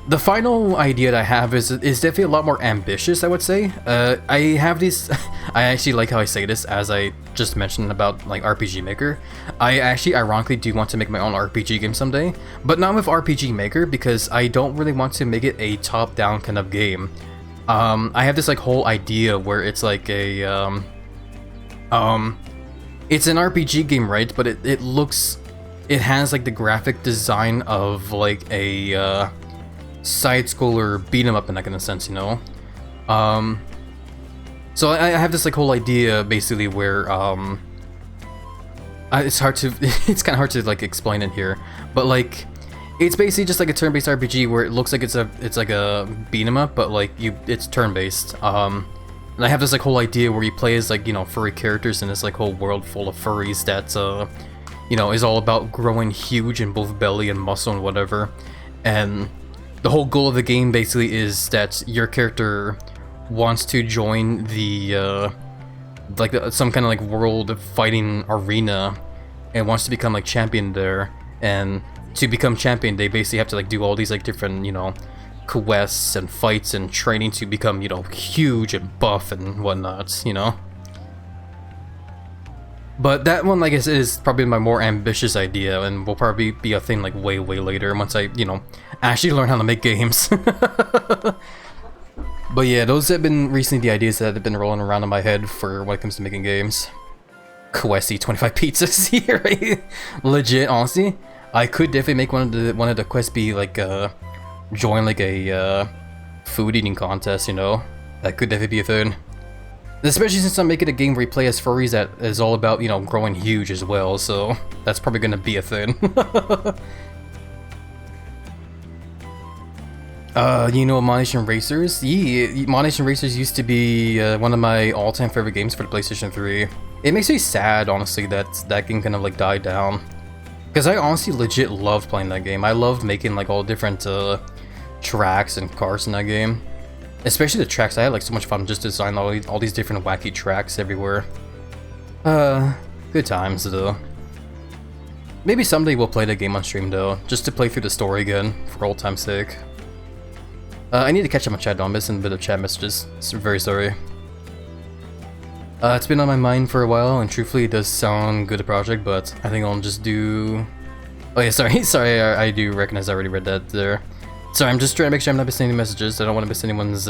The final idea that I have is definitely a lot more ambitious, I would say. I have these... I actually like how I say this, as I just mentioned about, like, RPG Maker. I actually, ironically, do want to make my own RPG game someday, but not with RPG Maker, because I don't really want to make it a top-down kind of game. I have this, like, whole idea where it's like a, it's an RPG game, right? But it looks... It has, like, the graphic design of, like, a, side-scroller beat-em-up in that kind of sense, you know? So I have this, like, whole idea, basically, where, it's hard to... it's kind of hard to, like, explain it here, but, like, it's basically just, like, a turn-based RPG where it looks like it's like a beat-em-up, but, like, it's turn-based. And I have this, like, whole idea where you play as, like, you know, furry characters in this, like, whole world full of furries that, you know, is all about growing huge in both belly and muscle and whatever. And the whole goal of the game basically is that your character wants to join the some kind of like world fighting arena and wants to become like champion there. And to become champion, they basically have to like do all these like different, you know, quests and fights and training to become, you know, huge and buff and whatnot, you know. But that one, like I said, is probably my more ambitious idea, and will probably be a thing like way later once I, you know, actually learn how to make games. But yeah, those have been recently the ideas that have been rolling around in my head for when it comes to making games. Questy 25 pizzas here, right? Legit, honestly, I could definitely make one of the quests be like join like a food eating contest, you know? That could definitely be a thing. Especially since I'm making a game where you play as furries that is all about, you know, growing huge as well, so that's probably gonna be a thing. You know, Monation Racers? Yeah, Monation Racers used to be one of my all-time favorite games for the PlayStation 3. It makes me sad, honestly, that that game kind of like died down. Because I honestly legit loved playing that game. I loved making like all different tracks and cars in that game. Especially the tracks. I had like so much fun just designing all these different wacky tracks everywhere. Good times though. Maybe someday we'll play the game on stream though, just to play through the story again, for old time's sake. I need to catch up on chat though, I'm missing a bit of chat messages, so very sorry. It's been on my mind for a while, and truthfully it does sound good, a project, but I think I'll just do... Oh yeah, sorry, I do recognize I already read that there. Sorry, I'm just trying to make sure I'm not missing any messages. I don't want to miss anyone's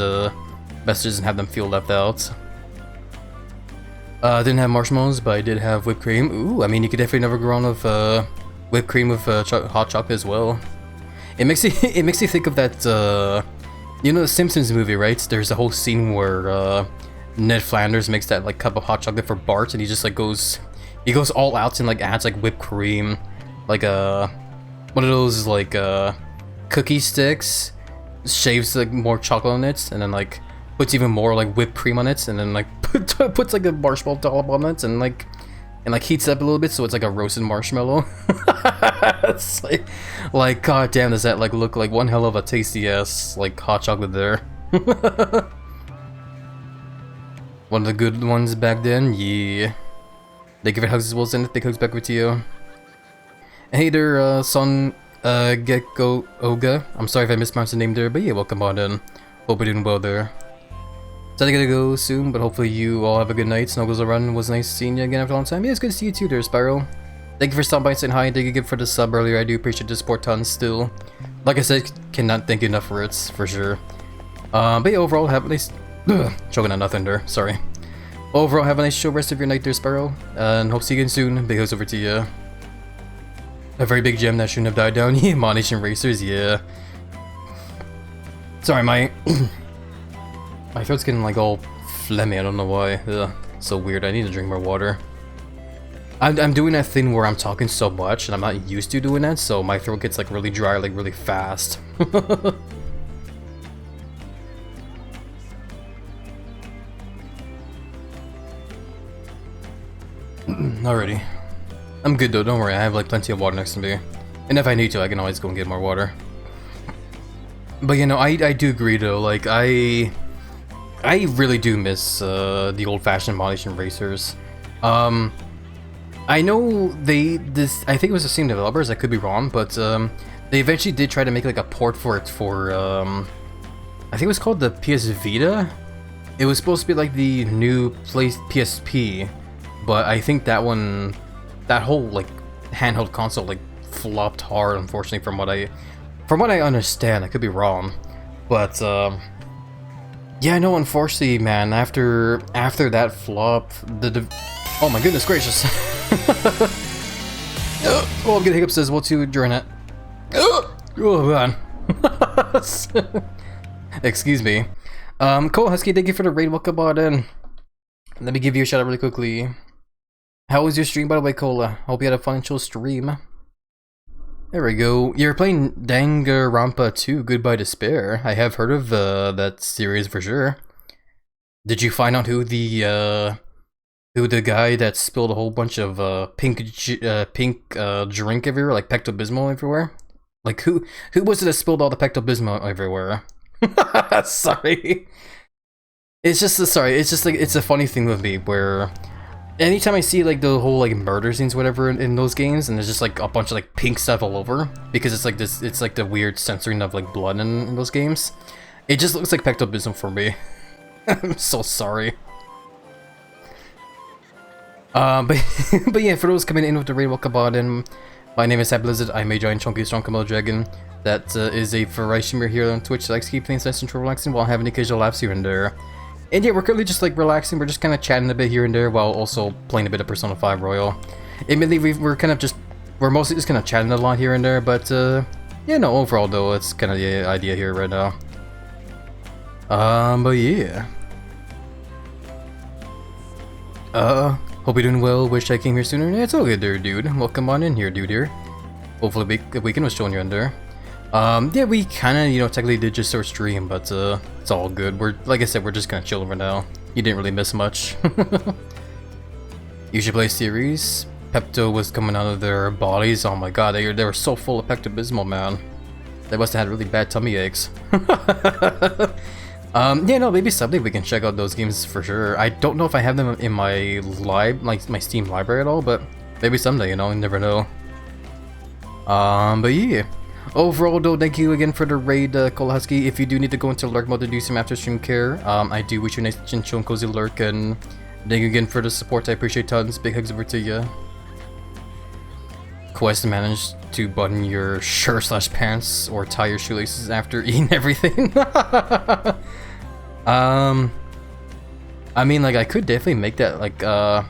messages and have them feel left out. Didn't have marshmallows, but I did have whipped cream. Ooh, I mean, you could definitely never go wrong with whipped cream with hot chocolate as well. It makes you think of that, you know, the Simpsons movie, right? There's a whole scene where Ned Flanders makes that like cup of hot chocolate for Bart, and he just like goes all out and like adds like whipped cream, like one of those like cookie sticks, shaves like more chocolate on it, and then like puts even more like whipped cream on it, and then like puts like a marshmallow dollop on it, and like heats it up a little bit so it's like a roasted marshmallow. It's like god damn, does that like look like one hell of a tasty ass like hot chocolate there. One of the good ones back then, yeah. They give it hugs as well, send it, they hugs back with you. Hey there, Son Gecko Oga. I'm sorry if I mispronounced the name there, but yeah, welcome on in. Hope you're doing well there. So I gotta go soon, but hopefully you all have a good night. Snuggles around. It was nice seeing you again after a long time. Yeah, it's good to see you too there, Spyro. Thank you for stopping by and saying hi. Thank you again for the sub earlier. I do appreciate the support tons still. Like I said, cannot thank you enough for it, for sure. But yeah, overall, have a nice... choking on nothing there, sorry. Overall, have a nice chill rest of your night there, Spyro. And hope to see you again soon. Big hugs over to you. A very big gem that shouldn't have died down. Yeah, Monation Racers, yeah. Sorry, my... my throat's getting like all phlegmy, I don't know why. Ugh, so weird, I need to drink more water. I'm doing that thing where I'm talking so much and I'm not used to doing that, so my throat gets like really dry like really fast. Alrighty. I'm good though, don't worry, I have like plenty of water next to me. And if I need to, I can always go and get more water. But you know, I do agree though, like I really do miss the old-fashioned Monation Racers. I know I think it was the same developers, I could be wrong, but they eventually did try to make like a port for it for I think it was called the PS Vita. It was supposed to be like the new PSP, but I think that whole like handheld console like flopped hard, unfortunately, from what I understand. I could be wrong, but yeah, no, unfortunately, man, after that flop, oh my goodness gracious. Oh, I'm getting hiccups as well too during it. Oh man. Excuse me. Cool Husky, thank you for the raid. Welcome on in. Let me give you a shout out really quickly. How was your stream, by the way, Cola? Hope you had a fun and chill stream. There we go. You're playing Danganronpa 2, Goodbye Despair. I have heard of that series for sure. Did you find out who the guy that spilled a whole bunch of pink drink everywhere, like Pepto-Bismol everywhere? Like who was it that spilled all the Pepto-Bismol everywhere? Sorry. It's just like it's a funny thing with me where anytime I see like the whole like murder scenes whatever in those games, and there's just like a bunch of like pink stuff all over because it's like the weird censoring of like blood in those games. It just looks like Pepto-Bismol for me. I'm so sorry. But yeah, for those coming in with the raid, welcome on in. My name is Happy Blizzard. I'm a giant chunky strong Komodo dragon that is a variety streamer here on Twitch that likes to keep things nice and relaxing while having occasional laughs here and there. And yeah, we're currently just like relaxing. We're just kind of chatting a bit here and there while also playing a bit of Persona 5 Royal. Admittedly, we're mostly just kind of chatting a lot here and there, but yeah, no, overall though, it's kind of the idea here right now. But yeah. Hope you're doing well. Wish I came here sooner. Yeah, it's all good there, dude. Welcome on in here, dude. Here. Hopefully the weekend was showing you in there. Yeah, we kind of, you know, technically did just start stream, but it's all good. Like I said, we're just kind of chilling right now. You didn't really miss much. You should play series. Pepto was coming out of their bodies. Oh my god, they were so full of Pepto-Bismol, man. They must have had really bad tummy aches. Yeah, no, maybe someday we can check out those games for sure. I don't know if I have them in my my Steam library at all, but maybe someday, you know, you never know. But yeah. Overall though, thank you again for the raid, Kolahusky. If you do need to go into lurk mode to do some after stream care, I do wish you a nice chill and cozy lurk, and thank you again for the support. I appreciate tons. Big hugs over to you. Quest managed to button your shirt/pants or tie your shoelaces after eating everything. I mean, like, I could definitely make that like a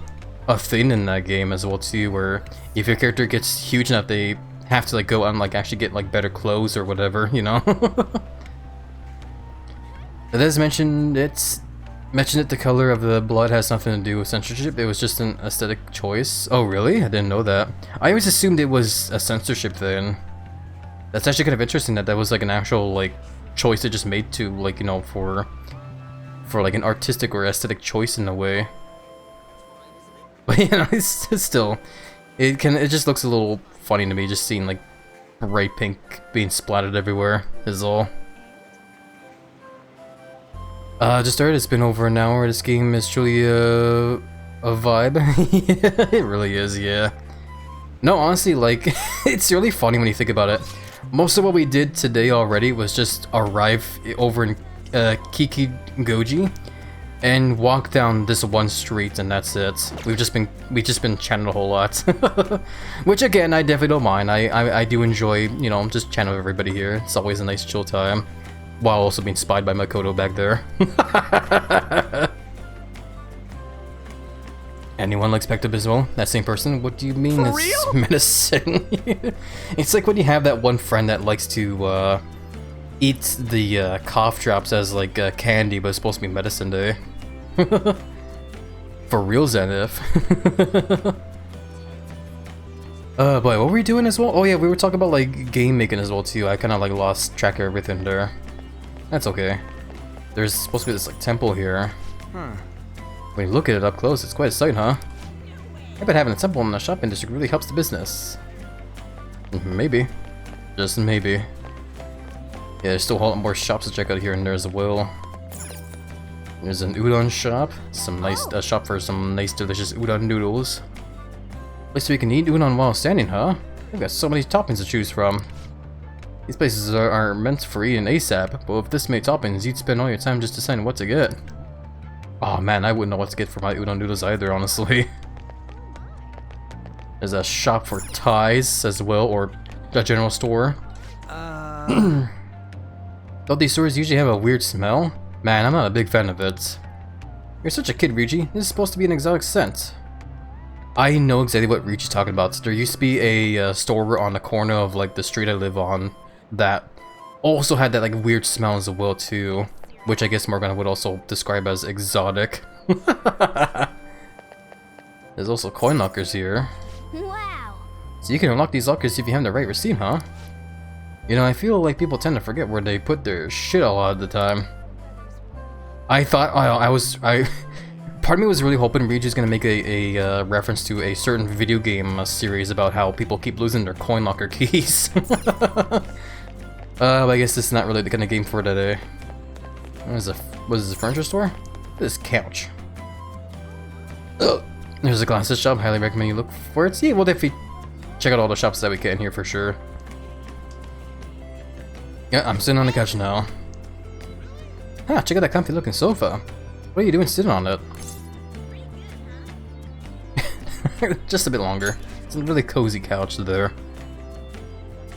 thing in that game as well too, where if your character gets huge enough, they have to like go out and like actually get like better clothes or whatever, you know. As mentioned, that the color of the blood has nothing to do with censorship. It was just an aesthetic choice. Oh really? I didn't know that. I always assumed it was a censorship thing. That's actually kind of interesting that was like an actual like choice they just made to like, you know, for like an artistic or aesthetic choice in a way. But you know, it's still, it just looks a little funny to me just seeing like bright pink being splattered everywhere is all. Just started. It's been over an hour. This game is truly a vibe. Yeah, it really is, yeah. No, honestly, like, it's really funny when you think about it. Most of what we did today already was just arrive over in Kikigoji, and walk down this one street, and that's it. We've just been chatting a whole lot, which again I definitely don't mind. I do enjoy, you know, just chatting with everybody here. It's always a nice chill time, while also being spied by Makoto back there. Anyone like Spectre as well? That same person? What do you mean For it's real? menacing? It's like when you have that one friend that likes to eat the cough drops as like candy, but it's supposed to be medicine day. For real, Zenith. Boy, what were we doing as well? Oh yeah, we were talking about like game making as well too. I kind of like lost track of everything there. That's okay. There's supposed to be this like temple here. When you look at it up close, it's quite a sight, huh? I bet having a temple in the shopping district really helps the business. Maybe. Just maybe. Yeah, there's still a whole lot more shops to check out here and there as well. There's an udon shop. Some nice shop for some nice delicious udon noodles. Place where you can eat udon while standing, huh? They've got so many toppings to choose from. These places are meant for eating ASAP, but with this many toppings, you'd spend all your time just deciding what to get. Oh man, I wouldn't know what to get for my udon noodles either, honestly. There's a shop for ties as well, or a general store. Don't these stores usually have a weird smell? Man, I'm not a big fan of it. You're such a kid, Ryuji. This is supposed to be an exotic scent. I know exactly what Ryuji's talking about. There used to be a store on the corner of like the street I live on that also had that like weird smell as well too. Which I guess Morgana would also describe as exotic. There's also coin lockers here. Wow. So you can unlock these lockers if you have the right receipt, huh? You know, I feel like people tend to forget where they put their shit a lot of the time. I thought, part of me was really hoping Ryuji's gonna make a reference to a certain video game series about how people keep losing their coin locker keys. But I guess this is not really the kind of game for today. What is this, a furniture store? This couch. Ugh. There's a glasses shop. Highly recommend you look for it. Yeah, we'll definitely check out all the shops that we can here for sure. Yeah, I'm sitting on the couch now. Ah, check out that comfy looking sofa. What are you doing sitting on it? Just a bit longer. It's a really cozy couch there.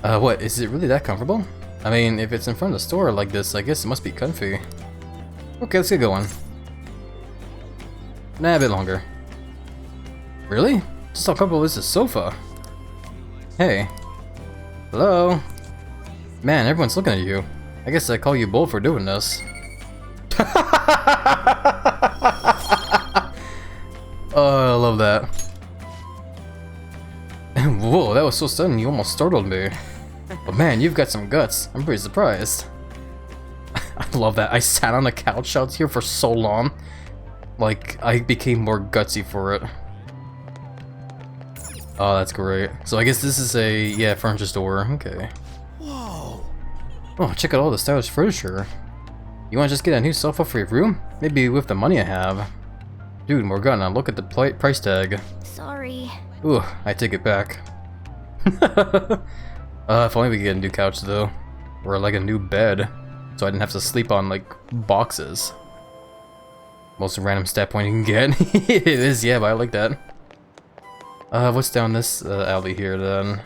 What? Is it really that comfortable? I mean, if it's in front of the store like this, I guess it must be comfy. Okay, let's get going. Nah, a bit longer. Really? Just how comfortable is this sofa? Hey. Hello? Man, everyone's looking at you. I guess I call you bold for doing this. Oh, I love that. Whoa, that was so sudden, you almost startled me. But man, you've got some guts. I'm pretty surprised. I love that. I sat on the couch out here for so long. Like, I became more gutsy for it. Oh, that's great. So I guess this is a, yeah, furniture store. Okay. Whoa. Oh, check out all the stylish furniture. You want to just get a new sofa for your room? Maybe with the money I have. Dude, Morgana, look at the price tag. Sorry. Ooh, I take it back. If only we could get a new couch though. Or like a new bed. So I didn't have to sleep on like boxes. Most random stat point you can get. It is, yeah, but I like that. What's down this alley here then?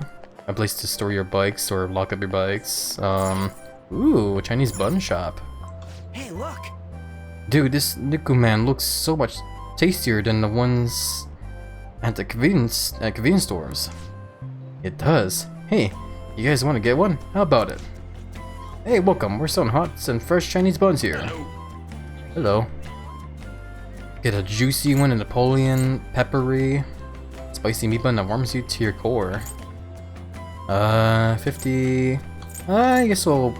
A place to store your bikes or lock up your bikes. Ooh, a Chinese bun shop. Hey, look. Dude, this Nikuman looks so much tastier than the ones at the convenience stores. It does. Hey, you guys want to get one? How about it? Hey, welcome. We're selling hot and fresh Chinese buns here. Hello. Get a juicy one, a Napoleon, peppery, spicy meat bun that warms you to your core. 50. I guess we'll.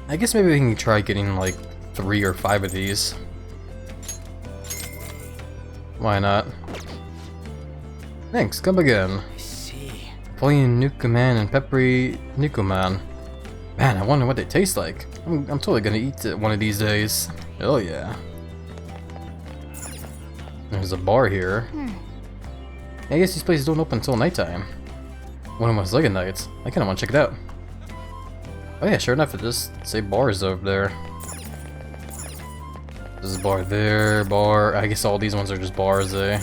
I guess maybe we can try getting like 3 or 5 of these. Why not? Thanks, come again. I see. Napoleon Nukuman and peppery Nukuman. Man, I wonder what they taste like. I'm totally gonna eat it one of these days. Oh yeah. There's a bar here. I guess these places don't open until nighttime. One of my Lego nights. I kinda wanna check it out. Oh yeah, sure enough, it just say bars over there. This is bar there, bar. I guess all these ones are just bars, eh?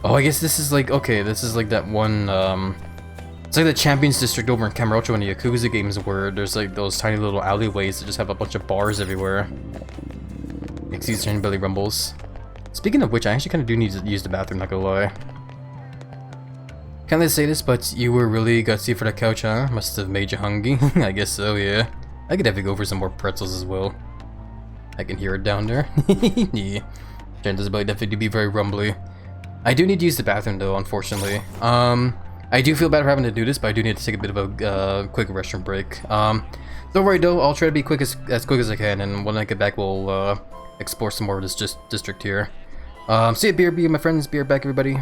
Oh, I guess this is like, okay, this is like that one, it's like the Champions District over in Kamurocho in the Yakuza games where there's like those tiny little alleyways that just have a bunch of bars everywhere. Excuse me, belly rumbles. Speaking of which, I actually kind of do need to use the bathroom, not gonna lie. Can't let say this, but you were really gutsy for the couch, huh? Must have made you hungry. I guess so, yeah. I could definitely go for some more pretzels as well. I can hear it down there. Yeah. Chances about definitely be very rumbly. I do need to use the bathroom though, unfortunately. I do feel bad for having to do this, but I do need to take a bit of a quick restroom break. Don't worry though, I'll try to be quick as quick as I can, and when I get back, we'll explore some more of this district here. See ya, BRB, my friends. Be right back, everybody.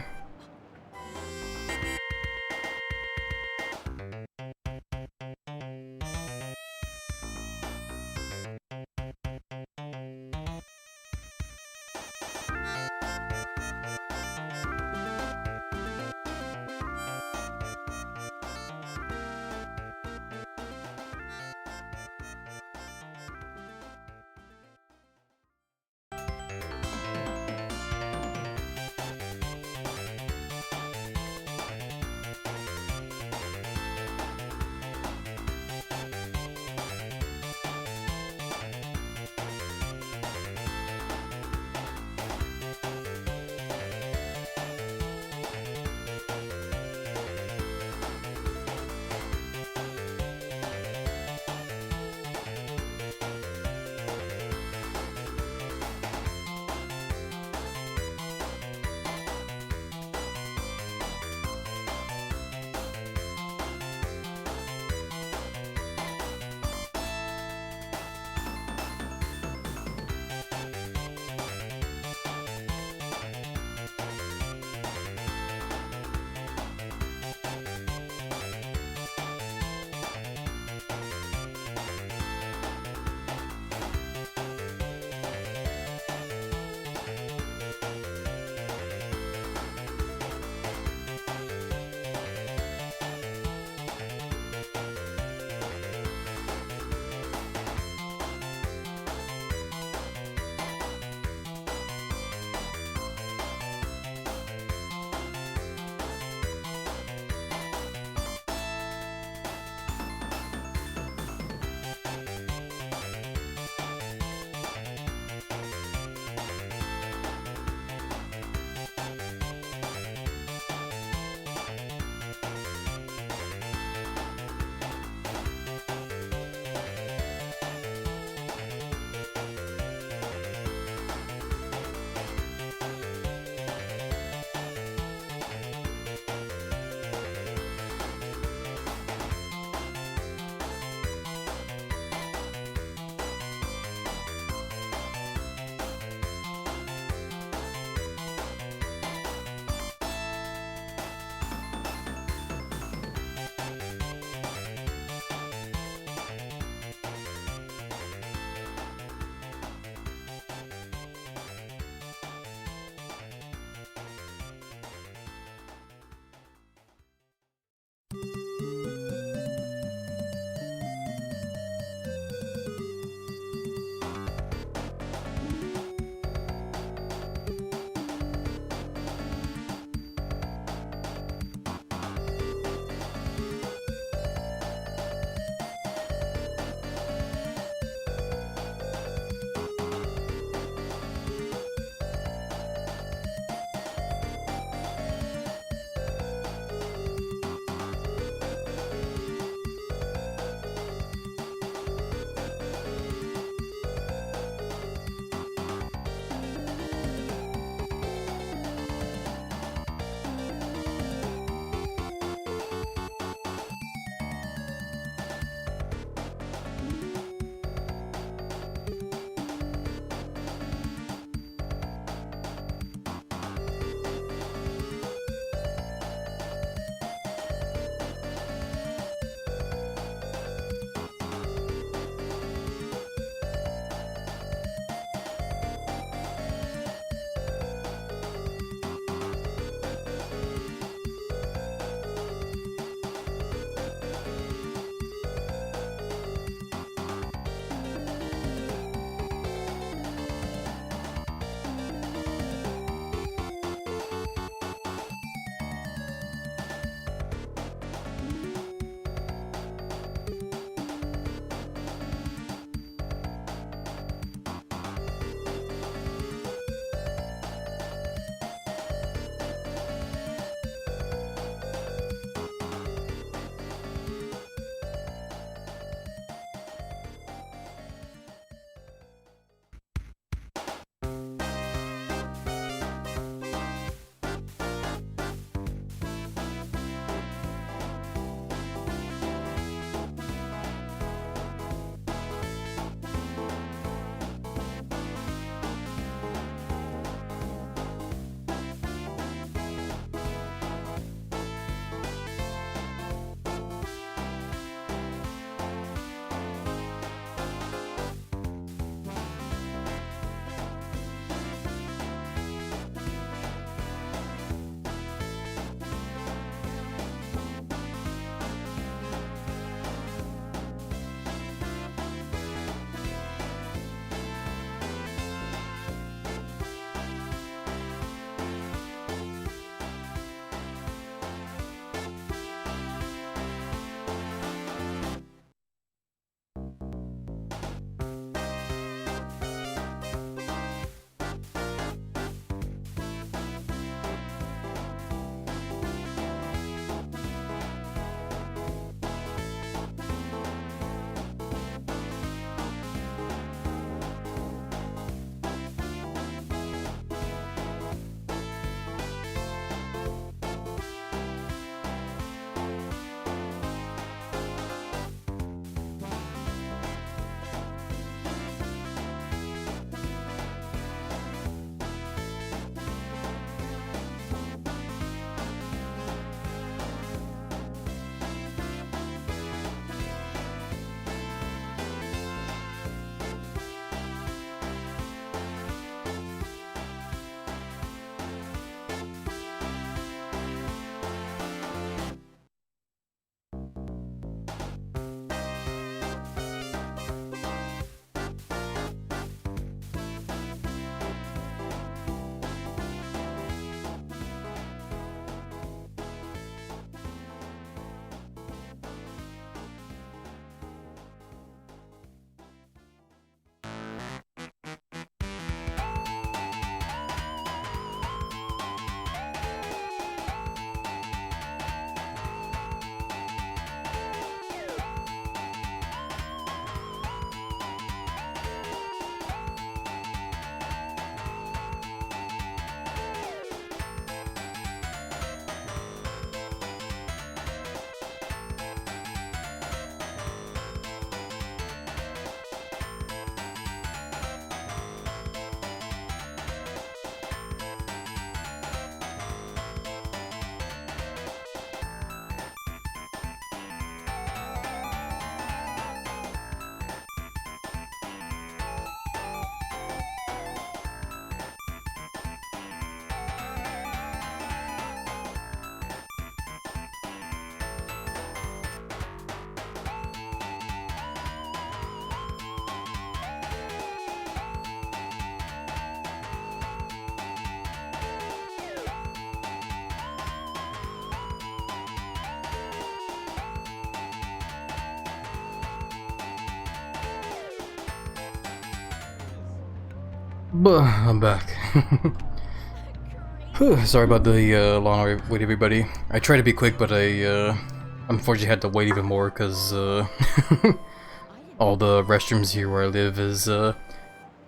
But I'm back. Whew, sorry about the long wait, everybody. I tried to be quick, but I unfortunately had to wait even more because all the restrooms here where I live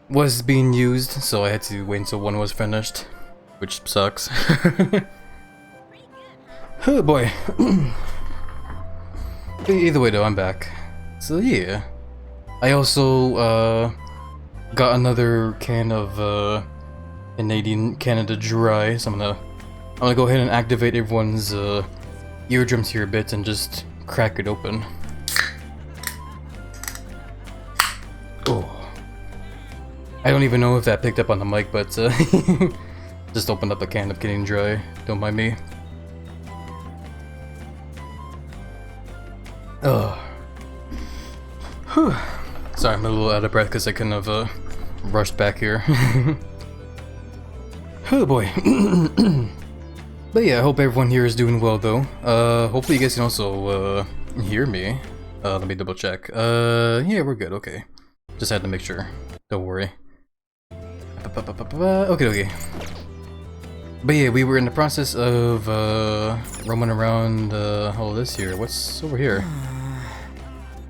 was being used, so I had to wait until one was finished, which sucks. Oh boy. Either way though, I'm back. So yeah. I also got another can of Canadian Canada Dry, so I'm gonna go ahead and activate everyone's eardrums here a bit and just crack it open. Oh. I don't even know if that picked up on the mic, but just opened up a can of Canadian Dry. Don't mind me. Ugh. Whew. Sorry, I'm a little out of breath because I couldn't have rushed back here. Oh boy. But yeah, I hope everyone here is doing well though. Hopefully you guys can also hear me. Let me double check. Yeah, we're good, okay. Just had to make sure. Don't worry. Okay. But yeah, we were in the process of roaming around all this here. What's over here?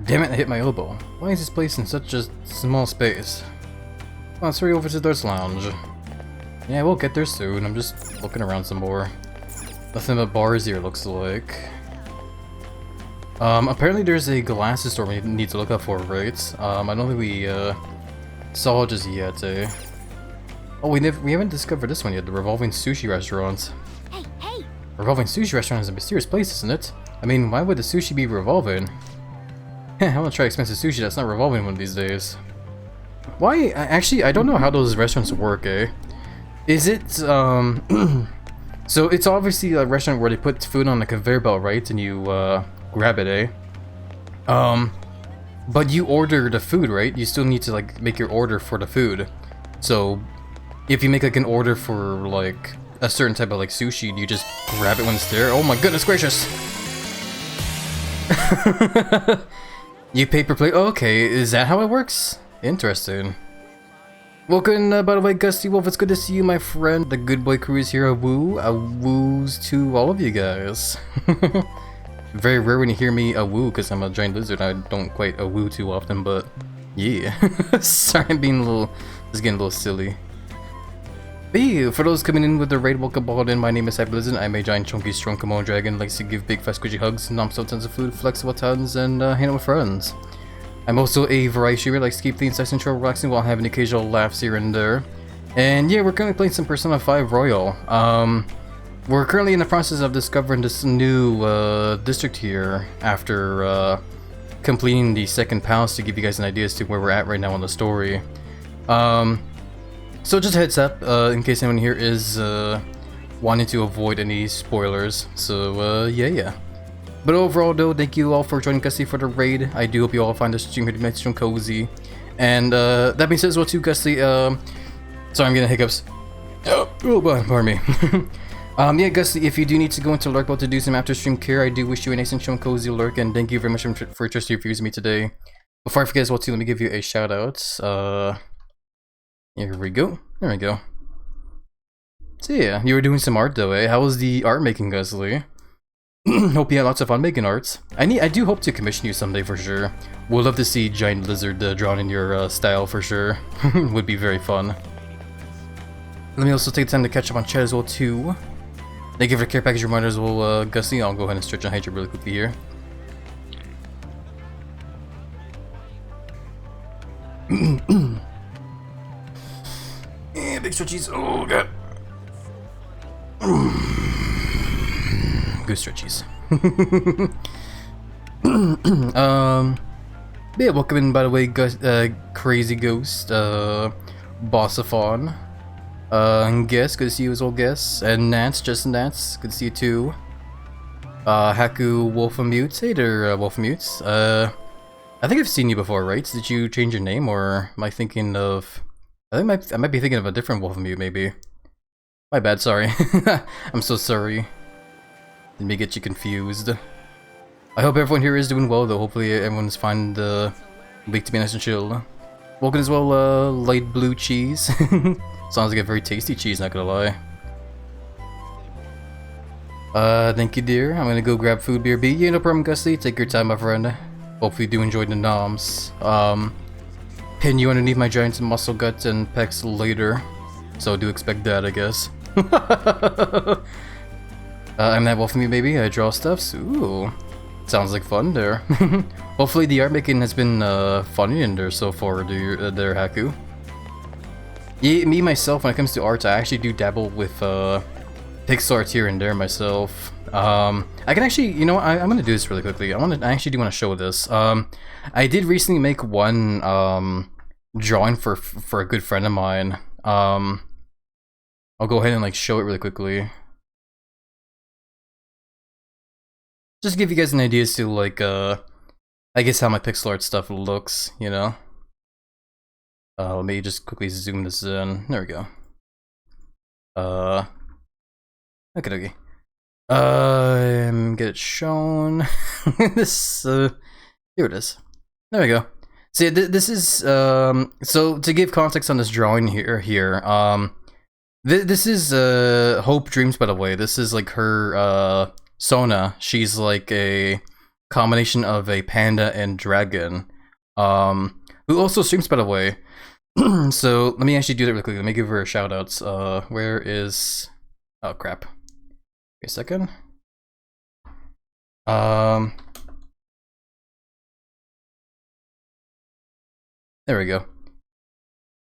Damn it, I hit my elbow. Why is this place in such a small space? Well, let's hurry over to the Darts Lounge. Yeah, we'll get there soon. I'm just looking around some more. Nothing but bars here, looks like. Apparently there's a glasses store we need to look out for, right? I don't think we saw it just yet, eh? Oh, we haven't discovered this one yet, the Revolving Sushi Restaurant. Hey! Revolving Sushi Restaurant is a mysterious place, isn't it? I mean, why would the sushi be revolving? I want to try expensive sushi that's not revolving one of these days. Why? Actually, I don't know how those restaurants work, eh? Is it, so it's obviously a restaurant where they put food on a conveyor belt, right? And you, grab it, eh? But you order the food, right? You still need to, like, make your order for the food. So, if you make, like, an order for, like, a certain type of, like, sushi, do you just grab it when it's there? Oh my goodness gracious! You pay per plate? Okay, is that how it works? Interesting. Welcome, by the way, Gusty Wolf. It's good to see you, my friend. The good boy crew is here. A woos to all of you guys. Very rare when you hear me a woo, because I'm a giant lizard. I don't quite a woo too often, but yeah. Sorry, I'm being just getting a little silly. But yeah, for those coming in with the raid, welcome all in. My name is Blizzard. I'm a giant, chunky, strong Komodo dragon. Likes to give big, fast, squishy hugs, non-stop tons of food, flexible tons, and hang out with friends. I'm also a variety streamer, likes to keep things nice and chill, relaxing while having occasional laughs here and there. And yeah, we're currently playing some Persona 5 Royal. We're currently in the process of discovering this new district here after completing the second palace to give you guys an idea as to where we're at right now in the story. So just a heads up, in case anyone here is wanting to avoid any spoilers. So yeah. But overall though, thank you all for joining Gusty for the raid. I do hope you all find this stream pretty much cozy. And that being said as well too, Gusty, sorry I'm getting hiccups. Oh boy, pardon me. Yeah, Gusty, if you do need to go into lurk mode to do some after stream care, I do wish you a nice and chill and cozy lurk, and thank you very much for trusting your views with me today. Before I forget as well too, let me give you a shout out. Here we go. There we go. So yeah, you were doing some art though, eh? How was the art making, Gusty? Hope you had lots of fun making art. I do hope to commission you someday for sure. We'll love to see giant lizard drawn in your style for sure. Would be very fun. Let me also take the time to catch up on chat as well too. Thank you for the care package reminder as well, Gusty. I'll go ahead and stretch and hydrate really quickly here. Big stretchies. Oh god. Good stretchies. Yeah, welcome in by the way, Crazy Ghost, Bossafon, Guess, good to see you as well, Guess, and Nats, just Nats, good to see you too. Haku Wolfamutes, hey there, Wolfamutes. I think I've seen you before, right? Did you change your name, or am I thinking of... I might be thinking of a different Wolfamute, maybe. My bad, sorry. I'm so sorry. Let me get you confused. I hope everyone here is doing well, though. Hopefully everyone's finding the week to be nice and chill. Welcome as well, light blue cheese. Sounds like a very tasty cheese, not gonna lie. Thank you, dear. I'm gonna go grab food, beer, B. Yeah, no problem, Gusty. Take your time, my friend. Hopefully you do enjoy the noms. Pin you underneath my giant muscle guts and pecs later. So do expect that, I guess. I'm that wolf from you, baby. I draw stuffs. Ooh. Sounds like fun there. Hopefully the art making has been funny in there so far, there, Haku. Yeah, me, myself, when it comes to art, I actually do dabble with pixel art here and there myself. I can actually, you know, I'm gonna do this really quickly. I actually do want to show this. I did recently make one drawing for a good friend of mine. I'll go ahead and like show it really quickly. Just to give you guys an idea as to like I guess how my pixel art stuff looks, you know. Let me just quickly zoom this in. There we go. Okay. Get it shown. This here it is. There we go. See, this is so to give context on this drawing here. This is Hope Dreams, by the way. This is like her Sona. She's like a combination of a panda and dragon. Who also streams, by the way. So let me actually do that real quickly. Let me give her a shout outs. Where is, oh crap. Wait a second. There we go.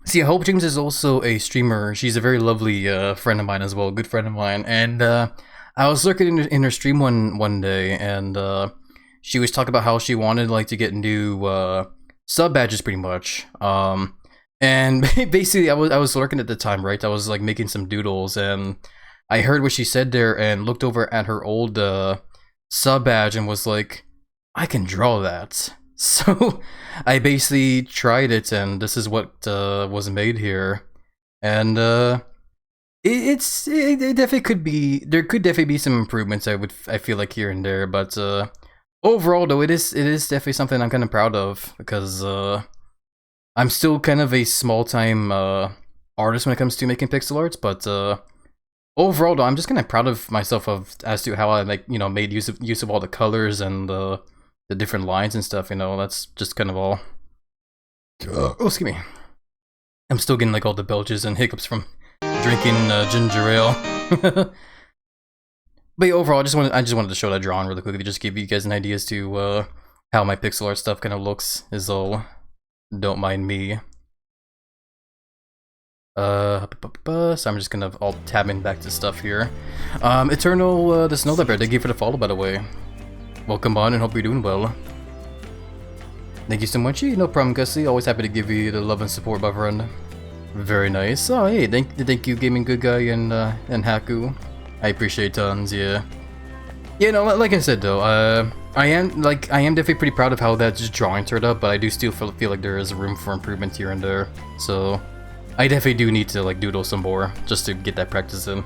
See, Hope James is also a streamer. She's a very lovely friend of mine as well, good friend of mine. And I was lurking in her stream one day, and she was talking about how she wanted like to get new sub badges, pretty much. And basically, I was lurking at the time, right? I was like making some doodles, and I heard what she said there, and looked over at her old sub badge, and was like, I can draw that. So I basically tried it, and this is what was made here. And it definitely could be, there could definitely be some improvements, I feel like, here and there, but overall though, it is definitely something I'm kind of proud of, because I'm still kind of a small-time artist when it comes to making pixel arts, but overall though, I'm just kind of proud of myself as to how I, like, you know, made use of all the colors and the different lines and stuff, you know. That's just kind of all. Oh, excuse me. I'm still getting like all the belches and hiccups from drinking ginger ale. But yeah, overall, I just wanted to show that drawing really quickly, just give you guys an idea as to how my pixel art stuff kind of looks. Is all. Don't mind me. So I'm just kind of all tabbing back to stuff here. Eternal the Snow Leopard, thank you for the follow, by the way. Welcome on, and hope you're doing well. Thank you so much. No problem, Gussie. Always happy to give you the love and support, my friend. Very nice. Oh, hey, thank you, Gaming Good Guy and Haku. I appreciate tons. Yeah. Yeah, no, like I said though, I am definitely pretty proud of how that just drawing turned up, but I do still feel like there is room for improvement here and there. So I definitely do need to like doodle some more just to get that practice in.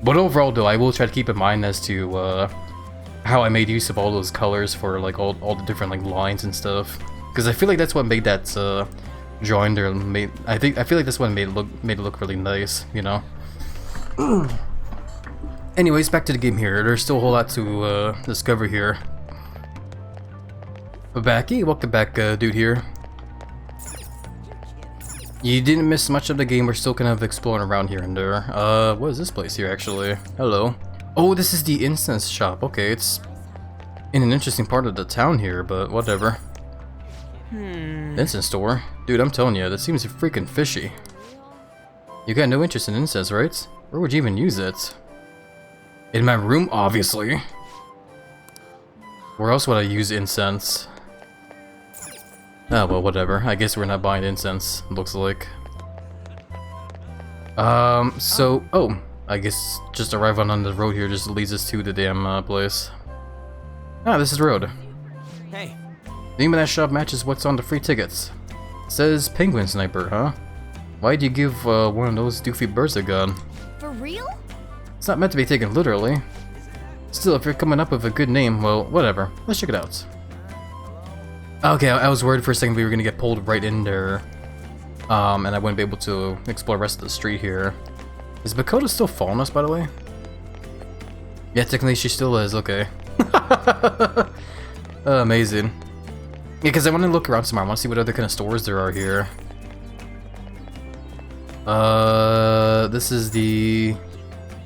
But overall though, I will try to keep in mind as to how I made use of all those colors for like all the different like lines and stuff, because I feel like that's what made that drawing there. I feel like that's what made it look really nice, you know. Anyways, back to the game here. There's still a whole lot to discover here. Backy, welcome back, dude. Here. You didn't miss much of the game. We're still kind of exploring around here and there. What is this place here actually? Hello. Oh, this is the incense shop. Okay, it's in an interesting part of the town here, but whatever. Incense store? Dude, I'm telling you, that seems freaking fishy. You got no interest in incense, right? Where would you even use it? In my room, obviously. Where else would I use incense? Oh, well, whatever. I guess we're not buying incense, looks like. Oh, I guess just arriving on the road here just leads us to the damn place. Ah, this is the road. Hey. The name of that shop matches what's on the free tickets. It says Penguin Sniper, huh? Why'd you give one of those doofy birds a gun? For real? It's not meant to be taken literally. Still, if you're coming up with a good name, well, whatever. Let's check it out. Okay, I was worried for a second we were gonna get pulled right in there and I wouldn't be able to explore the rest of the street here. Is Bakota still following us, by the way? Yeah, technically she still is, okay. Amazing. Yeah, because I want to look around some more. I want to see what other kind of stores there are here. This is the...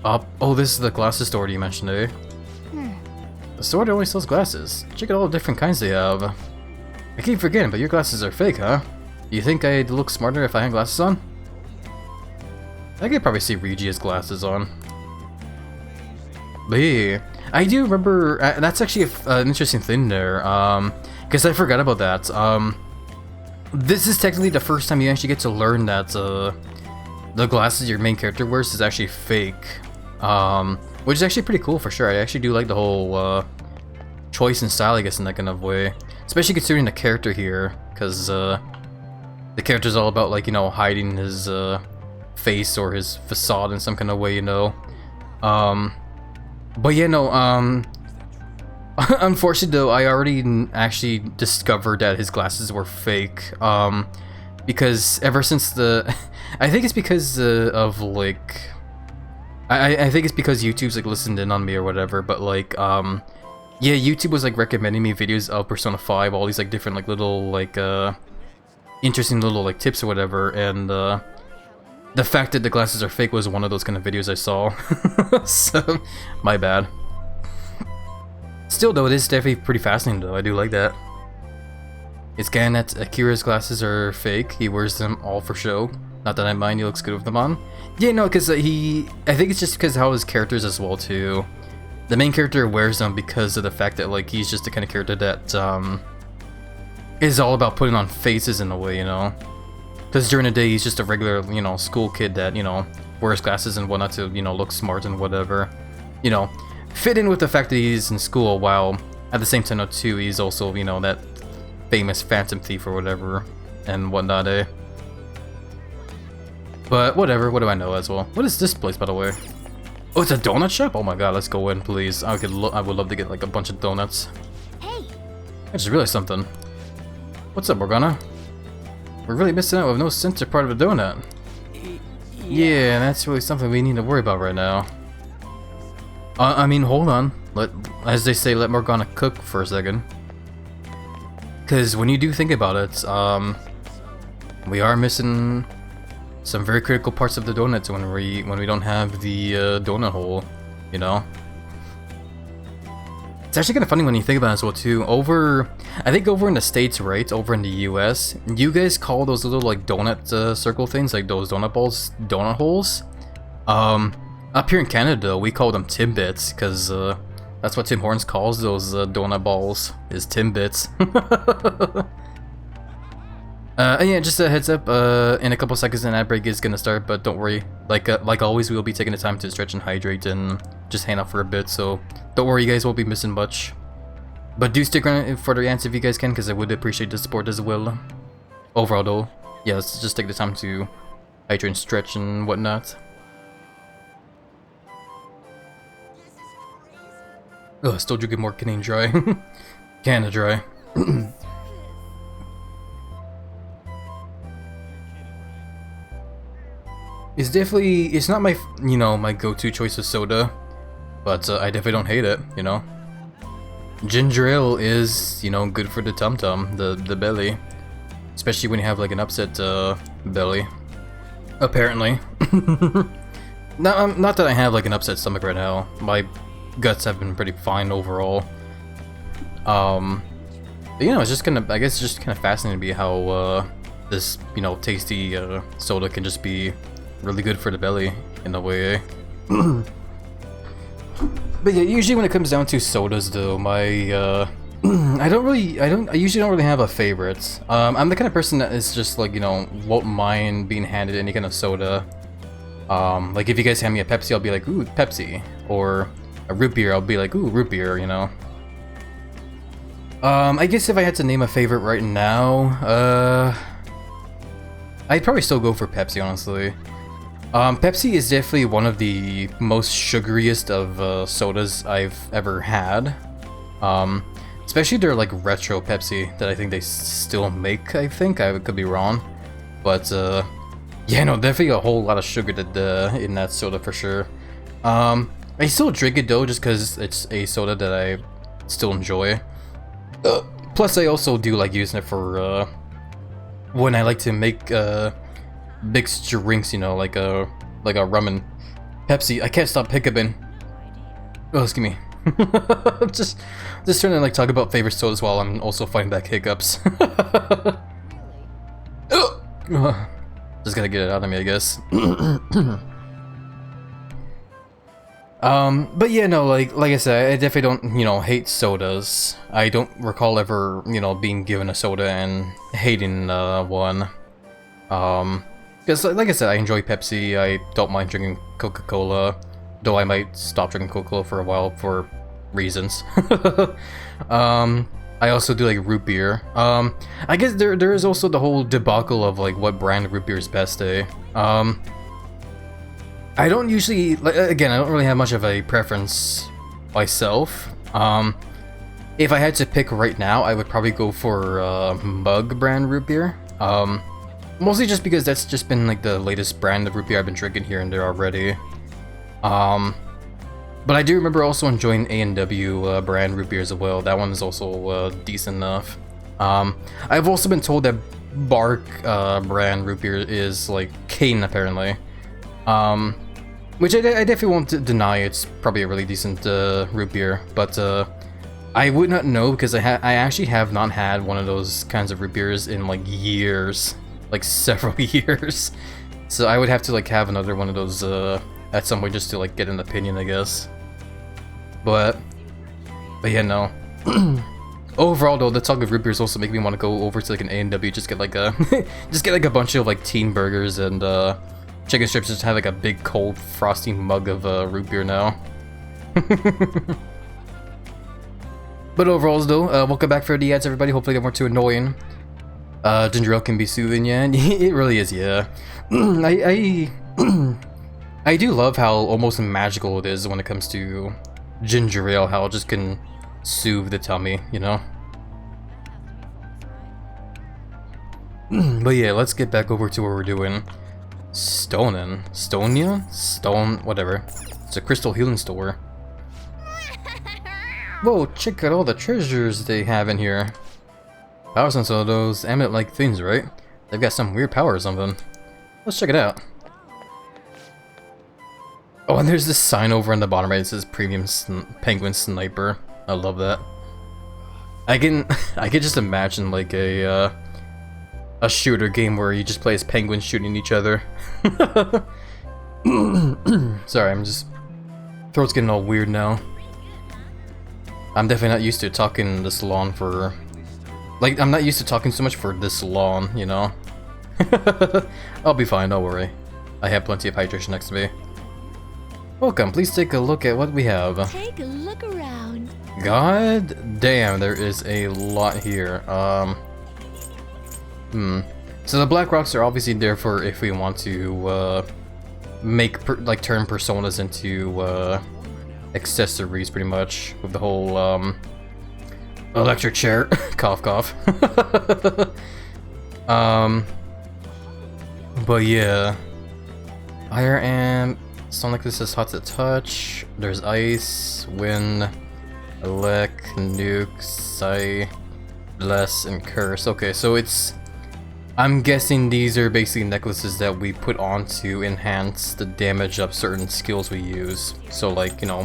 oh, this is the glasses store you mentioned, eh? The store that only sells glasses. Check out all the different kinds they have. I keep forgetting, but your glasses are fake, huh? You think I'd look smarter if I had glasses on? I could probably see Regia's glasses on. But yeah, I do remember, that's actually an interesting thing there, because I forgot about that. This is technically the first time you actually get to learn that the glasses your main character wears is actually fake. Which is actually pretty cool for sure. I actually do like the whole choice and style, I guess, in that kind of way. Especially considering the character here, because the character's all about, like, you know, hiding his face or his facade in some kind of way, you know. But yeah, no, unfortunately though, I already actually discovered that his glasses were fake, because ever since the... I think it's because of, like... I think it's because YouTube's, like, listened in on me or whatever, but, like, yeah, YouTube was, like, recommending me videos of Persona 5, all these, like, different, like, little, like, interesting little, like, tips or whatever, and, the fact that the glasses are fake was one of those kind of videos I saw. So, my bad. Still, though, it is definitely pretty fascinating, though. I do like that. It's canon that Akira's glasses are fake. He wears them all for show. Not that I mind, he looks good with them on. Yeah, no, because I think it's just because how his characters as well, too. The main character wears them because of the fact that, like, he's just the kind of character that, is all about putting on faces in a way, you know? Because during the day, he's just a regular, you know, school kid that, you know, wears glasses and whatnot to, you know, look smart and whatever. You know, fit in with the fact that he's in school, while at the same time, too, he's also, you know, that famous phantom thief or whatever and whatnot, eh? But whatever, what do I know as well? What is this place, by the way? Oh, it's a donut shop? Oh my god, let's go in, please. I would love to get, like, a bunch of donuts. Hey! I just realized something. What's up, Morgana? We're really missing out with no center part of a donut. Yeah, that's really something we need to worry about right now. I mean, hold on. As they say, let Morgana cook for a second. Because when you do think about it, we are missing some very critical parts of the donuts when we don't have the donut hole, you know. It's actually kind of funny when you think about it as well too. I think over in the States, right, over in the US, you guys call those little, like, donut circle things, like those donut balls, donut holes. Up here in Canada, we call them Timbits, because that's what Tim Hortons calls those donut balls, is Timbits. Yeah, just a heads up, in a couple seconds an ad break is gonna start, but don't worry, like always, we will be taking the time to stretch and hydrate and just hang out for a bit, so don't worry, you guys won't be missing much. But do stick around for the ads if you guys can, because I would appreciate the support as well. Overall though, yeah, let's just take the time to hydrate and stretch and whatnot. Oh, still drinking more Canadian Dry. Canada Dry. It's not my, you know, my go-to choice of soda, but I definitely don't hate it, you know. Ginger ale is, you know, good for the tum-tum, the belly. Especially when you have, like, an upset belly. Apparently. Not that I have, like, an upset stomach right now. My guts have been pretty fine overall. But, you know, it's just kind of, I guess it's just kind of fascinating to me how this, you know, tasty soda can just be really good for the belly in a way. But yeah, usually when it comes down to sodas though, my I usually don't really have a favorite. I'm the kind of person that is just, like, you know, won't mind being handed any kind of soda. Like if you guys hand me a Pepsi, I'll be like, ooh, Pepsi. Or a root beer, I'll be like, ooh, root beer, you know. I guess if I had to name a favorite right now, I'd probably still go for Pepsi, honestly. Pepsi is definitely one of the most sugariest of sodas I've ever had. Especially their, like, retro Pepsi that I think they still make, I think. I could be wrong. But yeah, no, definitely a whole lot of sugar in that soda for sure. I still drink it though, just because it's a soda that I still enjoy. Plus, I also do like using it for when I like to make mixed drinks, you know, like a rum and Pepsi. I can't stop hiccuping. Oh, excuse me. just trying to like talk about favorite sodas while I'm also fighting back hiccups. Just gotta get it out of me, I guess. But yeah, no, like I said, I definitely don't, you know, hate sodas. I don't recall ever, you know, being given a soda and hating one. Because like I said, I enjoy Pepsi. I don't mind drinking Coca-Cola, though I might stop drinking Coca-Cola for a while for reasons. I also do like root beer. I guess there is also the whole debacle of like what brand of root beer is best, eh? I don't usually, again, I don't really have much of a preference myself. If I had to pick right now, I would probably go for Mug brand root beer. Mostly just because that's just been like the latest brand of root beer I've been drinking here and there already. But I do remember also enjoying A&W brand root beer as well. That one is also decent enough. I've also been told that Bark brand root beer is like cane apparently. Which I definitely won't deny, it's probably a really decent root beer, but I would not know because I actually have not had one of those kinds of root beers in like years, like several years. So I would have to like have another one of those at some point just to like get an opinion, I guess. But yeah, no. Overall though, the talk of root beers also make me want to go over to like an A&W, just get like a just get like a bunch of like teen burgers and chicken strips, just have like a big cold frosty mug of root beer now. But overall though, welcome back for the ads everybody, hopefully they weren't too annoying. Ginger ale can be soothing, yeah, it really is, yeah. I do love how almost magical it is when it comes to ginger ale, how it just can soothe the tummy, you know? But yeah, let's get back over to what we're doing. Stone, whatever. It's a crystal healing store. Whoa, check out all the treasures they have in here. Power sense of those amulet-like things, right? They've got some weird power or something. Let's check it out. Oh, and there's this sign over on the bottom right that says Premium Penguin Sniper. I love that. I can just imagine like a shooter game where you just play as penguins shooting each other. Sorry, I'm just... throat's getting all weird now. I'm definitely not used to talking this long for... like, I'm not used to talking so much for this long, you know? I'll be fine, don't worry. I have plenty of hydration next to me. Welcome, please take a look at what we have. Take a look around. God damn, there is a lot here. So the black rocks are obviously there for if we want to like turn personas into accessories, pretty much, with the whole electric chair. Cough cough. But yeah, fire and stone necklace is hot to touch. There's ice, wind, elect, nuke, psi, bless, and curse. Okay, so it's... I'm guessing these are basically necklaces that we put on to enhance the damage of certain skills we use. So like, you know,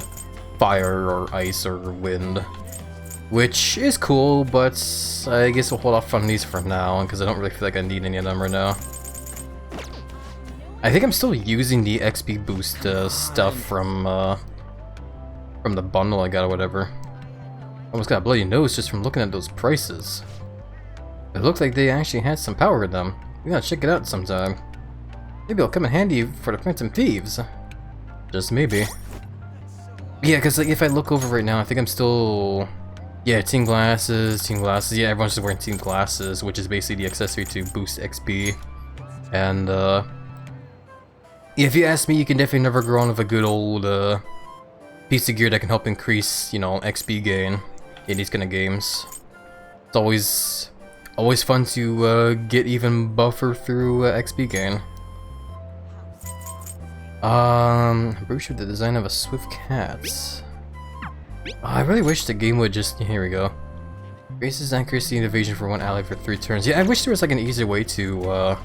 fire or ice or wind. Which is cool, but I guess we'll hold off on these for now because I don't really feel like I need any of them right now. I think I'm still using the XP boost stuff from the bundle I got or whatever. Almost got a bloody nose just from looking at those prices. It looks like they actually had some power in them. We gotta check it out sometime. Maybe it'll come in handy for the Phantom Thieves. Just maybe. Yeah, because like if I look over right now, I think I'm still... yeah, team glasses. Yeah, everyone's just wearing team glasses, which is basically the accessory to boost XP. And if you ask me, you can definitely never go wrong with a good old piece of gear that can help increase, you know, XP gain in these kind of games. It's Always fun to get even buffer through XP gain. I'm pretty sure the design of a swift cat. I really wish the game would just... Here we go. Raises accuracy and evasion for one ally for 3 turns. Yeah, I wish there was like an easier way to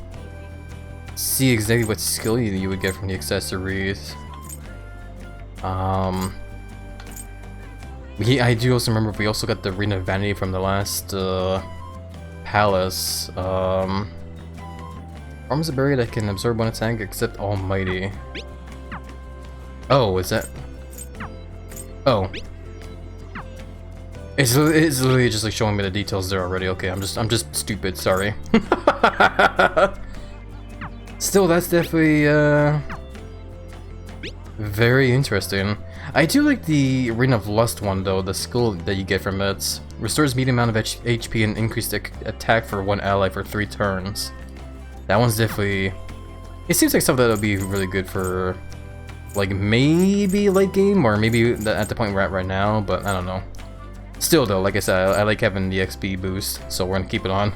see exactly what skill you would get from the accessories. Yeah, I do also remember we also got the Ring of Vanity from the last palace. Forms a berry that can absorb one attack except Almighty. Oh, is that? Oh. It's literally just like showing me the details there already. Okay, I'm just stupid, sorry. Still, that's definitely very interesting. I do like the Ring of Lust one though, the skill that you get from it. Restores medium amount of HP and increased attack for one ally for 3 turns. That one's definitely... It seems like something that would be really good for like maybe late game or maybe at the point we're at right now, but I don't know. Still though, like I said, I like having the XP boost, so we're gonna keep it on.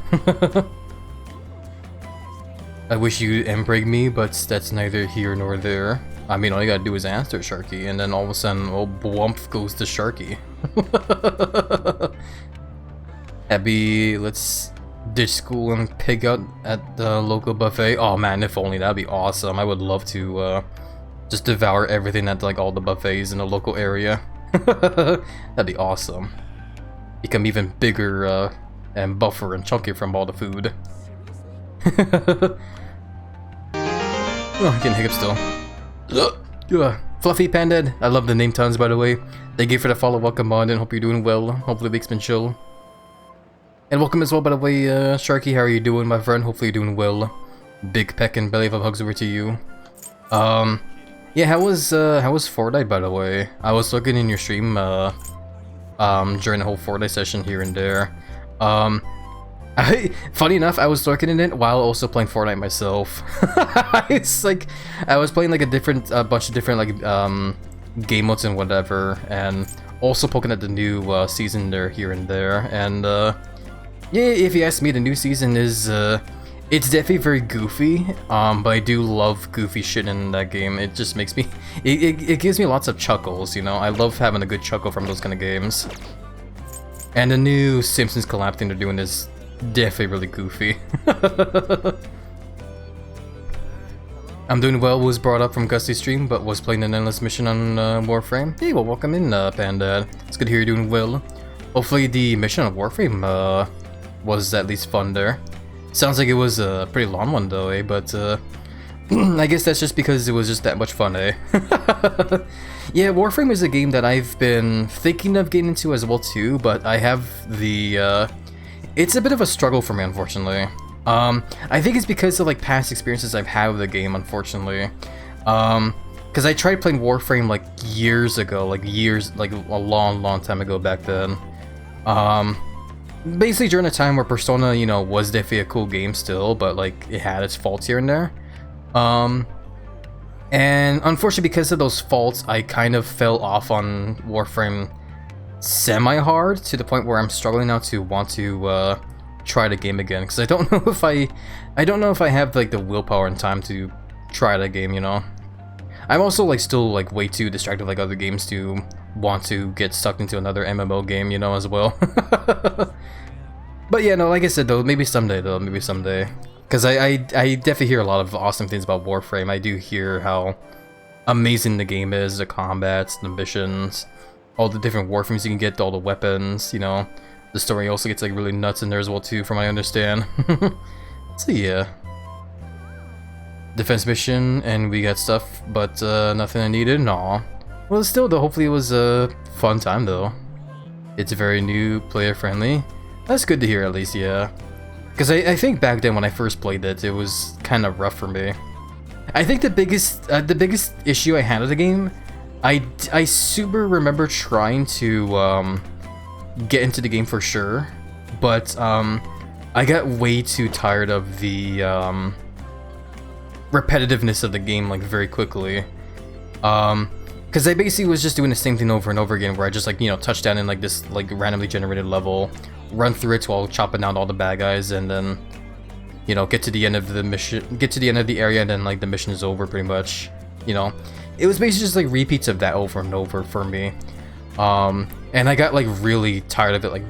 I wish you'd embreak me, but that's neither here nor there. I mean, all you gotta do is answer Sharky, and then all of a sudden, oh, bwump goes to Sharky. Abby, let's ditch school and pig out at the local buffet. Oh man, if only, that'd be awesome. I would love to just devour everything at like all the buffets in the local area. That'd be awesome. Become even bigger and buffer and chunky from all the food. Oh, getting hiccups still. Fluffy Pandad, I love the name tons by the way. Thank you for the follow, welcome on, and hope you're doing well. Hopefully the week's been chill. And welcome as well by the way, Sharky, how are you doing my friend? Hopefully you're doing well. Big peck and belly of hugs over to you. Yeah, how was Fortnite by the way? I was looking in your stream during the whole Fortnite session here and there. Funny enough, I was lurking in it while also playing Fortnite myself. It's like I was playing like a bunch of different like game modes and whatever, and also poking at the new season there here and there. And yeah, if you ask me, the new season is it's definitely very goofy, but I do love goofy shit in that game. It just makes me it gives me lots of chuckles, you know. I love having a good chuckle from those kind of games. And the new Simpsons collab thing they're doing is definitely really goofy. I'm doing well, was brought up from Gusty's stream, but was playing an endless mission on Warframe. Hey, well, welcome in, Panda. It's good to hear you're doing well. Hopefully the mission on Warframe was at least fun there. Sounds like it was a pretty long one though, eh? But I guess that's just because it was just that much fun, eh? Yeah, Warframe is a game that I've been thinking of getting into as well too, but I have the it's a bit of a struggle for me, unfortunately. I think it's because of like past experiences I've had with the game, unfortunately. Because I tried playing Warframe like years ago, like a long time ago back then. Basically during a time where Persona, you know, was definitely a cool game still, but like it had its faults here and there. And unfortunately because of those faults, I kind of fell off on Warframe semi-hard to the point where I'm struggling now to want to try the game again, because I don't know if I have like the willpower and time to try the game, you know. I'm also like still like way too distracted like other games to want to get sucked into another MMO game, you know, as well. But yeah, no, like I said though, maybe someday. Because I definitely hear a lot of awesome things about Warframe. I do hear how amazing the game is, the combats, the missions, all the different Warframes you can get, all the weapons, you know. The story also gets like really nuts in there as well too, from what I understand. So yeah. Defense mission, and we got stuff, but nothing I needed, no. Well, still though, hopefully it was a fun time though. It's very new, player friendly. That's good to hear at least, yeah. Because I think back then when I first played it, it was kind of rough for me. I think the biggest issue I had of the game, I super remember trying to get into the game for sure, but I got way too tired of the repetitiveness of the game like very quickly. Because I basically was just doing the same thing over and over again, where I just like, you know, touched down in like this like randomly generated level, run through it while chopping down all the bad guys, and then, you know, get to the end of the mission, get to the end of the area, and then like the mission is over pretty much. You know, it was basically just like repeats of that over and over for me. And I got like really tired of it like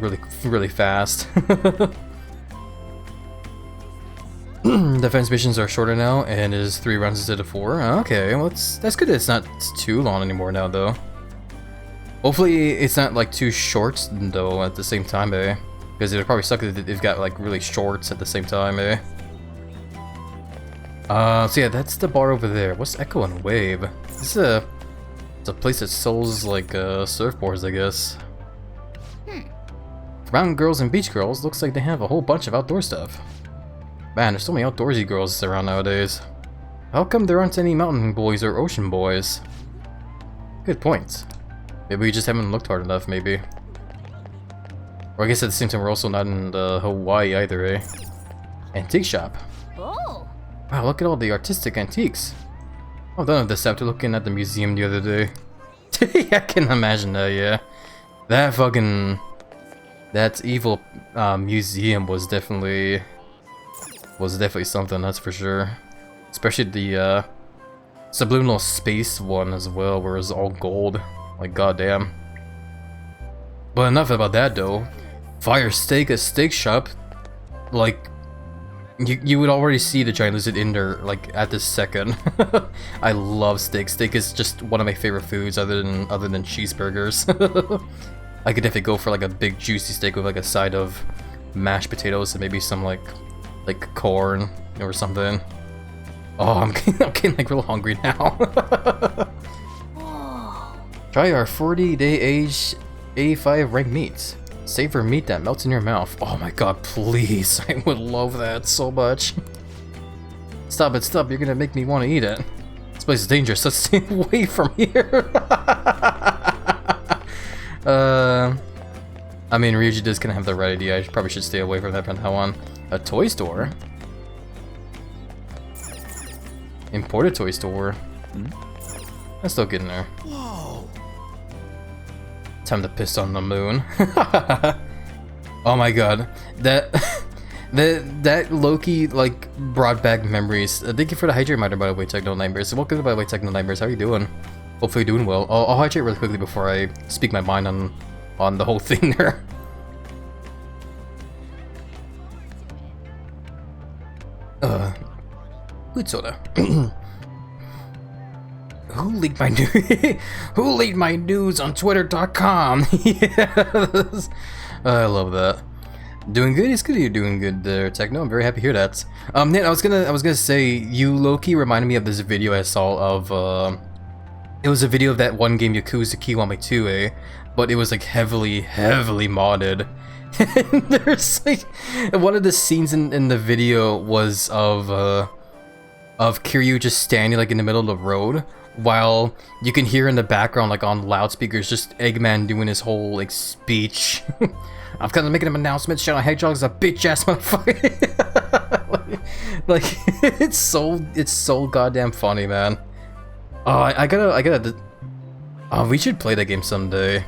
really fast. Defense missions are shorter now and is 3 rounds instead of 4. Okay, well that's good. It's not too long anymore now though. Hopefully it's not like too short though at the same time, eh? Because it would probably suck if they've got like really shorts at the same time, eh? So yeah, that's the bar over there. What's Echo and Wave? It's a place that sells like surfboards, I guess. Mountain girls and beach girls, looks like they have a whole bunch of outdoor stuff. Man, there's so many outdoorsy girls around nowadays. How come there aren't any mountain boys or ocean boys? Good point. Maybe we just haven't looked hard enough, maybe. Or I guess at the same time we're also not in Hawaii either, eh? Antique shop. Oh. Wow, look at all the artistic antiques. I've done this after looking at the museum the other day. I can imagine that, yeah. That evil museum was definitely something, that's for sure. Especially the subliminal space one as well, where it's all gold. Like goddamn. But enough about that though. Fire Steak, a steak shop. Like you would already see the giant lizard in there like at this second. I love steak. Steak is just one of my favorite foods other than cheeseburgers. I could definitely go for like a big juicy steak with like a side of mashed potatoes and maybe some like corn or something. Oh, I'm getting like real hungry now. Try our 40-day aged A5 ranked meats. Savor meat that melts in your mouth. Oh my god, please. I would love that so much. Stop it, stop. You're gonna make me want to eat it. This place is dangerous. Let's stay away from here. I mean, Ryuji does kind of have the right idea. I probably should stay away from that from now on. A toy store? Imported toy store? I'm still getting there. Whoa. Time to piss on the moon. Oh my god. That Loki like brought back memories. Thank you for the hydrate reminder, by the way, Techno Nightmares. Welcome by the way, Techno Nightmares. How are you doing? Hopefully you're doing well. I'll hydrate really quickly before I speak my mind on the whole thing there. Good soda. Who leaked my news? Who leaked my news on Twitter.com? Yes. I love that. Doing good? It's good you're doing good there, Techno. I'm very happy to hear that. Nate, I was gonna say, you low-key reminded me of this video I saw of it was a video of that one game Yakuza Kiwami 2, eh? But it was like heavily modded. And there's like one of the scenes in the video was of Kiryu just standing like in the middle of the road, while you can hear in the background like on loudspeakers just Eggman doing his whole like speech. I'm kind of making an announcement. Shadow Hedgehog's a bitch ass motherfucker. like it's so goddamn funny, man. Oh, I gotta. Oh, we should play that game someday.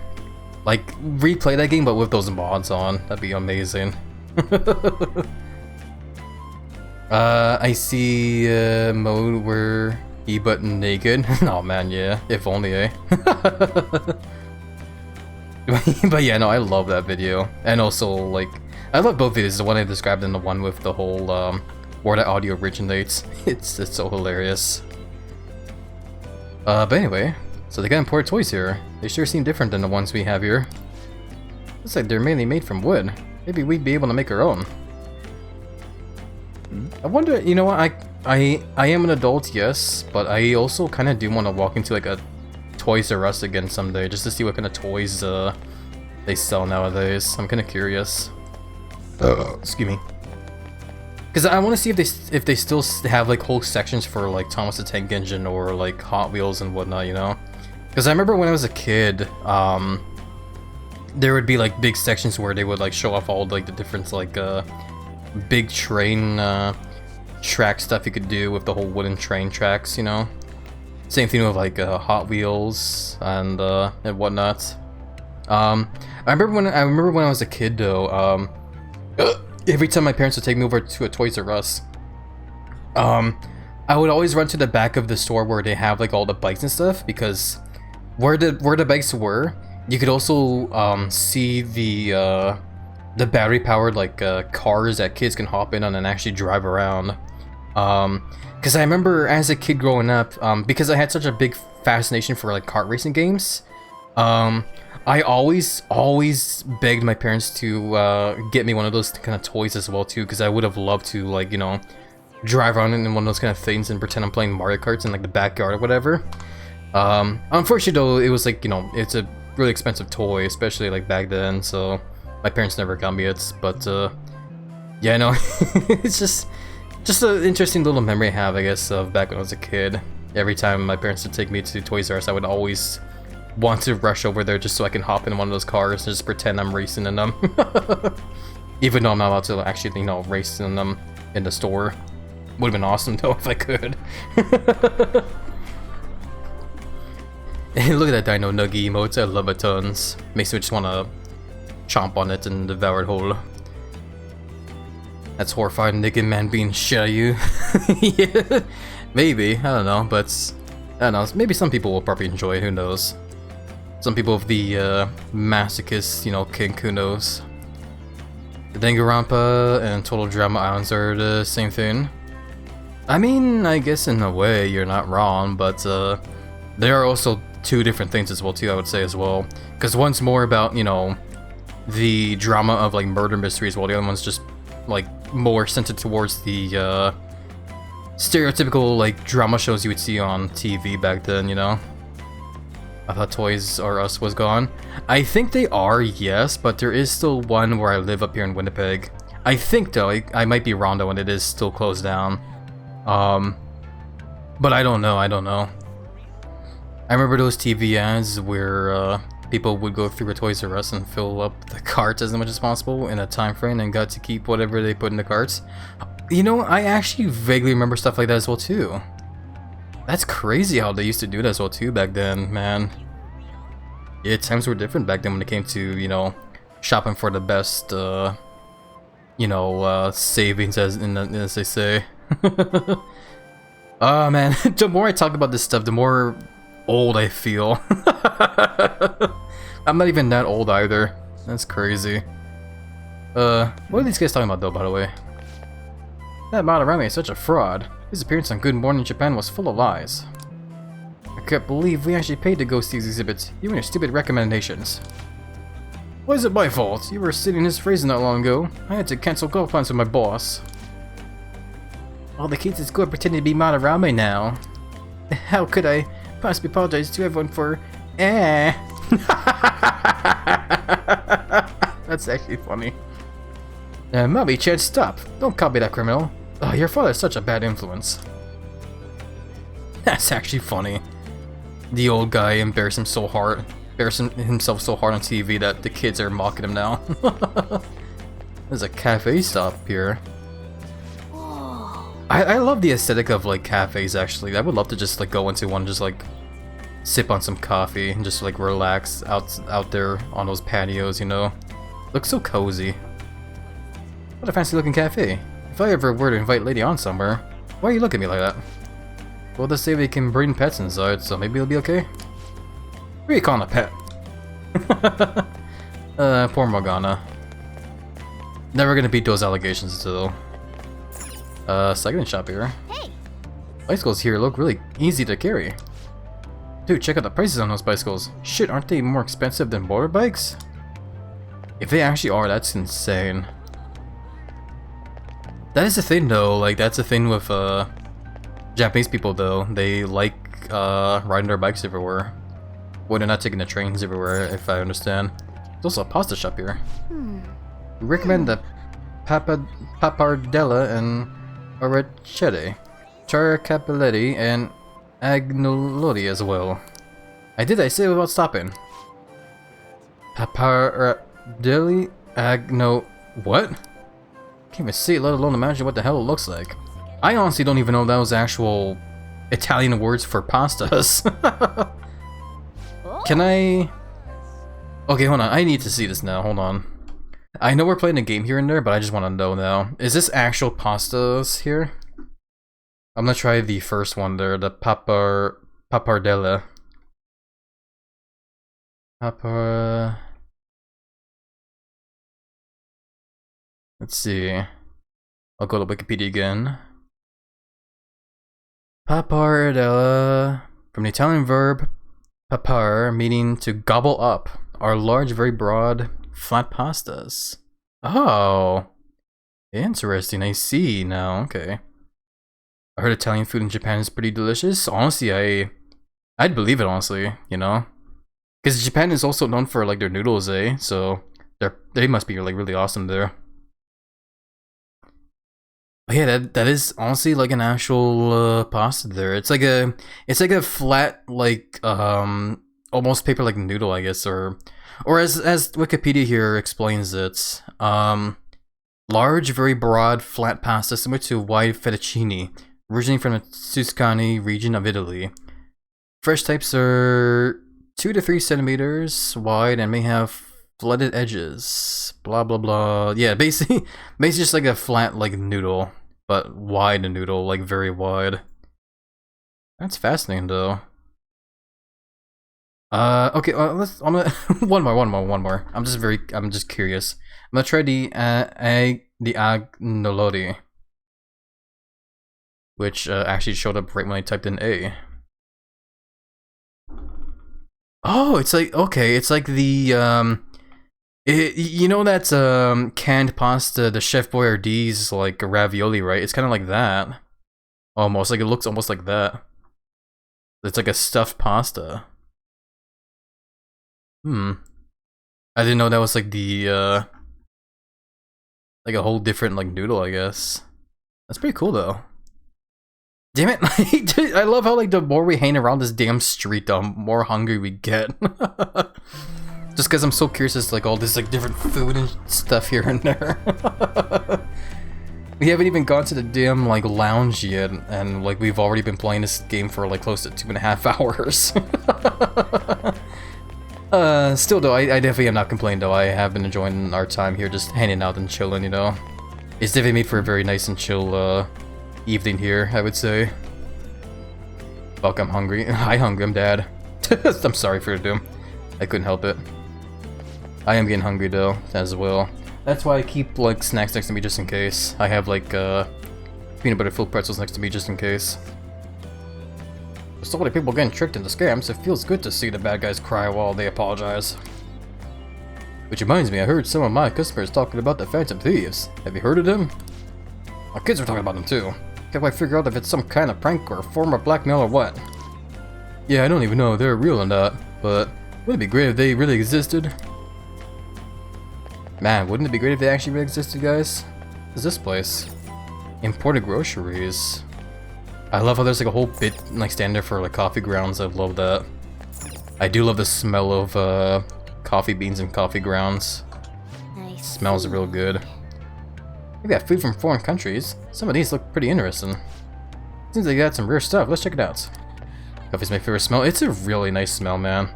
Like replay that game, but with those mods on. That'd be amazing. I see mode where he but naked. Oh man, yeah. If only, eh? But yeah, no, I love that video. And also, like, I love both videos. The one I described and the one with the whole where the audio originates. It's so hilarious. But anyway, so they got imported toys here. They sure seem different than the ones we have here. Looks like they're mainly made from wood. Maybe we'd be able to make our own. I wonder, you know what, I am an adult, yes, but I also kind of do want to walk into like a Toys R Us again someday, just to see what kind of toys they sell nowadays. I'm kind of curious. Excuse me. Because I want to see if they still have like whole sections for like Thomas the Tank Engine or like Hot Wheels and whatnot, you know? Because I remember when I was a kid, there would be like big sections where they would like show off all like the different like big train track stuff you could do with the whole wooden train tracks, you know? Same thing with like Hot Wheels and whatnot. I remember when I was a kid though. Every time my parents would take me over to a Toys R Us, I would always run to the back of the store where they have like all the bikes and stuff, because where the bikes were, you could also see the battery powered like cars that kids can hop in on and actually drive around. Because I remember as a kid growing up, because I had such a big fascination for like kart racing games, I always begged my parents to get me one of those kind of toys as well too, because I would have loved to, like, you know, drive around in one of those kind of things and pretend I'm playing Mario Karts in like the backyard or whatever. Unfortunately though, it was like, you know, it's a really expensive toy, especially like back then, so my parents never got me it. But yeah, no, it's just an interesting little memory I have, I guess, of back when I was a kid. Every time my parents would take me to Toys R Us, I would always want to rush over there just so I can hop in one of those cars and just pretend I'm racing in them. Even though I'm not allowed to actually, you know, race in them in the store. Would have been awesome though if I could. And look at that Dino Nuggy emotes, I love it tons. Makes me just want to chomp on it and devour it whole. That's horrified naked man being shit at you. Yeah, maybe, I don't know, but I don't know, maybe some people will probably enjoy it, who knows. Some people of the masochist, you know, kink, who knows. The Danganronpa and Total Drama Islands are the same thing. I mean, I guess in a way you're not wrong, but they are also two different things as well too, I would say as well. Because one's more about, you know, the drama of like murder mysteries, while the other one's just like more centered towards the stereotypical like drama shows you would see on TV back then, you know. I thought Toys R Us was gone. I think they are, yes, but there is still one where I live up here in Winnipeg. I think though, I might be wrong though, and it is still closed down. But I don't know. I remember those TV ads where people would go through a Toys R Us and fill up the carts as much as possible in a time frame and got to keep whatever they put in the carts. You know, I actually vaguely remember stuff like that as well too. That's crazy how they used to do that as well too back then, man. Yeah, times were different back then when it came to, you know, shopping for the best, you know, savings as they say. Oh man, the more I talk about this stuff, the more old I feel. I'm not even that old either. That's crazy. What are these guys talking about though, by the way? That Madarame is such a fraud. His appearance on Good Morning Japan was full of lies. I can't believe we actually paid to go see these exhibits, you and your stupid recommendations. Why is it my fault? You were sitting his phrase not long ago. I had to cancel golf plans with my boss. All the kids at school are pretending to be Madarame now. How could I possibly apologize to everyone for... That's actually funny. Mommy-chan, stop. Don't copy that criminal. Oh, your father's such a bad influence. That's actually funny. The old guy embarrassed himself so hard on TV that the kids are mocking him now. There's a cafe stop here. I love the aesthetic of like cafes actually. I would love to just like go into one and just like sip on some coffee and just like relax out there on those patios, you know. Looks so cozy. What a fancy looking cafe. If I ever were to invite Lady on somewhere, why are you looking at me like that? Well, they say we can bring pets inside, so maybe it'll be okay. Who are you calling a pet? Poor Morgana. Never gonna beat those allegations though. Second shop here. Hey! Bicycles here look really easy to carry. Dude, check out the prices on those bicycles. Shit, aren't they more expensive than motorbikes? If they actually are, that's insane. That is the thing though, like that's the thing with Japanese people though. They like riding their bikes everywhere. Well, they're not taking the trains everywhere, if I understand. There's also a pasta shop here. We recommend the Pappardella and Orecchiette, Char Capelletti, and Agnolotti as well. I say without stopping. Papparodelli what? Can't even see it, let alone imagine what the hell it looks like. I honestly don't even know if that was actual Italian words for pastas. Can I Okay, hold on. I need to see this now. Hold on. I know we're playing a game here and there, but I just want to know now. Is this actual pastas here? I'm gonna try the first one there, the pappardelle. Let's see. I'll go to Wikipedia again. Pappardelle, from the Italian verb papar, meaning to gobble up, are large, very broad, flat pastas. Oh, interesting. I see now. Okay. I heard Italian food in Japan is pretty delicious. Honestly, I'd believe it. Honestly, you know, because Japan is also known for like their noodles, eh? So they must be like really awesome there. But yeah, that is honestly like an actual pasta there. It's like a flat like almost paper like noodle, I guess, or as Wikipedia here explains it, large, very broad, flat pasta similar to wide fettuccine, originating from the Tuscany region of Italy. Fresh types are 2 to 3 centimeters wide and may have flooded edges. Blah blah blah. Yeah, basically just like a flat like noodle, but wide noodle, like very wide. That's fascinating though. Okay, I'm gonna one more. I'm just curious. I'm gonna try the agnolotti, which actually showed up right when I typed in A. Oh, it's like, okay, it's like the you know that canned pasta, the Chef Boyardee's like ravioli, right? It's kind of like that, almost like it looks almost like that. It's like a stuffed pasta. I didn't know that was like the like a whole different like noodle, I guess. That's pretty cool though. Damn it, I love how like the more we hang around this damn street, the more hungry we get. Just because I'm so curious as to like all this like different food and stuff here and there. We haven't even gone to the damn like lounge yet, and like we've already been playing this game for like close to 2.5 hours. Still though, I definitely am not complaining though. I have been enjoying our time here, just hanging out and chilling, you know. It's definitely made for a very nice and chill evening here, I would say. Fuck, I'm hungry. Hi, hungry, I'm dad. I'm sorry for the doom. I couldn't help it. I am getting hungry though, as well. That's why I keep like snacks next to me just in case. I have like peanut butter filled pretzels next to me just in case. With so many people getting tricked into scams, it feels good to see the bad guys cry while they apologize. Which reminds me, I heard some of my customers talking about the Phantom Thieves. Have you heard of them? My kids are talking about them too. Can't quite figure out if it's some kind of prank or a form of blackmail or what. Yeah, I don't even know if they're real or not, but wouldn't it be great if they really existed? Man, wouldn't it be great if they actually really existed, guys? What's this place? Imported groceries. I love how there's like a whole bit like stand there for like coffee grounds. I love that. I do love the smell of coffee beans and coffee grounds. Nice. Smells real good. We got food from foreign countries. Some of these look pretty interesting. Seems like they got some rare stuff. Let's check it out. Coffee's my favorite smell. It's a really nice smell, man.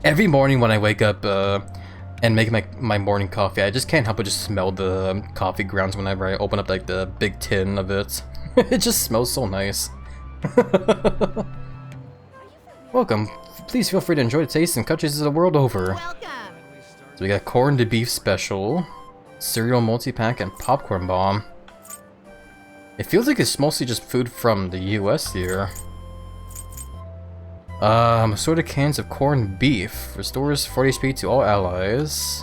Every morning when I wake up and make my morning coffee, I just can't help but just smell the coffee grounds whenever I open up like the big tin of it. It just smells so nice. Welcome. Please feel free to enjoy the taste in countries of the world over. Welcome. So we got corn to beef special, cereal multi-pack, and popcorn bomb. It feels like it's mostly just food from the US here. Assorted cans of corned beef. Restores 40 HP to all allies.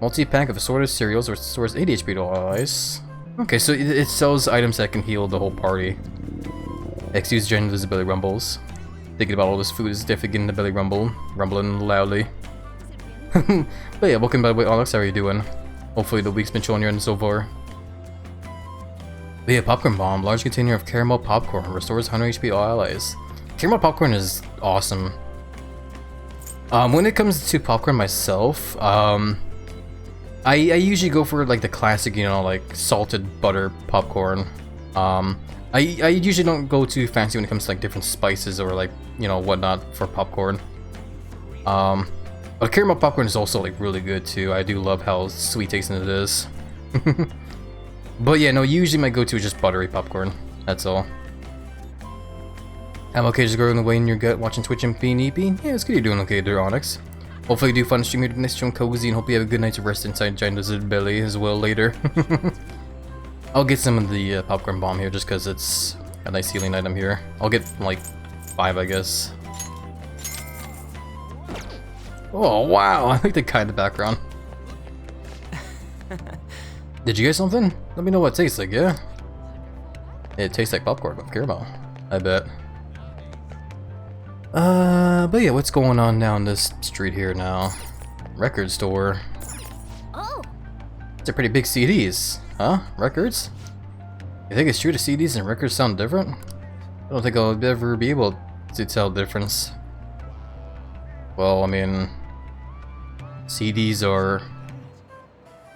Multi-pack of assorted cereals restores 80 HP to all allies. Okay, so it sells items that can heal the whole party. Excuse Jen's belly rumbles. Thinking about all this food is definitely getting the belly rumbling loudly. But yeah, welcome by the way, Alex, how are you doing? Hopefully the week's been chilling you so far. But yeah, popcorn bomb. Large container of caramel popcorn. Restores 100 HP to all allies. Caramel popcorn is awesome. When it comes to popcorn myself, I usually go for like the classic, you know, like salted butter popcorn. I usually don't go too fancy when it comes to like different spices or like, you know, whatnot for popcorn. But But caramel popcorn is also like really good too. I do love how sweet tasting it is. But yeah, no, usually my go-to is just buttery popcorn. That's all. I'm okay just growing away in your gut watching Twitch and being eeping. Yeah, it's good you're doing okay there, Onyx. Hopefully you do fun stream here next stream cozy and hope you have a good night's rest inside Gina's belly as well later. I'll get some of the popcorn bomb here just because it's a nice healing item here. I'll get like 5, I guess. Oh wow, I like the kind of background. Did you get something? Let me know what it tastes like, yeah? It tastes like popcorn with caramel, I bet. But yeah, what's going on down this street here now? Record store. Oh, It's a pretty big CDs, huh? Records? You think it's true the CDs and records sound different? I don't think I'll ever be able to tell the difference. Well, I mean, CDs are...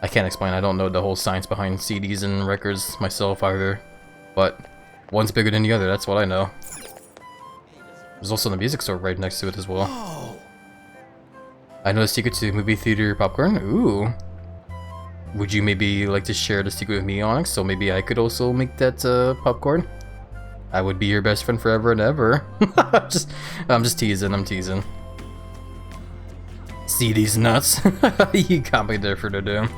I can't explain, I don't know the whole science behind CDs and records myself either. But one's bigger than the other, that's what I know. There's also the music store right next to it as well. Whoa. I know the secret to movie theater popcorn. Ooh. Would you maybe like to share the secret with me, Onyx? So maybe I could also make that popcorn? I would be your best friend forever and ever. I'm just teasing, I'm teasing. See these nuts? You got me there for the doom.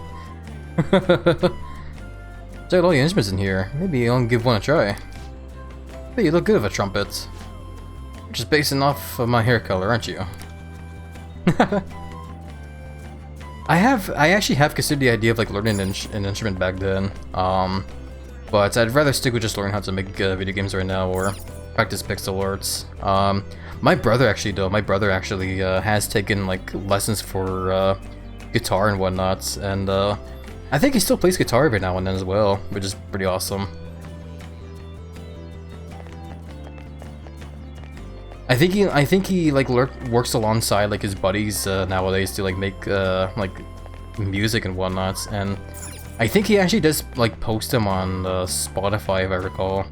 Check out all the instruments in here. Maybe I'll give one a try. Hey, you look good with a trumpet. Just basing off of my hair color, aren't you? I actually have considered the idea of like learning an instrument back then. But I'd rather stick with just learning how to make video games right now or practice pixel arts. My brother actually has taken like lessons for guitar and whatnot, and I think he still plays guitar every now and then as well, which is pretty awesome. I think he like works alongside like his buddies nowadays to like make like music and whatnot, and I think he actually does like post them on Spotify if I recall.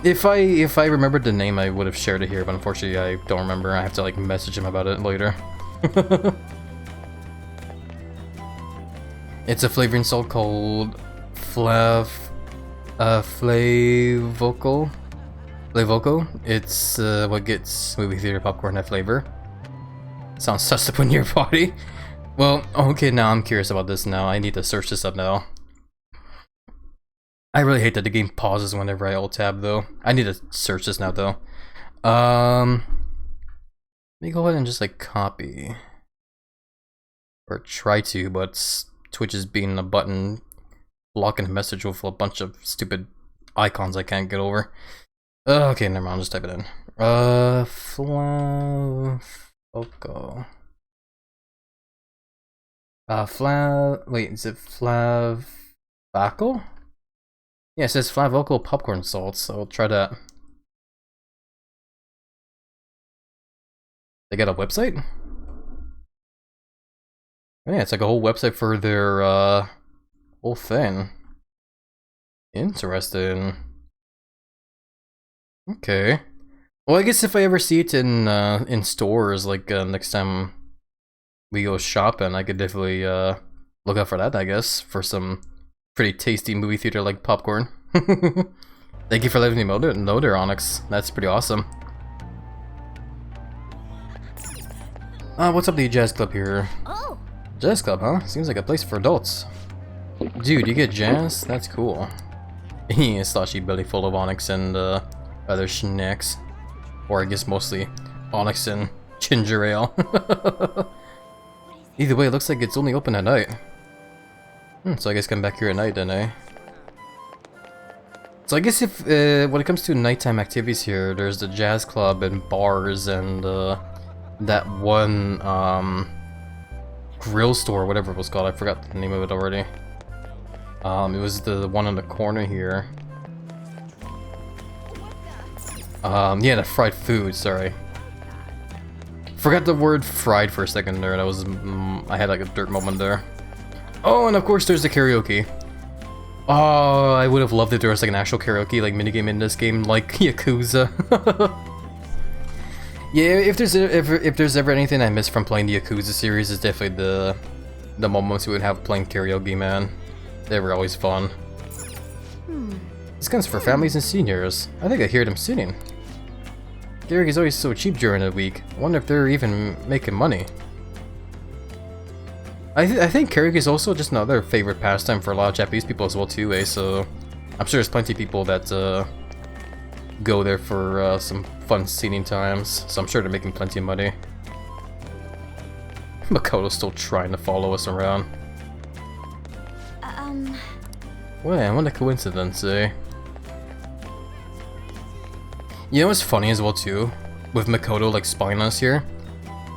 If I remembered the name, I would have shared it here, but unfortunately I don't remember. I have to like message him about it later. It's a flavoring salt called Flavoco. It's what gets movie theater popcorn that flavor. Sounds sus up in your body. Well, okay, now I'm curious about this now. I need to search this up now. I really hate that the game pauses whenever I alt-tab though. I need to search this now though. Let me go ahead and just like copy. Or try to, but Twitch is being a button blocking a message with a bunch of stupid icons I can't get over. Okay, never mind, I'll just type it in. Flavoco. Wait, is it Flavaco? Yeah, it says Flavoco popcorn salt, so I'll try that. They got a website? Oh, yeah, it's like a whole website for their whole thing. Interesting. Okay. Well, I guess if I ever see it in stores, like next time we go shopping, I could definitely look out for that, I guess, for some pretty tasty movie theater like popcorn. Thank you for letting me know there, Onyx. That's pretty awesome. What's up to the jazz club here? oh, Jazz club, huh? Seems like a place for adults. Dude, you get jazz? That's cool. A slushy belly full of Onyx and other snacks. Or I guess mostly Onyx and ginger ale. Either way, it looks like it's only open at night. So I guess come back here at night then, eh? So I guess if, when it comes to nighttime activities here, there's the jazz club and bars and that one grill store, whatever it was called. I forgot the name of it already. It was the one on the corner here. Yeah, the fried food, sorry. Forgot the word fried for a second there, that was, I had like a dirt moment there. Oh, and of course there's the karaoke. Oh, I would have loved if there was like an actual karaoke like minigame in this game, like Yakuza. Yeah, if there's ever anything I miss from playing the Yakuza series, it's definitely the moments we would have playing karaoke, man. They were always fun. This gun's for families and seniors. I think I hear them singing. Karaoke is always so cheap during the week. I wonder if they're even making money. I think karaoke is also just another favorite pastime for a lot of Japanese people as well too, eh? So I'm sure there's plenty of people that go there for some fun singing times. So I'm sure they're making plenty of money. Makoto's still trying to follow us around. Well, what a coincidence, eh? You know what's funny as well too? With Makoto like spying on us here?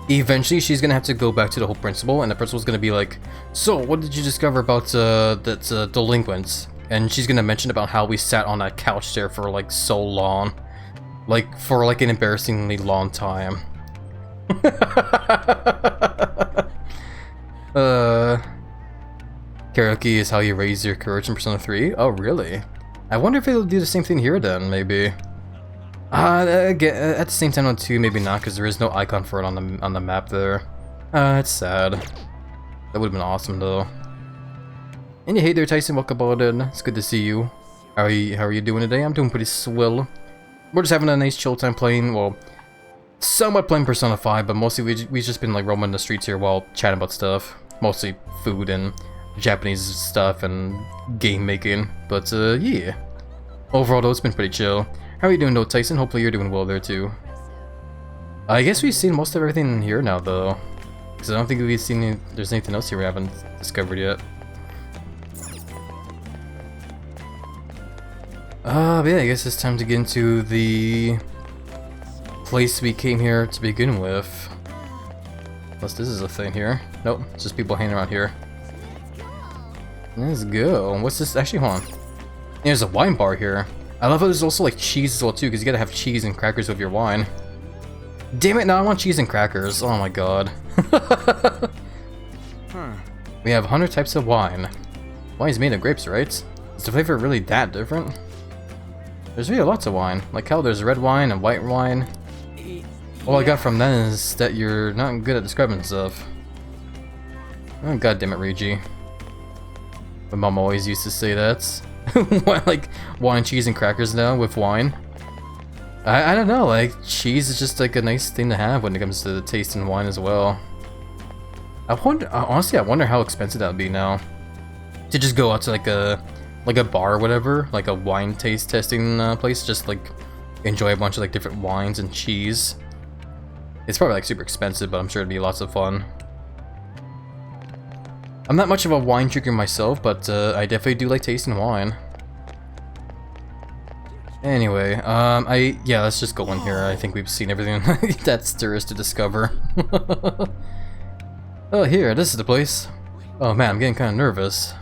Eventually she's gonna have to go back to the whole principal, and the principal's gonna be like, so what did you discover about that delinquents? And she's gonna mention about how we sat on that couch there for like so long. Like for like an embarrassingly long time. Karaoke is how you raise your courage in Persona 3? Oh really? I wonder if it'll do the same thing here then, maybe. Again, at the same time on 2, maybe not, because there is no icon for it on the map there. It's sad. That would have been awesome though. And hey there, Tyson, welcome aboard in. It's good to see you. How are you doing today? I'm doing pretty swell. We're just having a nice chill time playing, well, somewhat playing Persona 5, but mostly we've just been like roaming the streets here while chatting about stuff. Mostly food and Japanese stuff and game making, but yeah. Overall though, it's been pretty chill. How are you doing though, Tyson? Hopefully you're doing well there too. I guess we've seen most of everything here now though. Because I don't think we've seen there's anything else here we haven't discovered yet. But yeah, I guess it's time to get into the place we came here to begin with. Unless this is a thing here. Nope, it's just people hanging around here. Let's go. What's this? Actually, hold on. There's a wine bar here. I love how there's also like cheese as well too, because you gotta have cheese and crackers with your wine. Damn it, now I want cheese and crackers. Oh my god. We have 100 types of wine. Wine is made of grapes, right? Is the flavor really that different? There's really lots of wine. Like how there's red wine and white wine. All I got from that is that you're not good at describing stuff. Oh god damn it, Reiji. My mom always used to say that. Like wine, cheese, and crackers now with wine. I don't know, like cheese is just like a nice thing to have when it comes to tasting wine as well. I wonder, honestly, I wonder how expensive that would be now. To just go out to like a bar or whatever, like a wine taste testing place, just like enjoy a bunch of like different wines and cheese. It's probably like super expensive, but I'm sure it'd be lots of fun. I'm not much of a wine drinker myself, but I definitely do like tasting wine. Anyway, yeah, let's just go in here. I think we've seen everything that's there is to discover. Oh, here, this is the place. Oh man, I'm getting kind of nervous.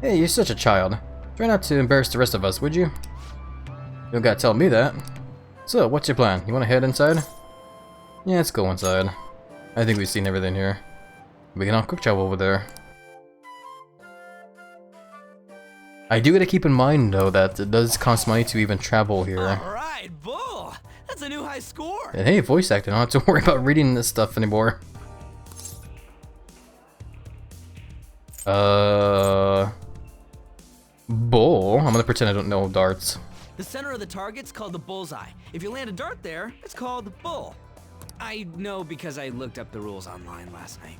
Hey, you're such a child. Try not to embarrass the rest of us, would you? You don't gotta tell me that. So, what's your plan? You wanna head inside? Yeah, let's go inside. I think we've seen everything here. We can all quick travel over there. I do gotta keep in mind though that it does cost money to even travel here. Alright, Bull! That's a new high score! And hey, voice acting, I don't have to worry about reading this stuff anymore. Bull? I'm gonna pretend I don't know darts. The center of the target's called the bullseye. If you land a dart there, it's called the bull. I know because I looked up the rules online last night.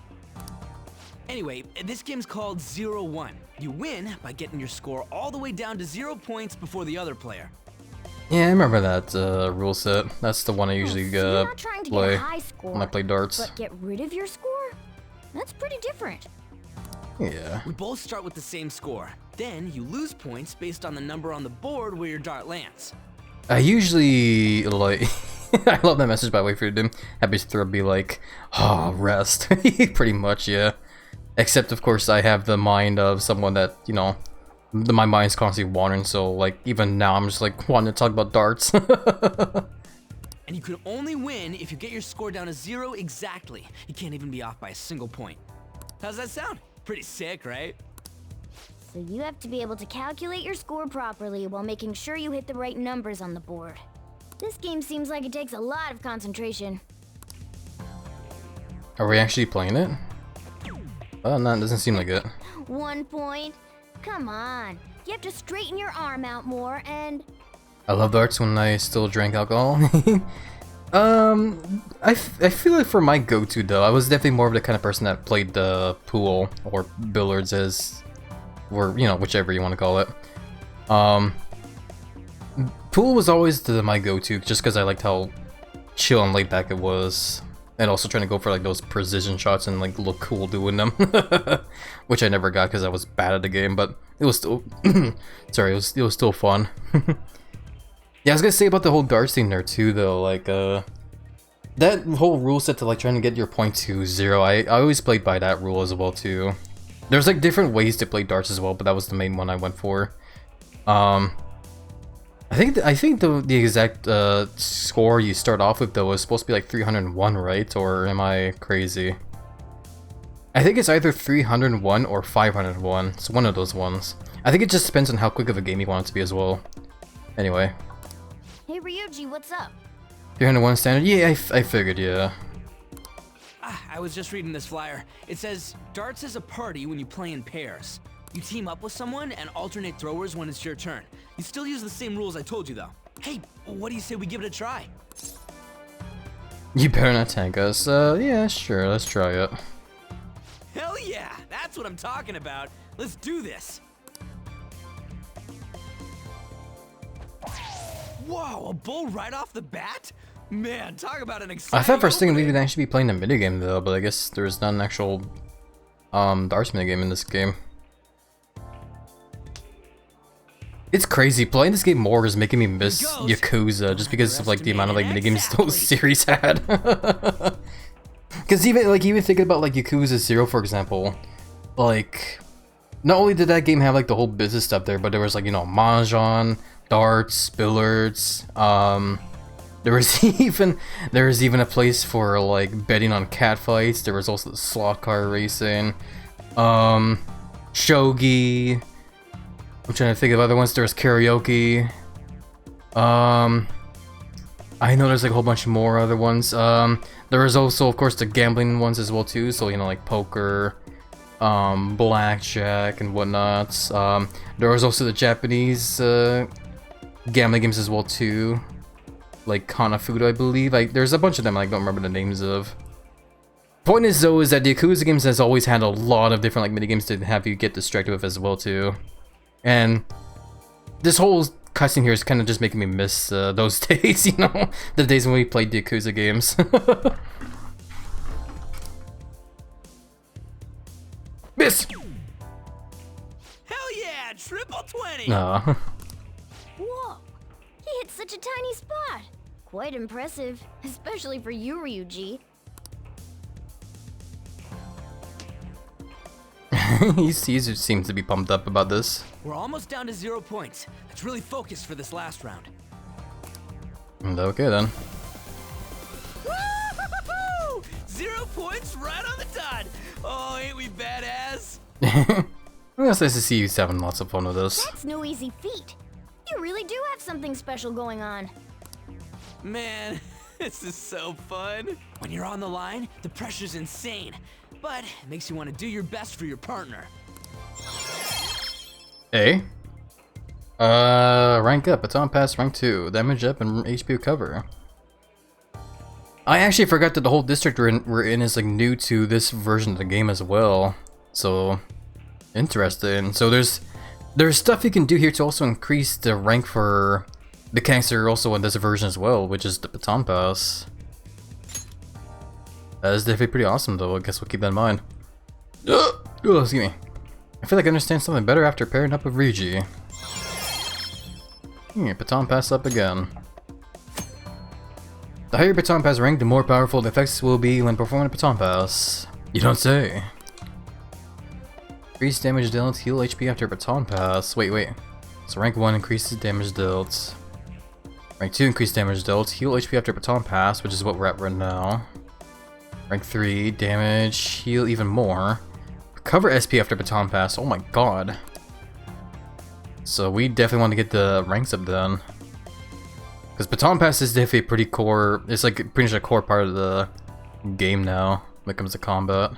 Anyway, this game's called 0-1. You win by getting your score all the way down to 0 points before the other player. Yeah, I remember that rule set. That's the one I usually So you're not trying to play get a high score, when I play darts. but get rid of your score? That's pretty different. Yeah. We both start with the same score. Then you lose points based on the number on the board where your dart lands. I usually like I love that message by the way for you. Happy to be like, oh, rest. Pretty much, yeah. Except of course I have the mind of someone that, you know, my mind's constantly wandering, so like even now I'm just like wanting to talk about darts. And you can only win if you get your score down to 0 exactly. You can't even be off by a single point. How's that sound? Pretty sick, right? So you have to be able to calculate your score properly while making sure you hit the right numbers on the board. This game seems like it takes a lot of concentration. Are we actually playing it? Oh, no, it doesn't seem like it. 1 point? Come on. You have to straighten your arm out more and... I loved darts when I still drank alcohol. I feel like for my go-to though, I was definitely more of the kind of person that played the pool or billiards as, or you know, whichever you want to call it. Pool was always my go-to just because I liked how chill and laid back it was, and also trying to go for like those precision shots and like look cool doing them, which I never got because I was bad at the game, but it was still, sorry, it was still fun. Yeah, I was gonna say about the whole darts thing there too, though. Like, that whole rule set to like trying to get your point to 0. I always played by that rule as well too. There's like different ways to play darts as well, but that was the main one I went for. I think the exact score you start off with though was supposed to be like 301, right? Or am I crazy? I think it's either 301 or 501. It's one of those ones. I think it just depends on how quick of a game you want it to be as well. Anyway. Hey Ryuji, what's up? 301 standard? Yeah, I figured, yeah. I was just reading this flyer. It says, darts is a party when you play in pairs. You team up with someone and alternate throwers when it's your turn. You still use the same rules I told you though. Hey, what do you say we give it a try? You better not tank us. Yeah, sure, let's try it. Hell yeah, that's what I'm talking about. Let's do this. Whoa, a bull right off the bat? Man, talk about an exciting I thought first thing opening. we'd actually be playing a minigame though, but I guess there's not an actual darts minigame in this game. It's crazy, playing this game more is making me miss Yakuza just because of like the amount of like minigames those series had. Cause even thinking about like Yakuza 0 for example, like not only did that game have like the whole business stuff there, but there was like, you know, mahjong, darts, billiards, there was even a place for like betting on cat fights. There was also the slot car racing, shogi. I'm trying to think of other ones. There was karaoke. I know there's like a whole bunch more other ones. There was also, of course, the gambling ones as well too. So you know, like poker, blackjack, and whatnot. There was also the Japanese gambling games as well too, like Hanafuda, I believe. There's a bunch of them I don't remember the names of. Point is though is that the Yakuza games has always had a lot of different like minigames to have you get distracted with as well too. And this whole cutscene here is kind of just making me miss those days, you know, the days when we played the Yakuza games. Miss. Hell yeah, triple 20. Nah. Whoa! He hit such a tiny spot! Quite impressive, especially for you, Ryuji. He seems to be pumped up about this. We're almost down to 0 points. Let's really focus for this last round. Okay then. Woo-hoo-hoo-hoo! 0 points right on the dot. Oh, ain't we badass? It's nice to see you having lots of fun with this. That's no easy feat. You really do have something special going on. Man, this is so fun. When you're on the line, the pressure's insane, but it makes you want to do your best for your partner. A. Rank up. Baton Pass rank 2. Damage up and HP recover. I actually forgot that the whole district we're in is like new to this version of the game as well. So interesting. So there's stuff you can do here to also increase the rank for the gangster also in this version as well, which is the Baton Pass. That is definitely pretty awesome though. I guess we'll keep that in mind. Oh, excuse me. I feel like I understand something better after pairing up with Ryuji. Baton Pass up again. The higher Baton Pass rank, the more powerful the effects will be when performing a Baton Pass. You don't say. Increase damage dealt, heal HP after Baton Pass. Wait. So rank 1 increases damage dealt. Rank 2 increased damage dealt, heal HP after Baton Pass, which is what we're at right now. Rank 3, damage, heal even more. Recover SP after Baton Pass, oh my god. So we definitely want to get the ranks up then. Because Baton Pass is definitely pretty core. It's like pretty much a core part of the game now when it comes to combat.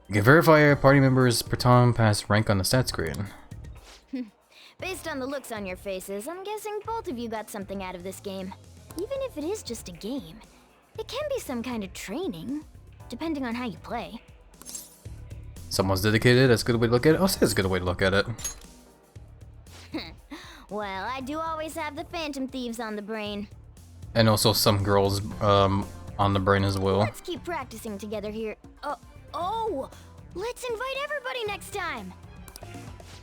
You can verify a party member's Baton Pass rank on the stat screen. Based on the looks on your faces, I'm guessing both of you got something out of this game. Even if it is just a game, it can be some kind of training, depending on how you play. Someone's dedicated, that's a good way to look at it. I'll say that's a good way to look at it. Well, I do always have the Phantom Thieves on the brain. And also some girls on the brain as well. Let's keep practicing together here. Oh! Let's invite everybody next time!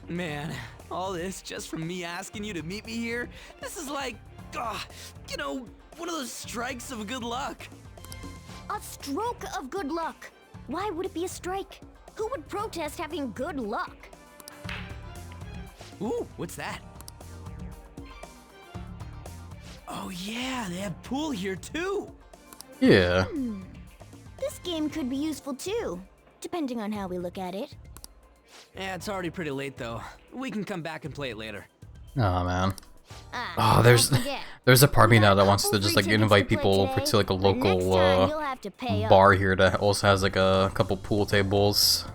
Man, all this just from me asking you to meet me here? This is like, you know, one of those strikes of good luck. A stroke of good luck. Why would it be a strike? Who would protest having good luck? Ooh, what's that? Oh yeah, they have pool here too. Yeah. This game could be useful too, depending on how we look at it. Yeah, it's already pretty late though. We can come back and play it later. Oh man. Oh, Oh, there's a part of me now that wants to just like invite people over to like a Next time, local you'll have to pay up. bar here that also has like a couple pool tables.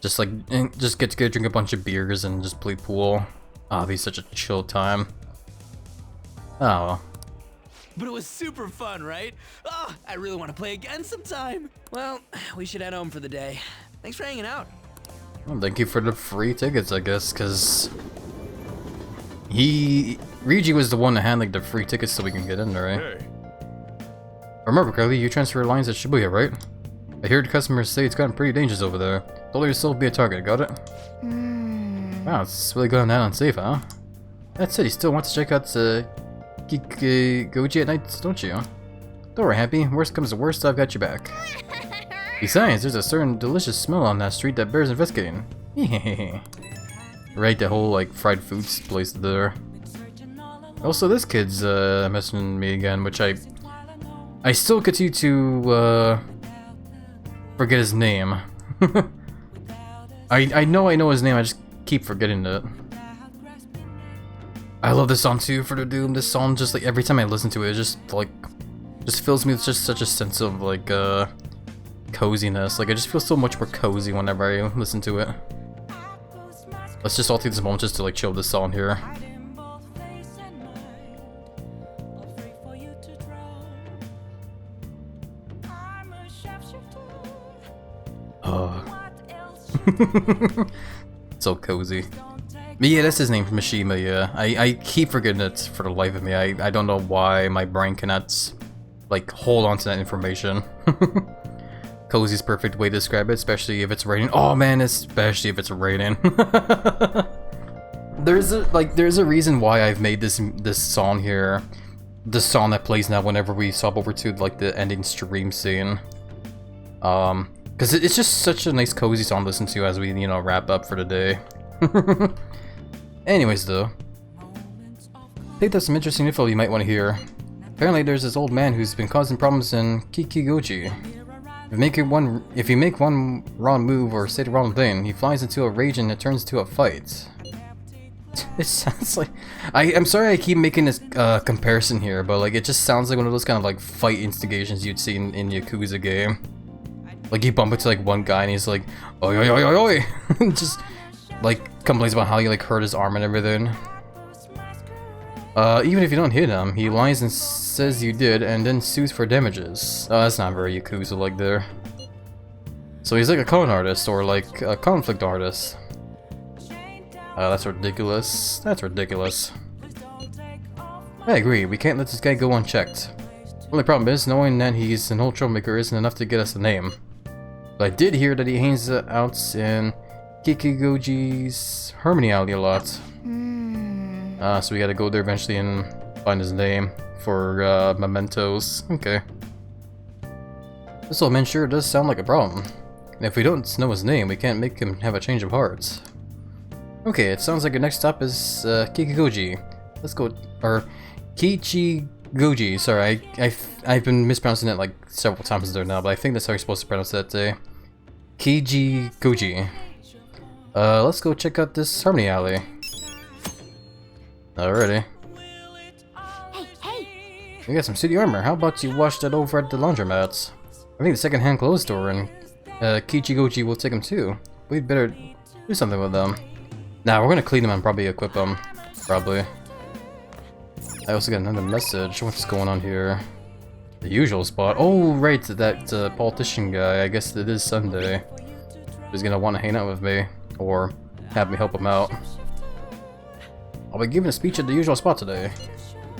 Just like just get together, drink a bunch of beers, and just play pool. Oh, it'd be such a chill time. Oh well. But it was super fun, right? Oh, I really want to play again sometime. Well, we should head home for the day. Thanks for hanging out. Well, thank you for the free tickets, I guess, because Ryuji was the one that had like the free tickets so we can get in there, right? Hey, Remember, Curly, you transfer lines at Shibuya, right? I heard customers say it's gotten pretty dangerous over there. Don't let yourself be a target, got it? Wow, it's really going down unsafe, huh? That said, you still want to check out Goji at night, don't you? Don't worry, Happy. Worst comes to worst, I've got your back. Besides, there's a certain delicious smell on that street that bears investigating. Right, the whole like fried foods place there. Also, this kid's messaging me again, which I still continue to forget his name. I know his name, I just keep forgetting it. I love this song too, for the Doom. This song, just like every time I listen to it, it just fills me with just such a sense of like coziness. Like I just feel so much more cozy whenever I listen to it. Let's just all take this moment just to like chill this song here. So cozy. But yeah, that's his name, Mishima, yeah. I keep forgetting it for the life of me. I don't know why my brain cannot, like, hold on to that information. Cozy's perfect way to describe it, especially if it's raining. Oh man, especially if it's raining. There's a reason why I've made this song here, the song that plays now whenever we swap over to like the ending stream scene. Because it's just such a nice cozy song to listen to as we, you know, wrap up for the day. Anyways though, I think there's some interesting info you might want to hear. Apparently there's this old man who's been causing problems in Kikigoji. If you make one wrong move or say the wrong thing, he flies into a rage and it turns into a fight. It sounds like... I'm sorry I keep making this comparison here, but like it just sounds like one of those kind of like fight instigations you'd see in Yakuza game. Like you bump into like one guy and he's like, oi oi oi oi oi! Just like complains about how you like hurt his arm and everything. Even if you don't hit him, he lies and says you did and then sues for damages. Oh, that's not very Yakuza like there. So he's like a con artist or like a conflict artist. That's ridiculous. That's ridiculous. I agree, we can't let this guy go unchecked. Only problem is, knowing that he's an old troublemaker isn't enough to get us a name. But I did hear that he hangs out in Kikigoji's Harmony Alley a lot. So we gotta go there eventually and find his name for mementos. Okay. This old man sure does sound like a problem. And if we don't know his name, we can't make him have a change of heart. Okay, it sounds like our next stop is Kikigoji. Let's go, or Kichigoji. Sorry, I've been mispronouncing it like several times there now, but I think that's how you're supposed to pronounce that today. Kijigoji. Let's go check out this Harmony Alley. Alrighty. We got some city armor. How about you wash that over at the laundromats? I think the second-hand clothes store and Kichigoji will take them too. We'd better do something with them. Nah, we're gonna clean them and probably equip them. Probably. I also got another message. What's going on here? The usual spot. Oh, right, that politician guy. I guess it is Sunday. He's gonna want to hang out with me or have me help him out. I'll be giving a speech at the usual spot today.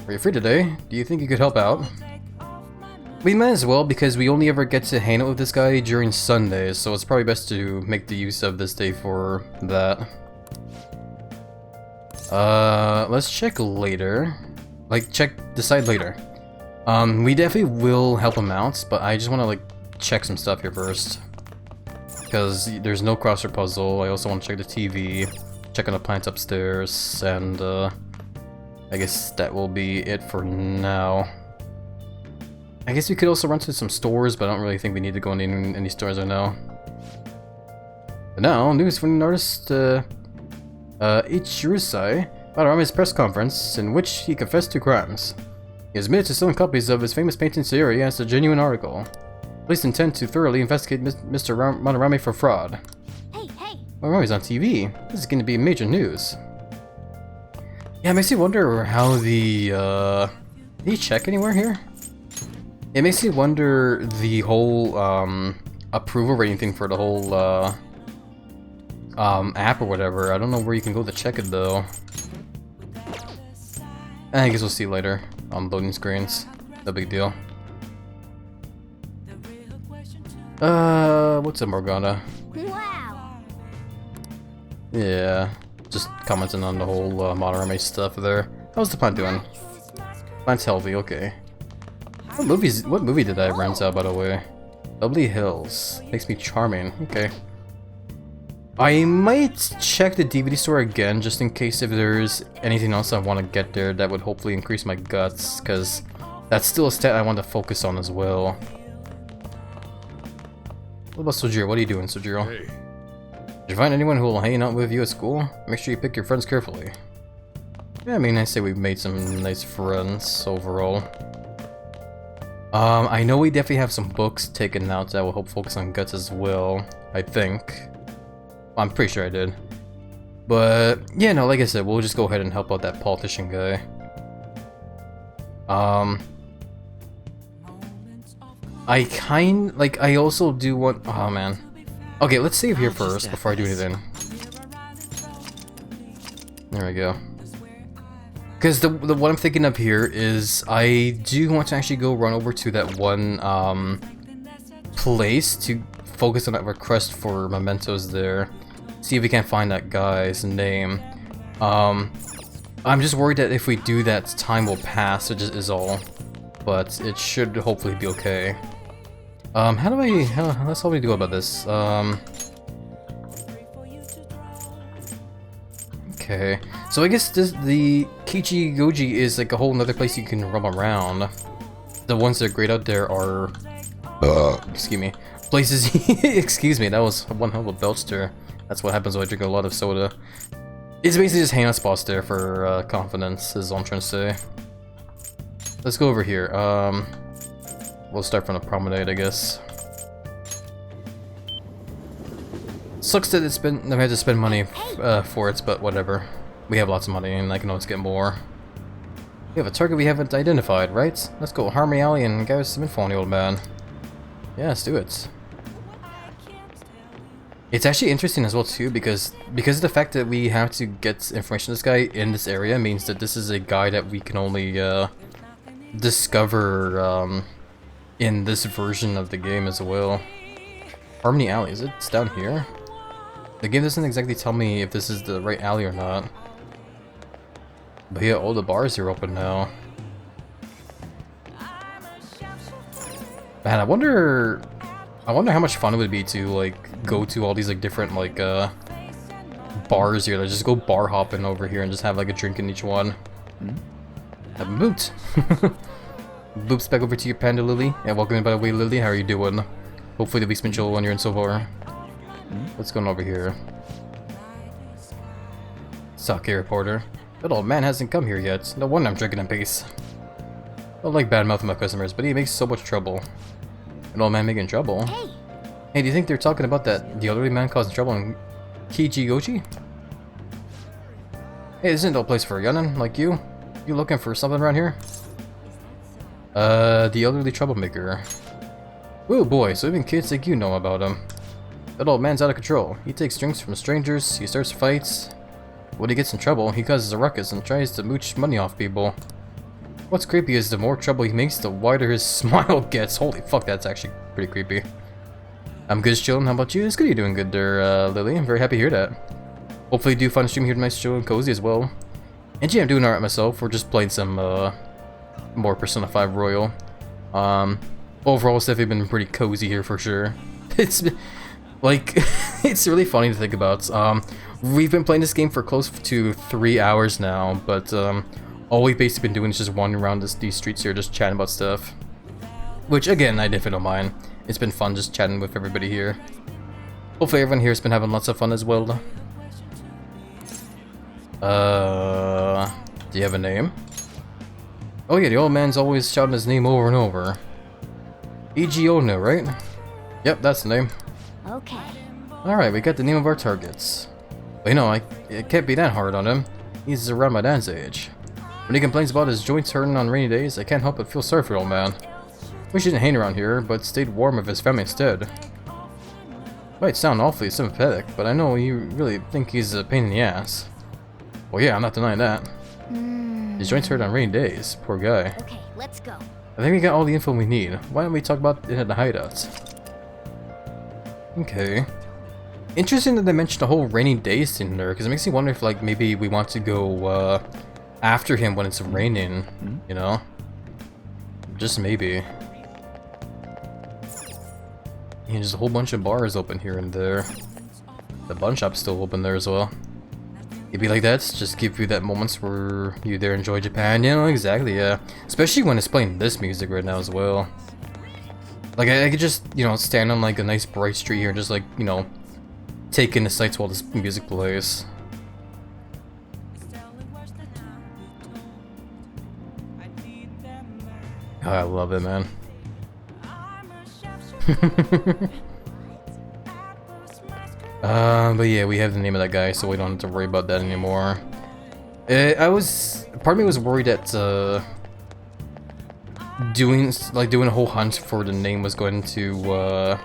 Are you free today? Do you think you could help out? We might as well, because we only ever get to hang out with this guy during Sundays, so it's probably best to make the use of this day for that. Let's check later. Like, decide later. We definitely will help him out, but I just want to, like, check some stuff here first. Because there's no crossword puzzle. I also want to check the TV, check on the plants upstairs, and, I guess that will be it for now. I guess we could also run to some stores, but I don't really think we need to go in any stores right now. But now, news from the artist, Ichirusai about Arami's press conference in which he confessed to crimes. He has admitted to selling copies of his famous painting theory as a genuine article. Police intend to thoroughly investigate Mr. Madarame for fraud. Hey, hey! Madarami's on TV. This is going to be major news. Yeah, it makes me wonder how the, Did he check anywhere here? It makes me wonder the whole, approval rating thing for the whole, app or whatever. I don't know where you can go to check it, though. I guess we'll see later on loading screens. No big deal. What's up, Morgana? Wow! Yeah, just commenting on the whole, Madarame stuff there. How's the plant doing? Plant's healthy, okay. What movie did I rent out, by the way? Lovely Hills. Makes me charming. Okay. I might check the DVD store again, just in case if there's anything else I want to get there that would hopefully increase my guts, because that's still a stat I want to focus on as well. What about Sojiro? What are you doing, Sojiro? Hey. Did you find anyone who will hang out with you at school? Make sure you pick your friends carefully. Yeah, I mean, I say we've made some nice friends overall. I know we definitely have some books taken out that will help focus on guts as well, I think. I'm pretty sure I did. But, yeah, no, like I said, we'll just go ahead and help out that politician guy. I also do want, oh man. Okay, let's save here first before I do anything. There we go. Because the what I'm thinking of here is I do want to actually go run over to that one place to focus on that request for mementos there. See if we can find that guy's name. I'm just worried that if we do that, time will pass. It just is all, but it should hopefully be okay. How do we do about this? Okay, so I guess the Kichigoji is like a whole nother place you can roam around. The ones that are great out there are, excuse me, places, excuse me, that was one hell of a belch there. That's what happens when I drink a lot of soda. It's basically just hangout spots there for confidence, is all I'm trying to say. Let's go over here. We'll start from the promenade, I guess. Sucks that I had to spend money for it, but whatever. We have lots of money, and I can always get more. We have a target we haven't identified, right? Let's go Harmony Alley and get some info on the old man. Yeah, let's do it. It's actually interesting as well too, because of the fact that we have to get information on this guy in this area means that this is a guy that we can only discover in this version of the game as well. Harmony Alley, is it down here? The game doesn't exactly tell me if this is the right alley or not. But yeah, all the bars are open now. Man, I wonder how much fun it would be to like go to all these like different like bars here. Like just go bar hopping over here and just have like a drink in each one. Have a boot. Boops back over to you, Panda Lily. Yeah, welcome in by the way, Lily. How are you doing? Hopefully the week's been chill when you're in so far. What's going on over here? Sake reporter. That old man hasn't come here yet. No wonder I'm drinking in peace. I don't like bad mouthing my customers, but he makes so much trouble. An old man making trouble? Hey! Hey, do you think they're talking about the elderly man causing trouble in Kijigoji? Hey, this isn't no place for a yunnin like you. You looking for something around here? The elderly troublemaker. Whoa, boy, so even kids like you know about him. That old man's out of control. He takes drinks from strangers, he starts fights. When he gets in trouble, he causes a ruckus and tries to mooch money off people. What's creepy is the more trouble he makes, the wider his smile gets. Holy fuck, that's actually pretty creepy. I'm good, chillin'. How about you? It's good you're doing good there, Lily. I'm very happy to hear that. Hopefully you do find a stream here nice, chill, and cozy as well. And gee, I'm doing alright myself. We're just playing some, more Persona 5 Royal. Overall, it's definitely been pretty cozy here for sure. It's, like, it's really funny to think about. We've been playing this game for close to 3 hours now, but, all we've basically been doing is just wandering around these streets here, just chatting about stuff. Which, again, I definitely don't mind. It's been fun just chatting with everybody here. Hopefully everyone here has been having lots of fun as well. Do you have a name? Oh yeah, the old man's always shouting his name over and over. Igiona, right? Yep, that's the name. Okay. Alright, we got the name of our targets. But you know, it can't be that hard on him. He's around my dad's age. When he complains about his joints hurting on rainy days, I can't help but feel sorry for the old man. Wish he didn't hang around here, but stayed warm with his family instead. Might sound awfully sympathetic, but I know you really think he's a pain in the ass. Well yeah, I'm not denying that. His joints hurt on rainy days, poor guy. Okay, let's go. I think we got all the info we need. Why don't we talk about it at the hideouts? Okay. Interesting that they mentioned the whole rainy days thing there, because it makes me wonder if like maybe we want to go after him when it's raining, you know? Just maybe. Yeah, there's a whole bunch of bars open here and there. The bun shop's still open there as well. It'd be like that, just give you that moments where you there enjoy Japan, you know, exactly, yeah. Especially when it's playing this music right now as well. Like, I could just, you know, stand on like a nice bright street here and just like, you know, take in the sights while this music plays. Oh, I love it, man. But yeah, we have the name of that guy, so we don't have to worry about that anymore. Part of me was worried that, doing a whole hunt for the name was going to,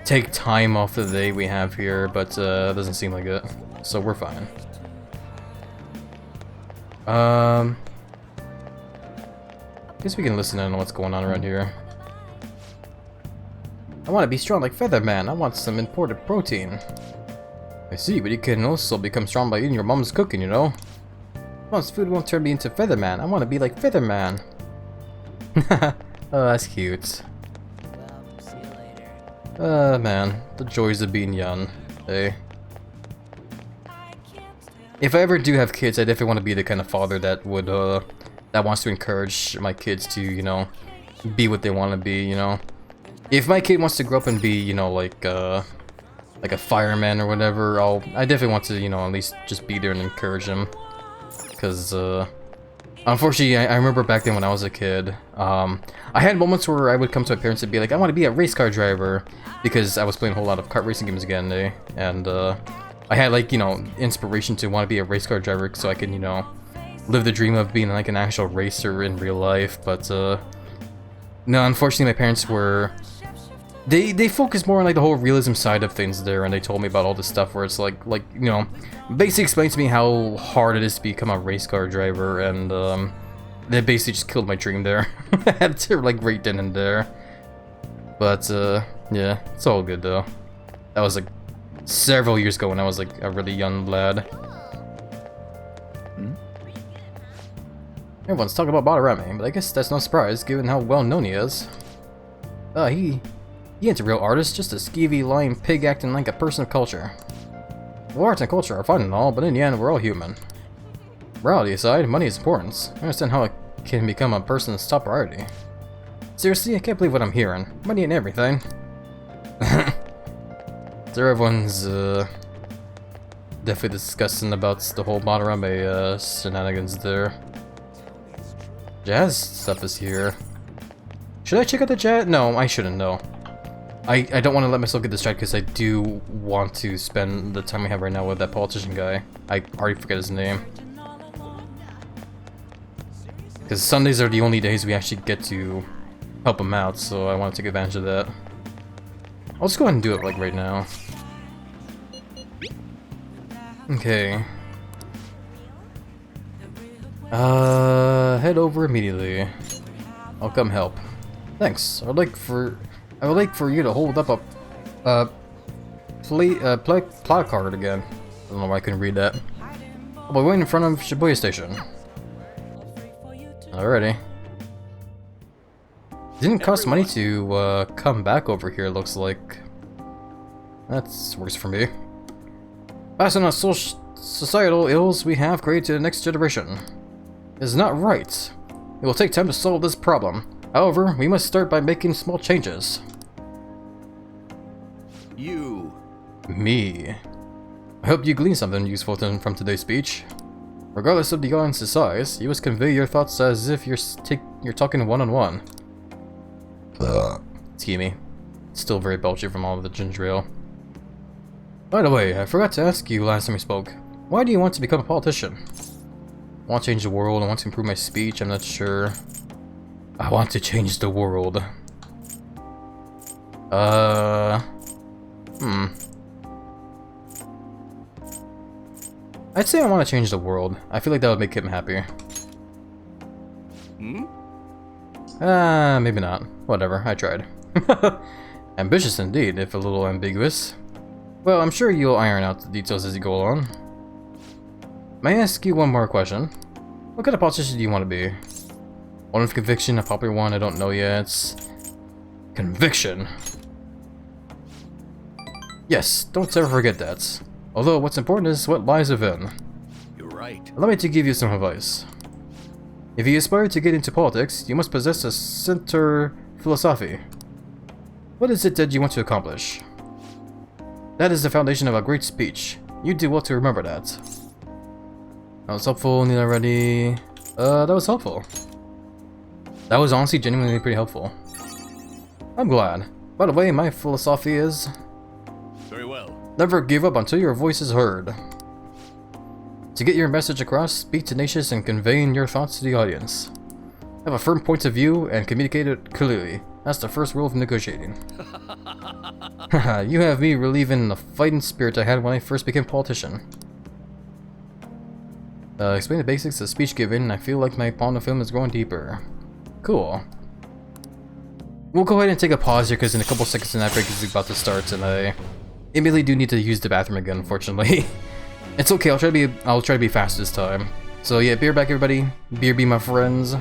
take time off the day we have here, but, it doesn't seem like it, so we're fine. Guess we can listen in on what's going on around here. I want to be strong like Featherman. I want some imported protein. I see, but you can also become strong by eating your mom's cooking, you know? Mom's food won't turn me into Featherman. I want to be like Featherman. Oh, that's cute. Man. The joys of being young. Hey. If I ever do have kids, I definitely want to be the kind of father that would, that wants to encourage my kids to, you know, be what they want to be, you know? If my kid wants to grow up and be, you know, like a fireman or whatever, I definitely want to, you know, at least just be there and encourage him. Because, unfortunately, I remember back then when I was a kid, I had moments where I would come to my parents and be like, I want to be a race car driver, because I was playing a whole lot of kart racing games again, and, I had, like, you know, inspiration to want to be a race car driver so I can, you know, live the dream of being, like, an actual racer in real life, but, no, unfortunately, my parents were... They focus more on like the whole realism side of things there, and they told me about all this stuff where it's like you know, basically explains to me how hard it is to become a race car driver, and they basically just killed my dream there. I had to like right then and there. But yeah, it's all good though. That was like several years ago when I was like a really young lad. Everyone's talking about Badarami, but I guess that's no surprise given how well known he is. He ain't a real artist, just a skeevy, lying pig acting like a person of culture. Well, art and culture are fun and all, but in the end, we're all human. Morality aside, money is important. I understand how it can become a person's top priority. Seriously, I can't believe what I'm hearing. Money and everything. So everyone's, definitely discussing about the whole Madarame, shenanigans there. Jazz stuff is here. Should I check out the jazz? No, I shouldn't, no. I don't want to let myself get distracted because I do want to spend the time we have right now with that politician guy. I already forget his name. Because Sundays are the only days we actually get to help him out, so I want to take advantage of that. I'll just go ahead and do it like right now. Okay. Head over immediately. I'll come help. Thanks. I would like for you to hold up a placard again. I don't know why I couldn't read that. I'll be waiting in front of Shibuya Station. Alrighty. Didn't cost money to come back over here, looks like. That's works for me. Passing on societal ills we have created to the next generation is not right. It will take time to solve this problem. However, we must start by making small changes. You. Me. I hope you glean something useful from today's speech. Regardless of the audience's size, you must convey your thoughts as if you're talking one-on-one. Excuse me. Still very belchy from all of the ginger ale. By the way, I forgot to ask you last time we spoke. Why do you want to become a politician? I want to change the world, I want to improve my speech, I'm not sure. I want to change the world. I'd say I want to change the world. I feel like that would make him happy. Maybe not. Whatever, I tried. Ambitious indeed, if a little ambiguous. Well, I'm sure you'll iron out the details as you go along. May I ask you one more question? What kind of politician do you want to be? One with conviction, a popular one, I don't know yet. Conviction. Yes, don't ever forget that. Although what's important is what lies within. You're right. Allow me to give you some advice. If you aspire to get into politics, you must possess a center philosophy. What is it that you want to accomplish? That is the foundation of a great speech. You do well to remember that. That was helpful, need I ready? That was helpful. That was honestly genuinely pretty helpful. I'm glad. By the way, my philosophy is... Very well. Never give up until your voice is heard. To get your message across, be tenacious in conveying your thoughts to the audience. Have a firm point of view and communicate it clearly. That's the first rule of negotiating. Haha, you have me relieving the fighting spirit I had when I first became a politician. Explain the basics of speech giving, I feel like my pond of film is growing deeper. Cool. We'll go ahead and take a pause here because in a couple seconds that break is about to start and I immediately do need to use the bathroom again, unfortunately. It's okay, I'll try to be fast this time. So yeah, beer back everybody. Beer be my friends.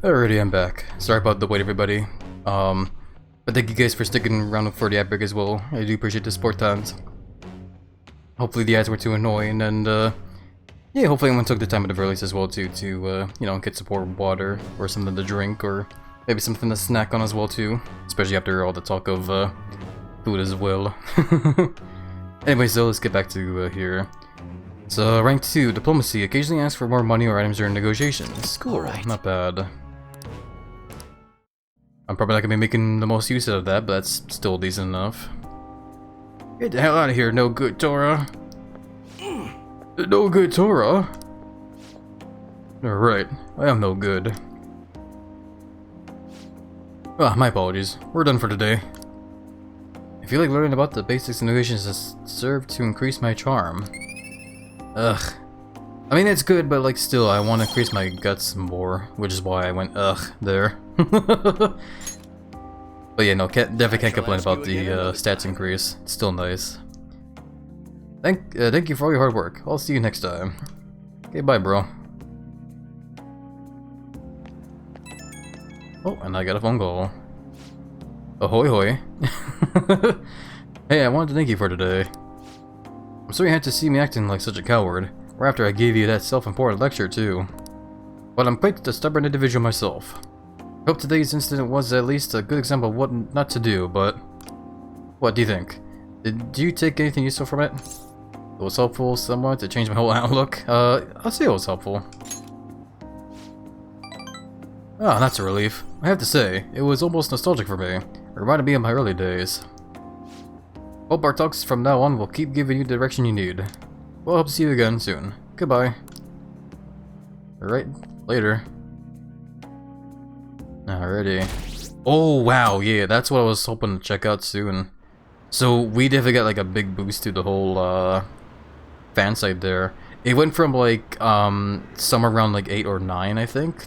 Alrighty, I'm back. Sorry about the wait, everybody. But thank you guys for sticking around for the ad break as well. I do appreciate the support times. Hopefully the ads weren't too annoying, and yeah, hopefully everyone took the time at the very least as well too to you know, get support water or something to drink or maybe something to snack on as well too, especially after all the talk of food as well. Anyway, so let's get back to here. So rank 2, diplomacy. Occasionally ask for more money or items during negotiations. Cool, not bad. I'm probably not gonna be making the most use of that, but that's still decent enough. Get the hell out of here, no good Torah. No good Torah? Alright, I am no good. Ah, my apologies. We're done for today. I feel like learning about the basics and negotiations has served to increase my charm. Ugh. I mean, it's good, but like still, I want to increase my guts more, which is why I went ugh there. But yeah, no, definitely can't complain about the stats increase. It's still nice. Thank you for all your hard work. I'll see you next time. Okay, bye, bro. Oh, and I got a phone call. Ahoy hoy. Hey, I wanted to thank you for today. I'm sorry you had to see me acting like such a coward, right after I gave you that self-important lecture too. But I'm quite a stubborn individual myself. I hope today's incident was at least a good example of what not to do, but... What do you think? Did you take anything useful from it? It was helpful somewhat to change my whole outlook. I'll say it was helpful. Ah, that's a relief. I have to say, it was almost nostalgic for me. It reminded me of my early days. Hope our talks from now on will keep giving you the direction you need. Well, I hope to see you again soon. Goodbye. Alright, later. Alrighty. Oh, wow, yeah, that's what I was hoping to check out soon. So, we definitely got like a big boost to the whole, fan site there. It went from like, somewhere around like 8 or 9, I think,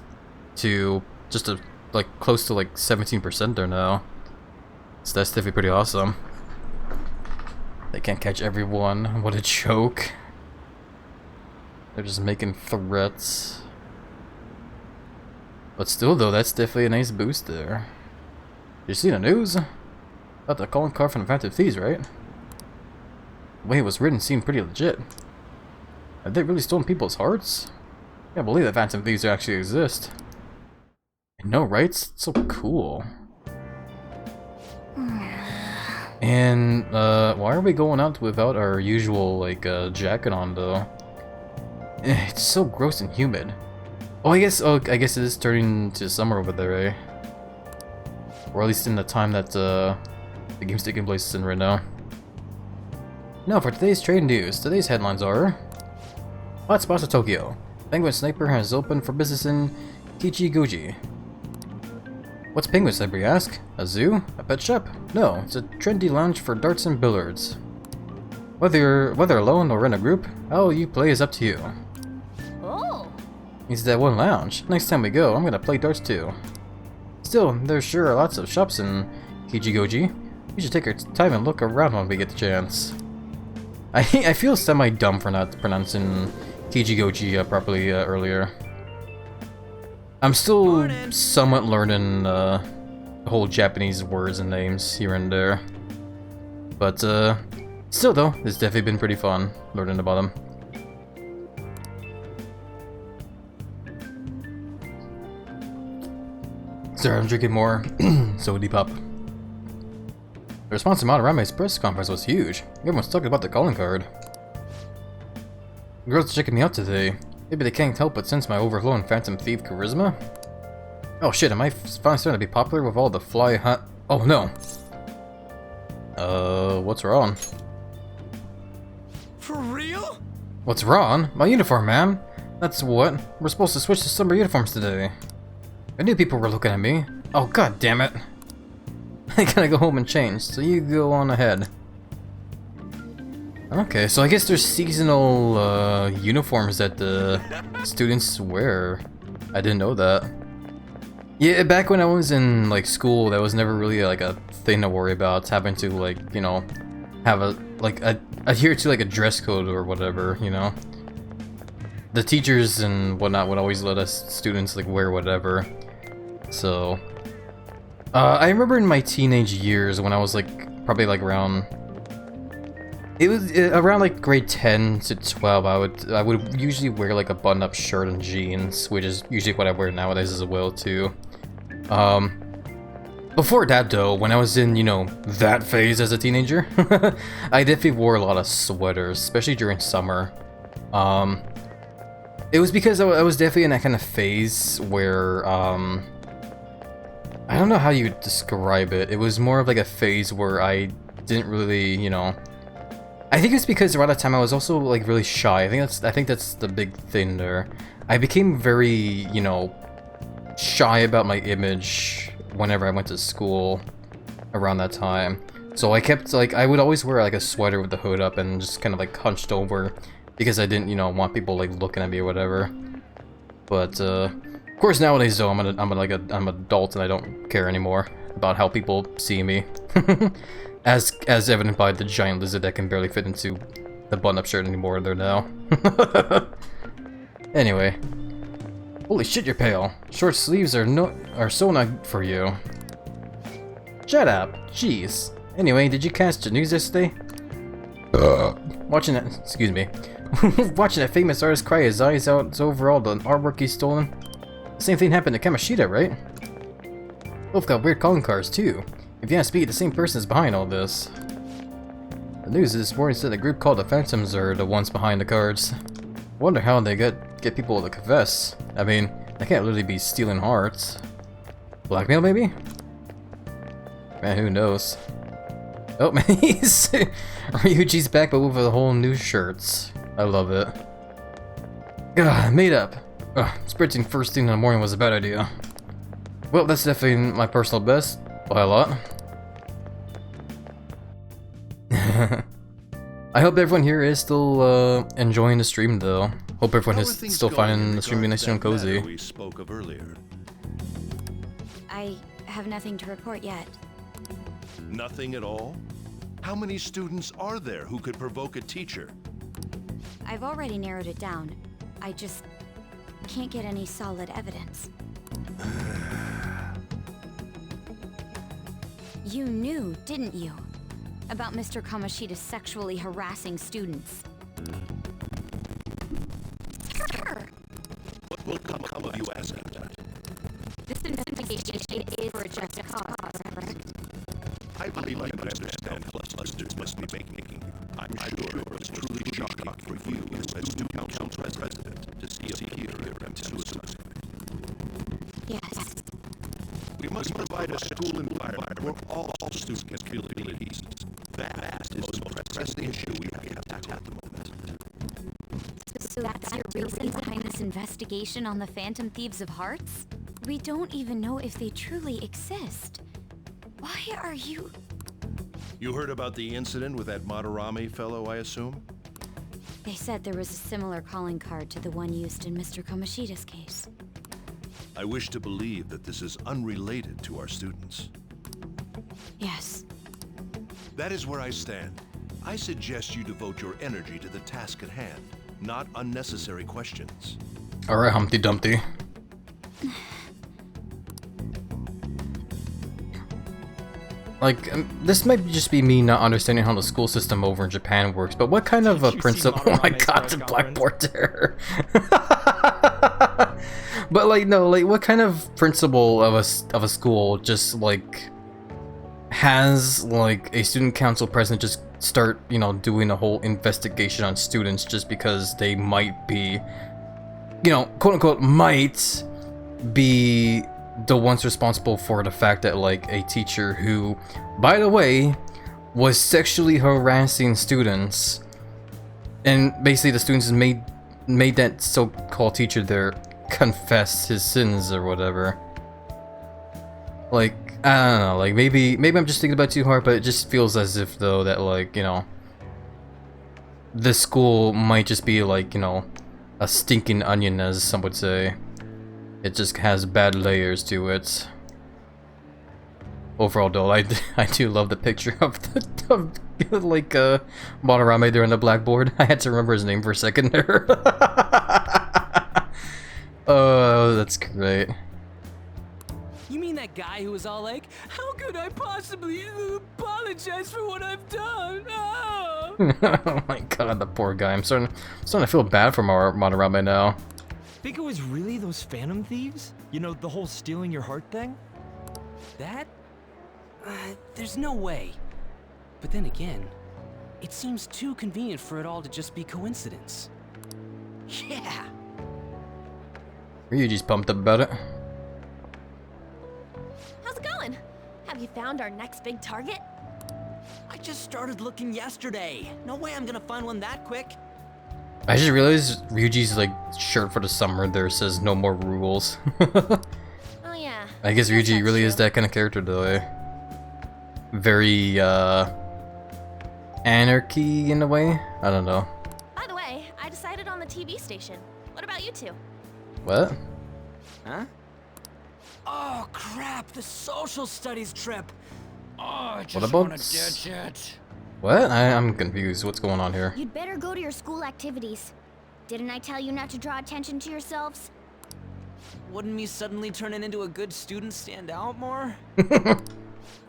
to just like close to like 17% there now. So that's definitely pretty awesome. They can't catch everyone. What a joke. They're just making threats. But still though, that's definitely a nice boost there. You see the news? About the calling card from the Phantom Thieves, right? The way it was written seemed pretty legit. Have they really stolen people's hearts? I can't believe that Phantom Thieves actually exist. I know, right? It's so cool. And, why are we going out without our usual, like, jacket on, though? It's so gross and humid. Oh, I guess it is turning to summer over there, eh? Or at least in the time that, the game's taking place in right now. Now, for today's trade news, today's headlines are... Hotspots of Tokyo. Penguin Sniper has opened for business in Kichigoji. What's Penguin Sniper, you ask? A zoo? A pet shop? No, it's a trendy lounge for darts and billiards. Whether alone or in a group, how you play is up to you. Oh! It's that one lounge. Next time we go, I'm gonna play darts too. Still, there sure are lots of shops in Kichigoji. We should take our time and look around when we get the chance. I feel semi-dumb for not pronouncing Kichigoji properly earlier. I'm still somewhat learning the whole Japanese words and names here and there. But still though, it's definitely been pretty fun learning about them. Sorry, I'm drinking more soda pop. The response to Madarama's press conference was huge. Everyone's talking about the calling card. The girls are checking me out today. Maybe they can't help but sense my overflowing Phantom Thief charisma? Oh shit, am I finally starting to be popular with all the fly hunt? Oh no! What's wrong? For real? What's wrong? My uniform, man! That's what? We're supposed to switch to summer uniforms today. I knew people were looking at me. Oh god damn it! I gotta go home and change, so you go on ahead. Okay, so I guess there's seasonal uniforms that the students wear. I didn't know that. Yeah, back when I was in like school, that was never really like a thing to worry about, having to like, you know, have adhere to like a dress code or whatever, you know. The teachers and whatnot would always let us students like wear whatever. So, I remember in my teenage years when I was like probably like around. It was around like grade 10 to 12. I would usually wear like a button-up shirt and jeans, which is usually what I wear nowadays as well too. Before that though, when I was in, you know, that phase as a teenager, I definitely wore a lot of sweaters, especially during summer. It was because I was definitely in that kind of phase where, I don't know how you would describe it. It was more of like a phase where I didn't really, you know, I think it's because around that time I was also like really shy. I think that's the big thing there. I became very, you know, shy about my image whenever I went to school around that time. So I kept like I would always wear like a sweater with the hood up and just kind of like hunched over because I didn't, you know, want people like looking at me or whatever. But of course nowadays though I'm an adult and I don't care anymore about how people see me. As evident by the giant lizard that can barely fit into the button-up shirt anymore there now. Anyway. Holy shit, you're pale. Short sleeves are so not for you. Shut up. Jeez. Anyway, did you catch the news yesterday? Watching that, excuse me. Watching that famous artist cry his eyes out over all the artwork he's stolen. Same thing happened to Kamashita, right? Both got weird calling cards too. If you ask me, the same person is behind all this. The news this morning said the group called the Phantoms are the ones behind the cards. Wonder how they get people to confess. I mean, they can't literally be stealing hearts. Blackmail, maybe? Man, who knows? Oh, man, he's... Ryuji's back, but with a whole new shirts. I love it. Gah, made up. Sprinting first thing in the morning was a bad idea. Well, that's definitely my personal best. By a lot. I hope everyone here is still enjoying the stream though. Hope everyone is still finding the stream nice and cozy. We spoke of earlier. I have nothing to report yet. Nothing at all? How many students are there who could provoke a teacher? I've already narrowed it down. I just can't get any solid evidence. You knew, didn't you? About Mr. Kamashita sexually harassing students. What will come of you asking that? This investigation is for a just cause, correct? I believe I can understand plus students must be making. I'm sure it was truly shocking for you as student council president to see a peer attempt suicide. Yes. We must provide a school environment where all students can feel at ease. That is the most pressing issue we have to tackle at the moment. So that's your reason behind this investigation on the Phantom Thieves of Hearts? We don't even know if they truly exist. Why are you... You heard about the incident with that Madarame fellow, I assume? They said there was a similar calling card to the one used in Mr. Kamashita's case. I wish to believe that this is unrelated to our students. Yes. That is where I stand. I suggest you devote your energy to the task at hand, not unnecessary questions. Alright, Humpty Dumpty. Like, this might just be me not understanding how the school system over in Japan works, but what kind of a principle... Oh my god, the blackboard there! But like, no, like, what kind of principal of a school just, like, has, like, a student council president just start, you know, doing a whole investigation on students just because they might be, you know, quote-unquote, might be the ones responsible for the fact that, like, a teacher who, by the way, was sexually harassing students, and basically the students made that so-called teacher there confess his sins or whatever. Like, I don't know, like, maybe I'm just thinking about it too hard, but it just feels as if, though, that, like, you know, this school might just be, like, you know, a stinking onion, as some would say. It just has bad layers to it. Overall, though, I do love the picture of like, Madarame there on the blackboard. I had to remember his name for a second there. Oh, that's great. that guy who was all like, "How could I possibly apologize for what I've done?" Ah. Oh my god, the poor guy. I'm starting to feel bad for Monorail by now. Think it was really those Phantom Thieves? You know, the whole stealing your heart thing? That? There's no way. But then again, it seems too convenient for it all to just be coincidence. Yeah. Ryuji's pumped up about it. How's it going? Have you found our next big target? I just started looking yesterday. No way I'm gonna find one that quick. I just realized Ryuji's like shirt for the summer there says no more rules. Oh yeah. I guess Ryuji really is that kind of character though. Eh? Very anarchy in a way. I don't know. By the way, I decided on the TV station. What about you two? What? Huh? Oh crap, the social studies trip. Oh, I just What about wanna ditch it. What? I'm confused. What's going on here? You'd better go to your school activities. Didn't I tell you not to draw attention to yourselves? Wouldn't me suddenly turning into a good student stand out more?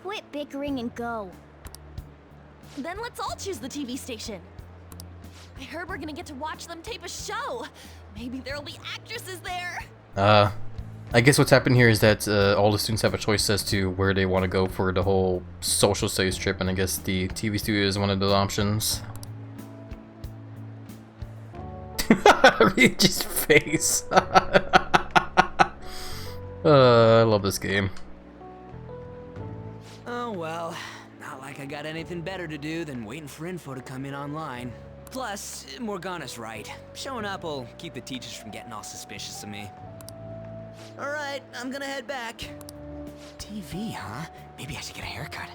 Quit bickering and go. Then let's all choose the TV station. I heard we're gonna get to watch them tape a show. Maybe there'll be actresses there. I guess what's happened here is that all the students have a choice as to where they want to go for the whole social studies trip, and I guess the TV studio is one of the options. Ryuji's face. I love this game. Oh well, not like I got anything better to do than waiting for info to come in online. Plus, Morgana's right. Showing up will keep the teachers from getting all suspicious of me. Alright, I'm gonna head back. TV, huh? Maybe I should get a haircut.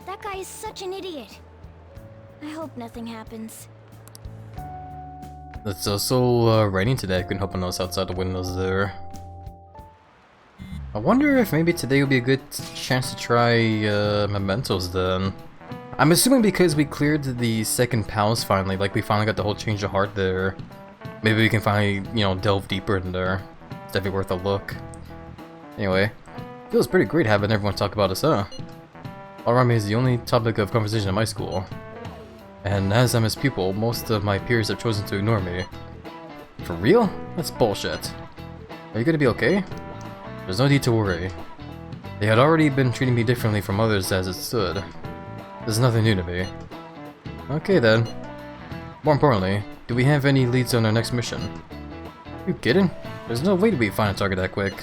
That guy is such an idiot. I hope nothing happens. It's also raining today. I couldn't help but notice outside the windows there. I wonder if maybe today will be a good chance to try Mementos then. I'm assuming because we cleared the second palace finally, like we finally got the whole change of heart there. Maybe we can finally, you know, delve deeper in there. It's definitely worth a look. Anyway, feels pretty great having everyone talk about us, huh? All around me is the only topic of conversation in my school. And as I'm his pupil, most of my peers have chosen to ignore me. For real? That's bullshit. Are you gonna be okay? There's no need to worry. They had already been treating me differently from others as it stood. This is nothing new to me. Okay then. More importantly, do we have any leads on our next mission? You kidding? There's no way to find a target that quick.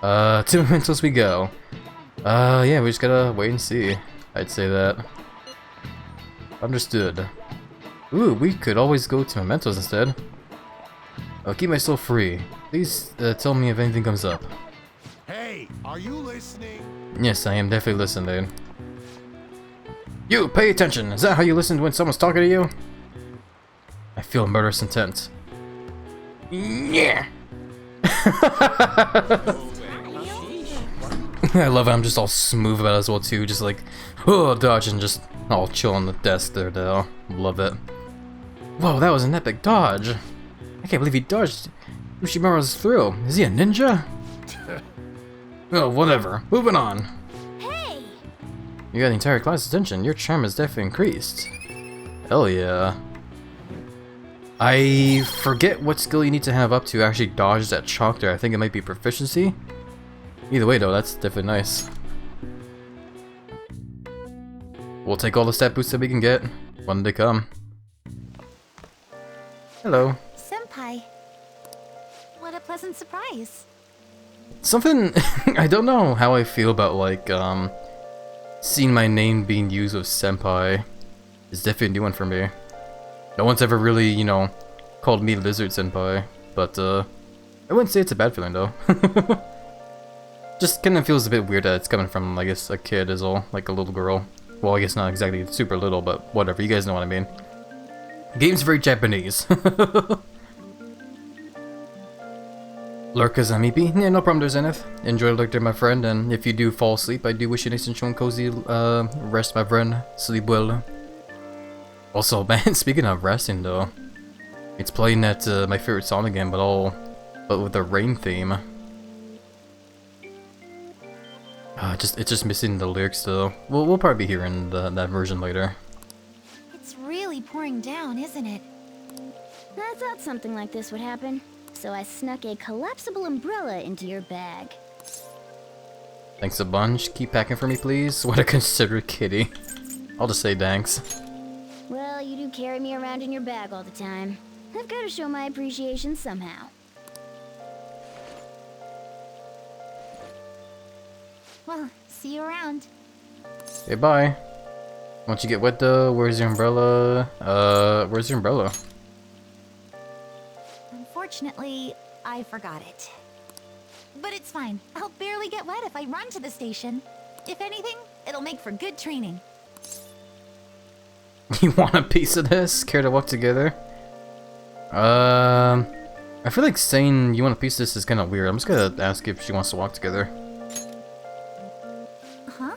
To Mementos we go. Yeah, we just gotta wait and see. I'd say that. Understood. Ooh, we could always go to Mementos instead. I'll keep myself free. Please tell me if anything comes up. Hey, are you listening? Yes, I am definitely listening. You, pay attention! Is that how you listen when someone's talking to you? I feel murderous intent. Yeah! I love it, I'm just all smooth about it as well too, just like, oh, dodge and just all chill on the desk there, though. Love it. Whoa, that was an epic dodge! I can't believe he dodged Ushimaru's through. Is he a ninja? Oh, whatever. Moving on. Hey! You got the entire class's attention. Your charm has definitely increased. Hell yeah. I forget what skill you need to have up to actually dodge that chalk there. I think it might be proficiency. Either way though, that's definitely nice. We'll take all the stat boosts that we can get when they come. Hello. Senpai. What a pleasant surprise. Something I don't know how I feel about like seeing my name being used with senpai is definitely a new one for me. No one's ever really, you know, called me Lizard Senpai, but I wouldn't say it's a bad feeling though. Just kind of feels a bit weird that it's coming from, I guess, a kid is all, like a little girl. Well, I guess not exactly super little, but whatever, you guys know what I mean. Game's very Japanese. Lurkas Amiibi? Yeah, no problem there, Zenith. Enjoy Lurk there, my friend, and if you do fall asleep, I do wish you nice and chill and cozy rest, my friend. Sleep well. Also, man, speaking of resting though, it's playing that my favorite song again, but all but with a rain theme. It's just missing the lyrics though. We'll probably be hearing that version later. It's really pouring down, isn't it? I thought something like this would happen, so I snuck a collapsible umbrella into your bag. Thanks a bunch. Keep packing for me, please. What a considerate kitty. I'll just say thanks. Well, you do carry me around in your bag all the time. I've got to show my appreciation somehow. Well, see you around. Okay, bye. Once you get wet though, where's your umbrella? Where's your umbrella? Unfortunately, I forgot it. But it's fine. I'll barely get wet if I run to the station. If anything, it'll make for good training. You want a piece of this? Care to walk together? I feel like saying you want a piece of this is kind of weird. I'm just gonna ask if she wants to walk together. Huh?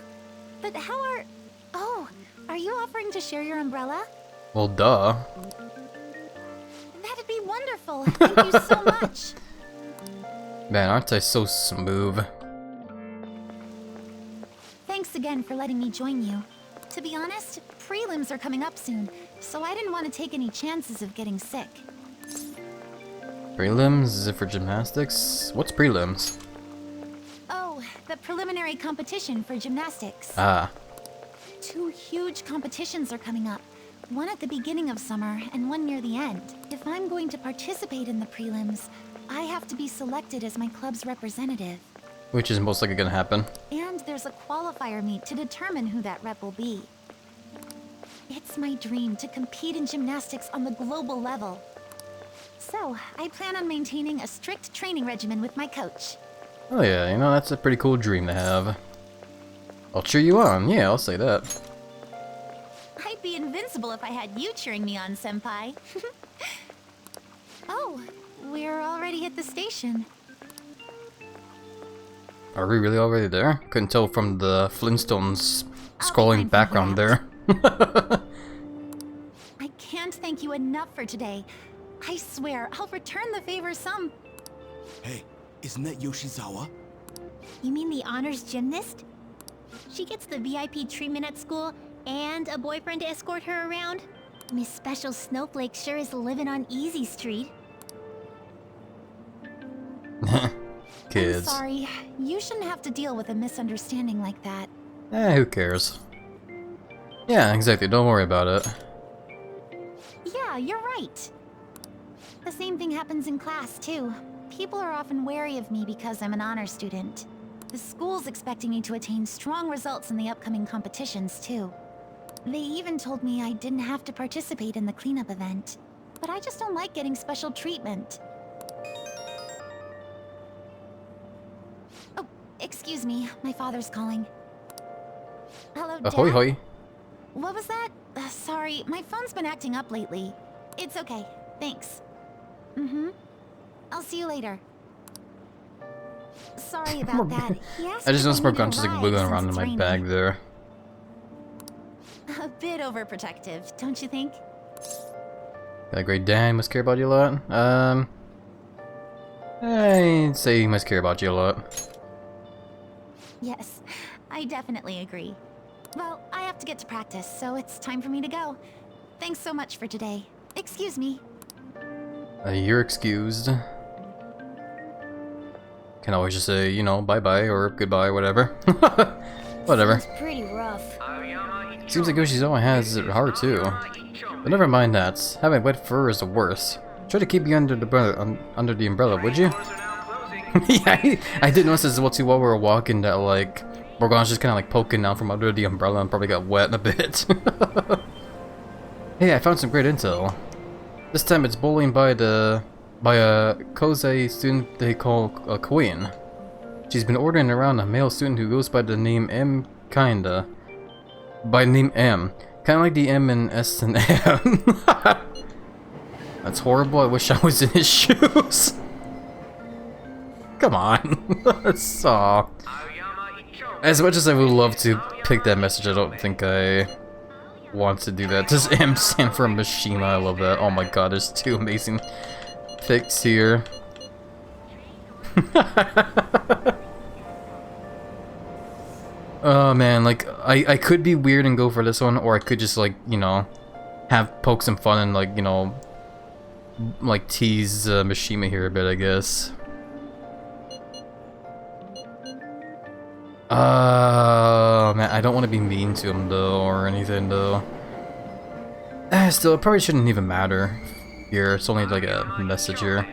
But how are... Oh, are you offering to share your umbrella? Well, duh. That'd be wonderful. Thank you so much. Man, aren't I so smooth? Thanks again for letting me join you. To be honest, prelims are coming up soon, so I didn't want to take any chances of getting sick. Prelims? Is it for gymnastics? What's prelims? Oh, the preliminary competition for gymnastics. Ah. 2 huge competitions are coming up. One at the beginning of summer and one near the end. If I'm going to participate in the prelims, I have to be selected as my club's representative. Which is most likely gonna happen. And there's a qualifier meet to determine who that rep will be. It's my dream to compete in gymnastics on the global level. So, I plan on maintaining a strict training regimen with my coach. Oh yeah, you know, that's a pretty cool dream to have. I'll cheer you on, yeah, I'll say that. I'd be invincible if I had you cheering me on, Senpai. Oh, we're already at the station. Are we really already there? Couldn't tell from the Flintstones I'll be scrolling mindful background of there. I can't thank you enough for today. I swear, I'll return the favor some... Hey, isn't that Yoshizawa? You mean the honors gymnast? She gets the VIP treatment at school and a boyfriend to escort her around? Miss Special Snowflake sure is living on Easy Street. Kids. I'm sorry. You shouldn't have to deal with a misunderstanding like that. Who cares? Yeah, exactly, don't worry about it. Yeah, you're right. The same thing happens in class, too. People are often wary of me because I'm an honor student. The school's expecting me to attain strong results in the upcoming competitions, too. They even told me I didn't have to participate in the cleanup event. But I just don't like getting special treatment. Oh, excuse me. My father's calling. Hello, Dad? Ahoy hoy. What was that? Sorry, my phone's been acting up lately. It's okay. Thanks. Mm-hmm. I'll see you later. Sorry about that. He asked I just if noticed more needed a guns just like ride wiggling since around in it's my raining. bag there. A bit overprotective, don't you think? Got a great dad, must care about you a lot. I'd say he must care about you a lot. Yes, I definitely agree. Well, I have to get to practice, so it's time for me to go. Thanks so much for today. Excuse me. You're excused. Can always just say, you know, bye-bye or goodbye, whatever. Whatever. Sounds pretty rough. Seems like Yoshizawa has it hard too. But never mind that. Having wet fur is the worst. Try to keep you under the umbrella, would you? Yeah, I did notice as well too while we were walking that like Morgana's just kind of like poking out from under the umbrella and probably got wet a bit. Hey, I found some great intel. This time it's bullying by a Kosei student they call a queen. She's been ordering around a male student who goes by the name M, kinda. By name M. Kinda like the M and S and M. That's horrible, I wish I was in his shoes. Come on. That's as much as I would love to pick that message, I don't think I want to do that. Does M stand for Mishima? I love that. Oh my god, there's 2 amazing pics here. Oh man, like I could be weird and go for this one, or I could just like, you know, poke some fun and like, you know, like tease Mishima here a bit, I guess. Man, I don't want to be mean to him though, or anything though. Still, it probably shouldn't even matter here. It's only like a message here.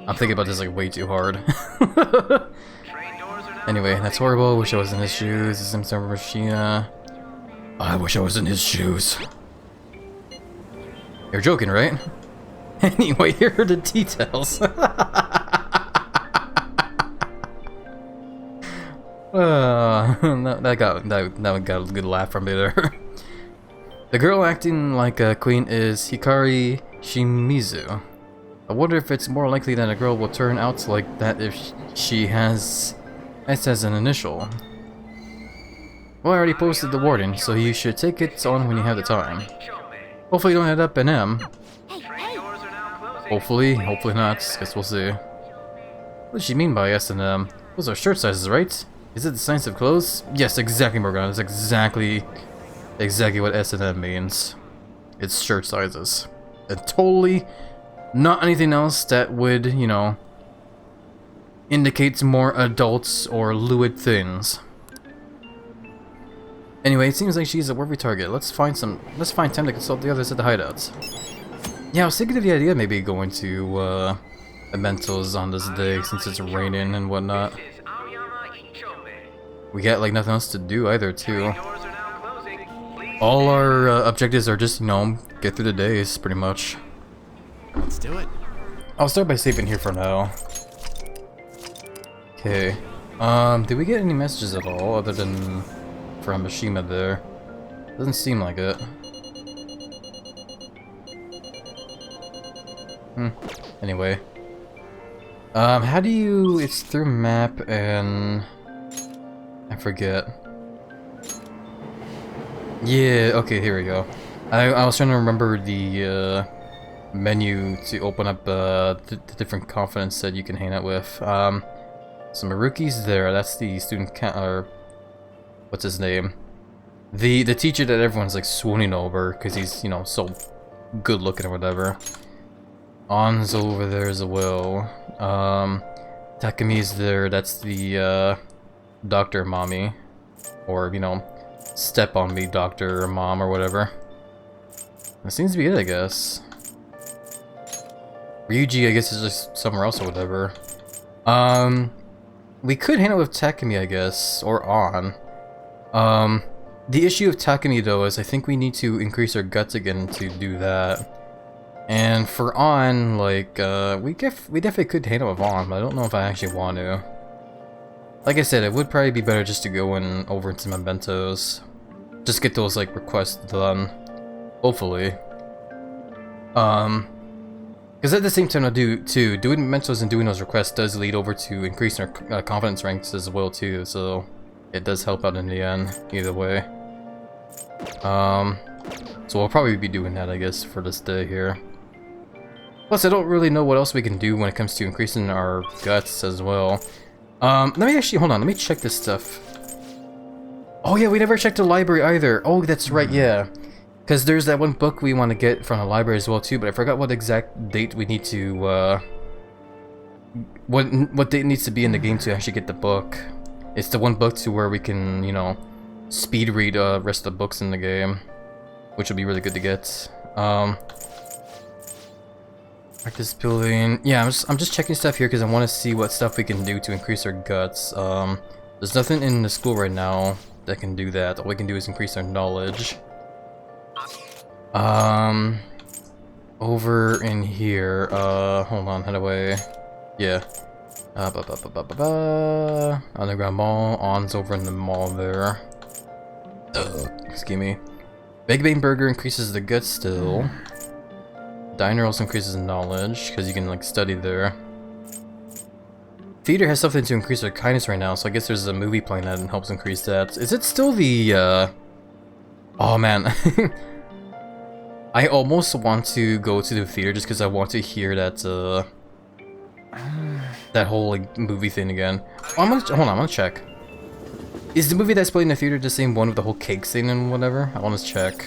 I'm thinking about this like way too hard. Anyway, that's horrible. Wish I was in his shoes. This is Mishima. I wish I was in his shoes. You're joking, right? Anyway, here are the details. That got a good laugh from me there. The girl acting like a queen is Hikari Shimizu. I wonder if it's more likely that a girl will turn out like that if she has S as an initial. Well, I already posted the warning, so you should take it on when you have the time. Hopefully you don't end up in M. Hopefully not, guess we'll see. What does she mean by S and M? Those are shirt sizes, right? Is it the size of clothes? Yes, exactly, Morgana. That's exactly what S and M means. It's shirt sizes. And totally not anything else that would, you know, indicate more adults or lewd things. Anyway, it seems like she's a worthy target. Let's find time to consult the others at the hideouts. Yeah, I was thinking of the idea of maybe going to Mementos on this day since it's raining and whatnot. We got like nothing else to do either, too. All our objectives are just, you know, get through the days, pretty much. Let's do it. I'll start by saving here for now. Okay. Did we get any messages at all other than from Mishima there? Doesn't seem like it. Anyway. How do you... It's through map and... I forget. Yeah, okay, here we go. I was trying to remember the menu to open up the different confidence that you can hang out with. So Maruki's there, that's the student or what's his name? The teacher that everyone's like swooning over because he's, you know, so good looking or whatever. On's over there as well. Takami's there, that's the Dr. Mommy. Or, you know, step on me doctor or mom or whatever. That seems to be it, I guess. Ryuji, I guess, is just somewhere else or whatever. We could hang out with Takumi, I guess, or On. The issue of Takumi, though, is I think we need to increase our guts again to do that. And for On, like, we definitely could hang out with On, but I don't know if I actually want to. Like I said, it would probably be better just to go over into Mementos. Just get those, like, requests done. Hopefully. Because at the same time, doing Mementos and doing those requests does lead over to increasing our confidence ranks as well, too, so it does help out in the end, either way. So we'll probably be doing that, I guess, for this day here. Plus, I don't really know what else we can do when it comes to increasing our guts as well. Let me actually, hold on, let me check this stuff. Oh yeah, we never checked the library either. Oh, that's right, yeah. Because there's that one book we want to get from the library as well too, but I forgot what exact date we need to, what date needs to be in the game to actually get the book. It's the one book to where we can, you know, speed read rest of the books in the game, which would be really good to get. Practice building. Yeah, I'm just checking stuff here because I want to see what stuff we can do to increase our guts. There's nothing in the school right now that can do that. All we can do is increase our knowledge. Over in here, hold on, head away. Yeah. Underground Mall. On's over in the mall there. Excuse me. Big Bang Burger increases the guts still. Diner also increases knowledge, because you can, like, study there. Theater has something to increase our kindness right now, so I guess there's a movie playing that and helps increase that. Is it still the, Oh, man. I almost want to go to the theater just because I want to hear that, that whole like movie thing again. Oh, hold on, I'm gonna check. Is the movie that's playing in the theater the same one with the whole cake scene and whatever? I want to check.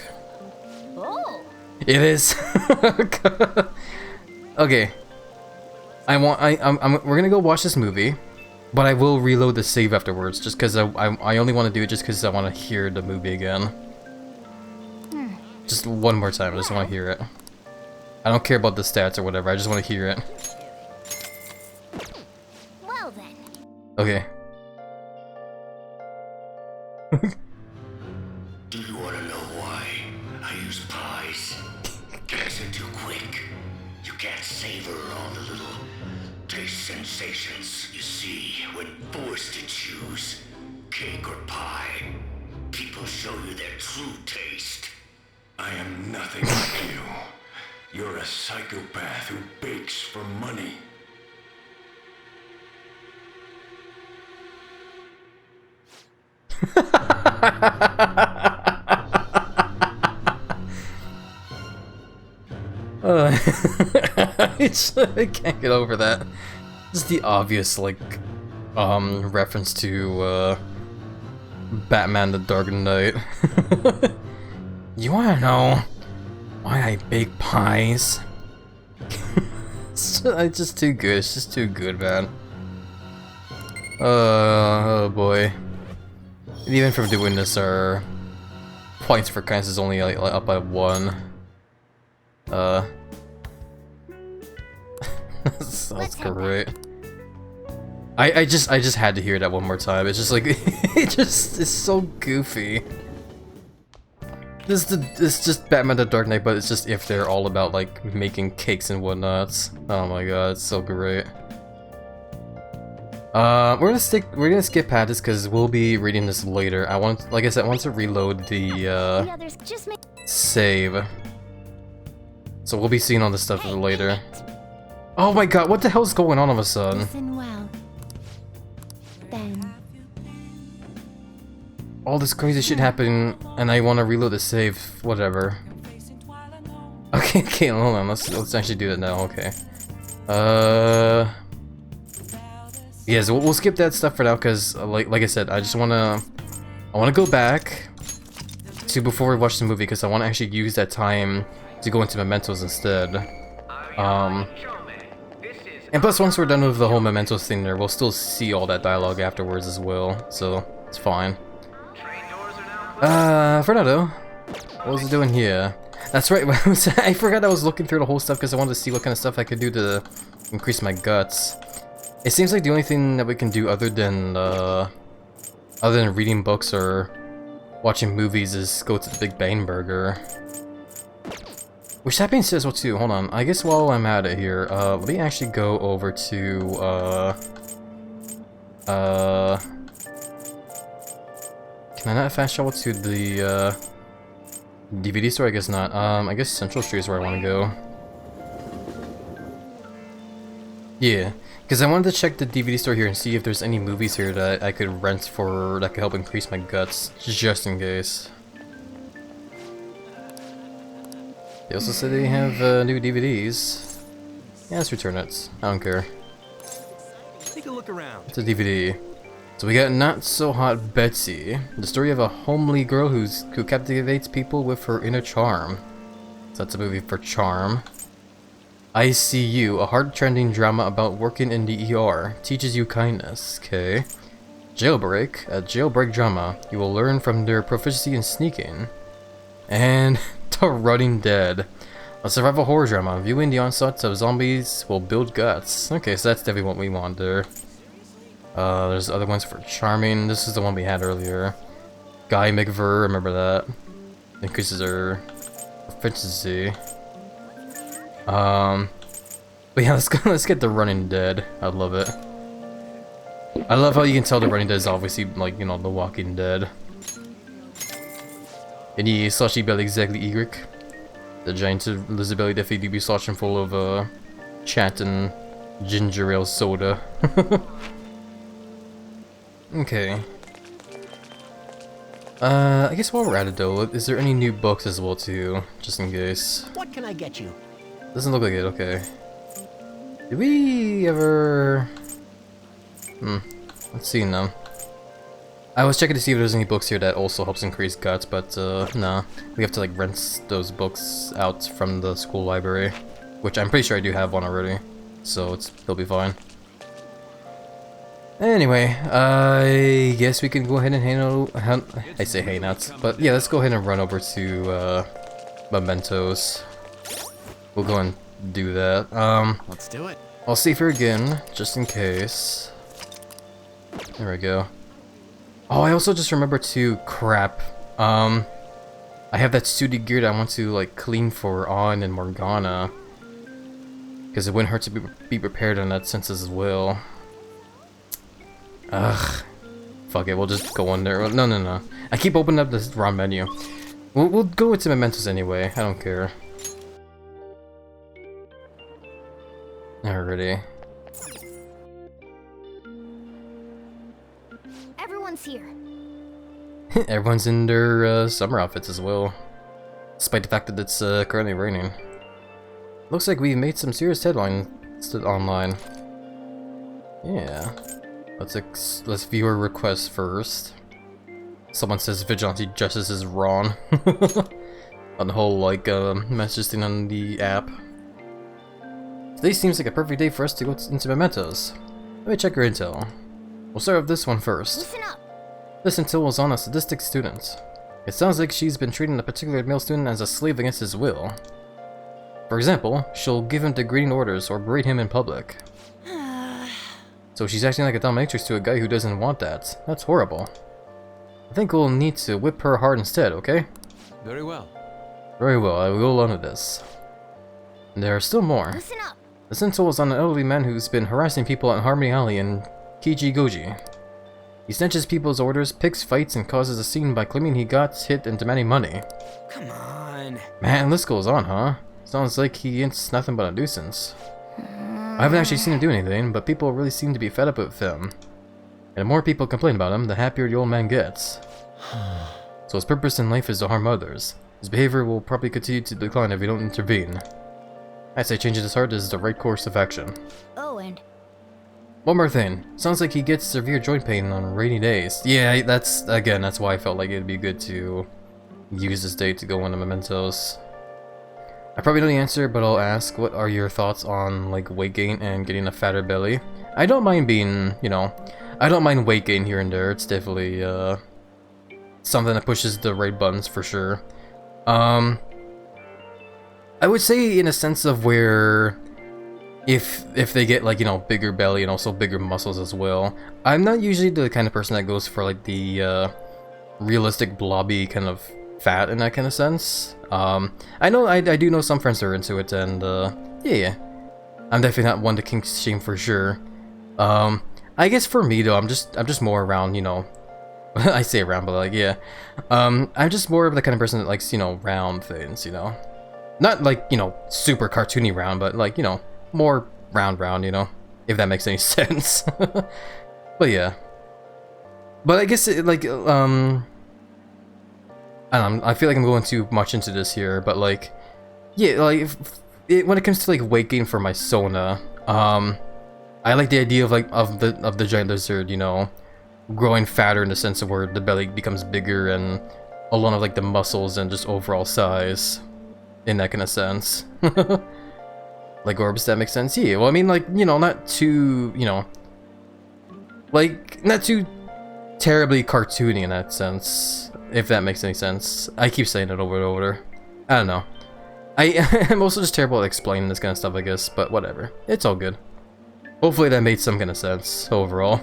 Oh. It is. Okay. We're gonna go watch this movie, but I will reload the save afterwards, just because I only want to do it just because I want to hear the movie again. Just one more time. I just want to hear it. I don't care about the stats or whatever. I just want to hear it. Well then. Okay. Do you want to know why I use pies? Guess it too quick. You can't savor all the little taste sensations you see when forced to choose cake or pie. People show you their true taste. I am nothing like you. You're a psychopath who bakes for money. I can't get over that. Just the obvious, like, reference to, Batman the Dark Knight. You wanna know why I bake pies? It's just too good. It's just too good, man. Oh boy. And even from doing this, our points for kindness is only like up by 1. That's great. I just had to hear that one more time. It's just like it's so goofy. This just Batman the Dark Knight, but it's just if they're all about like making cakes and whatnots. Oh my god, it's so great. We're gonna skip past this because we'll be reading this later. Like I said, I want to reload the save. So we'll be seeing all this stuff later. Oh my god, what the hell's going on all of a sudden? Listen well. Then. All this crazy shit happening, and I want to reload the save. Whatever. Okay, hold on. Let's actually do that now. Okay. Yeah, so we'll skip that stuff for now, cause like I said, I wanna go back to before we watch the movie, cause I wanna actually use that time to go into mementos instead. And plus, once we're done with the whole mementos thing there, we'll still see all that dialogue afterwards as well, so it's fine. Fernando, what was it doing here? That's right, I forgot I was looking through the whole stuff because I wanted to see what kind of stuff I could do to increase my guts. It seems like the only thing that we can do other than reading books or watching movies is go to the Big Bang Burger. Which that being said, well too, hold on, I guess while I'm at it here, let me actually go over to, can I not fast travel to the, DVD store? I guess not. I guess Central Street is where I want to go. Yeah, because I wanted to check the DVD store here and see if there's any movies here that I could rent for that could help increase my guts, just in case. They also said they have new DVDs. Yeah, let's return it. I don't care. Take a look around. It's a DVD. So we got Not So Hot Betsy, the story of a homely girl who captivates people with her inner charm. So that's a movie for charm. I See You, a hard-trending drama about working in the ER, teaches you kindness. Okay. Jailbreak, a jailbreak drama. You will learn from their proficiency in sneaking. And The Running Dead, a survival horror drama. Viewing the onslaughts of zombies will build guts. Okay, so that's definitely what we want there. There's other ones for charming. This is the one we had earlier. Guy McVer, remember that? Increases our efficiency. But yeah, let's get The Running Dead. I love it. I love how you can tell The Running Dead is obviously like, you know, The Walking Dead. Any slushy belly exactly Egric? The giant lizard belly definitely do be sloshing full of chat and ginger ale soda. Okay. I guess while we're at it though, is there any new books as well too, just in case? What can I get you? Doesn't look like it, okay. Did we ever... Let's see now. I was checking to see if there's any books here that also helps increase guts, but nah. We have to like rent those books out from the school library, which I'm pretty sure I do have one already, so it'll be fine. Anyway, I guess we can go ahead and I say hang out, but yeah, let's go ahead and run over to Mementos. We'll go and do that. Let's do it. I'll save her again, just in case. There we go. Oh, I also just remembered to crap. I have that sooty gear that I want to like clean for On and Morgana, because it wouldn't hurt to be prepared in that sense as well. Ugh. Fuck it, we'll just go on there. No. I keep opening up this wrong menu. We'll go into Mementos anyway. I don't care. Alrighty. Everyone's here. Everyone's in their summer outfits as well, despite the fact that it's currently raining. Looks like we've made some serious headlines online. Yeah. Let's view our request first. Someone says vigilante justice is wrong. On the whole like message thing on the app. Today seems like a perfect day for us to go into Mementos. Let me check your intel. We'll start with this one first. Listen up. This intel was on a sadistic student. It sounds like she's been treating a particular male student as a slave against his will. For example, she'll give him degrading orders or berate him in public. So she's acting like a dominatrix to a guy who doesn't want that. That's horrible. I think we'll need to whip her hard instead, okay? Very well. Very well, I will go along with this. And there are still more. Listen up. This intel is on an elderly man who's been harassing people at Harmony Alley in Kichigoji. He snatches people's orders, picks fights, and causes a scene by claiming he got hit and demanding money. Come on. Man, this goes on, huh? Sounds like he ain't nothing but a nuisance. I haven't actually seen him do anything, but people really seem to be fed up with him. And the more people complain about him, the happier the old man gets. So his purpose in life is to harm others. His behavior will probably continue to decline if we don't intervene. I say changing his heart is the right course of action. Oh, and one more thing. Sounds like he gets severe joint pain on rainy days. Yeah, that's why I felt like it'd be good to use this day to go into Mementos. I probably know the answer, but I'll ask, what are your thoughts on like weight gain and getting a fatter belly? I don't mind being, I don't mind weight gain here and there. It's definitely something that pushes the right buttons for sure. I would say in a sense of where if they get like, bigger belly and also bigger muscles as well. I'm not usually the kind of person that goes for like the realistic blobby kind of fat in that kind of sense. I know I do know some friends that are into it, and yeah, I'm definitely not one to kink shame for sure. I guess for me though, I'm just more around, I say around, but like yeah, I'm just more of the kind of person that likes round things, not like super cartoony round, but like more round, if that makes any sense. But yeah, but I guess like I don't know, I feel like I'm going too much into this here, but like, yeah, like, when it comes to like weight gain for my Sona, I like the idea of like, of the giant lizard, growing fatter in the sense of where the belly becomes bigger and a lot of like the muscles and just overall size, in that kind of sense. Like orbs, that makes sense? Yeah, well I mean like, not too, like, not too terribly cartoony in that sense, if that makes any sense. I keep saying it over and over. I don't know. I'm also just terrible at explaining this kind of stuff, I guess, but whatever. It's all good. Hopefully that made some kind of sense overall.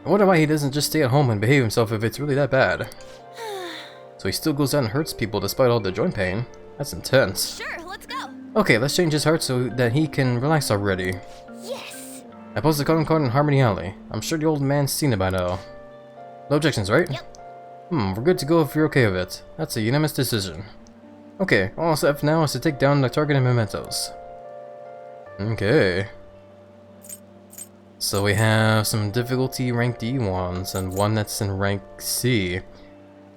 I wonder why he doesn't just stay at home and behave himself if it's really that bad. So he still goes out and hurts people despite all the joint pain. That's intense. Sure, let's go. Okay, let's change his heart so that he can relax already. yes. I posted the calling card in Harmony Alley. I'm sure the old man's seen it by now. No objections, right? Yep. We're good to go if you're okay with it. That's a unanimous decision. Okay, all that's left now is to take down the target and Mementos. Okay. So we have some difficulty rank D ones and one that's in rank C.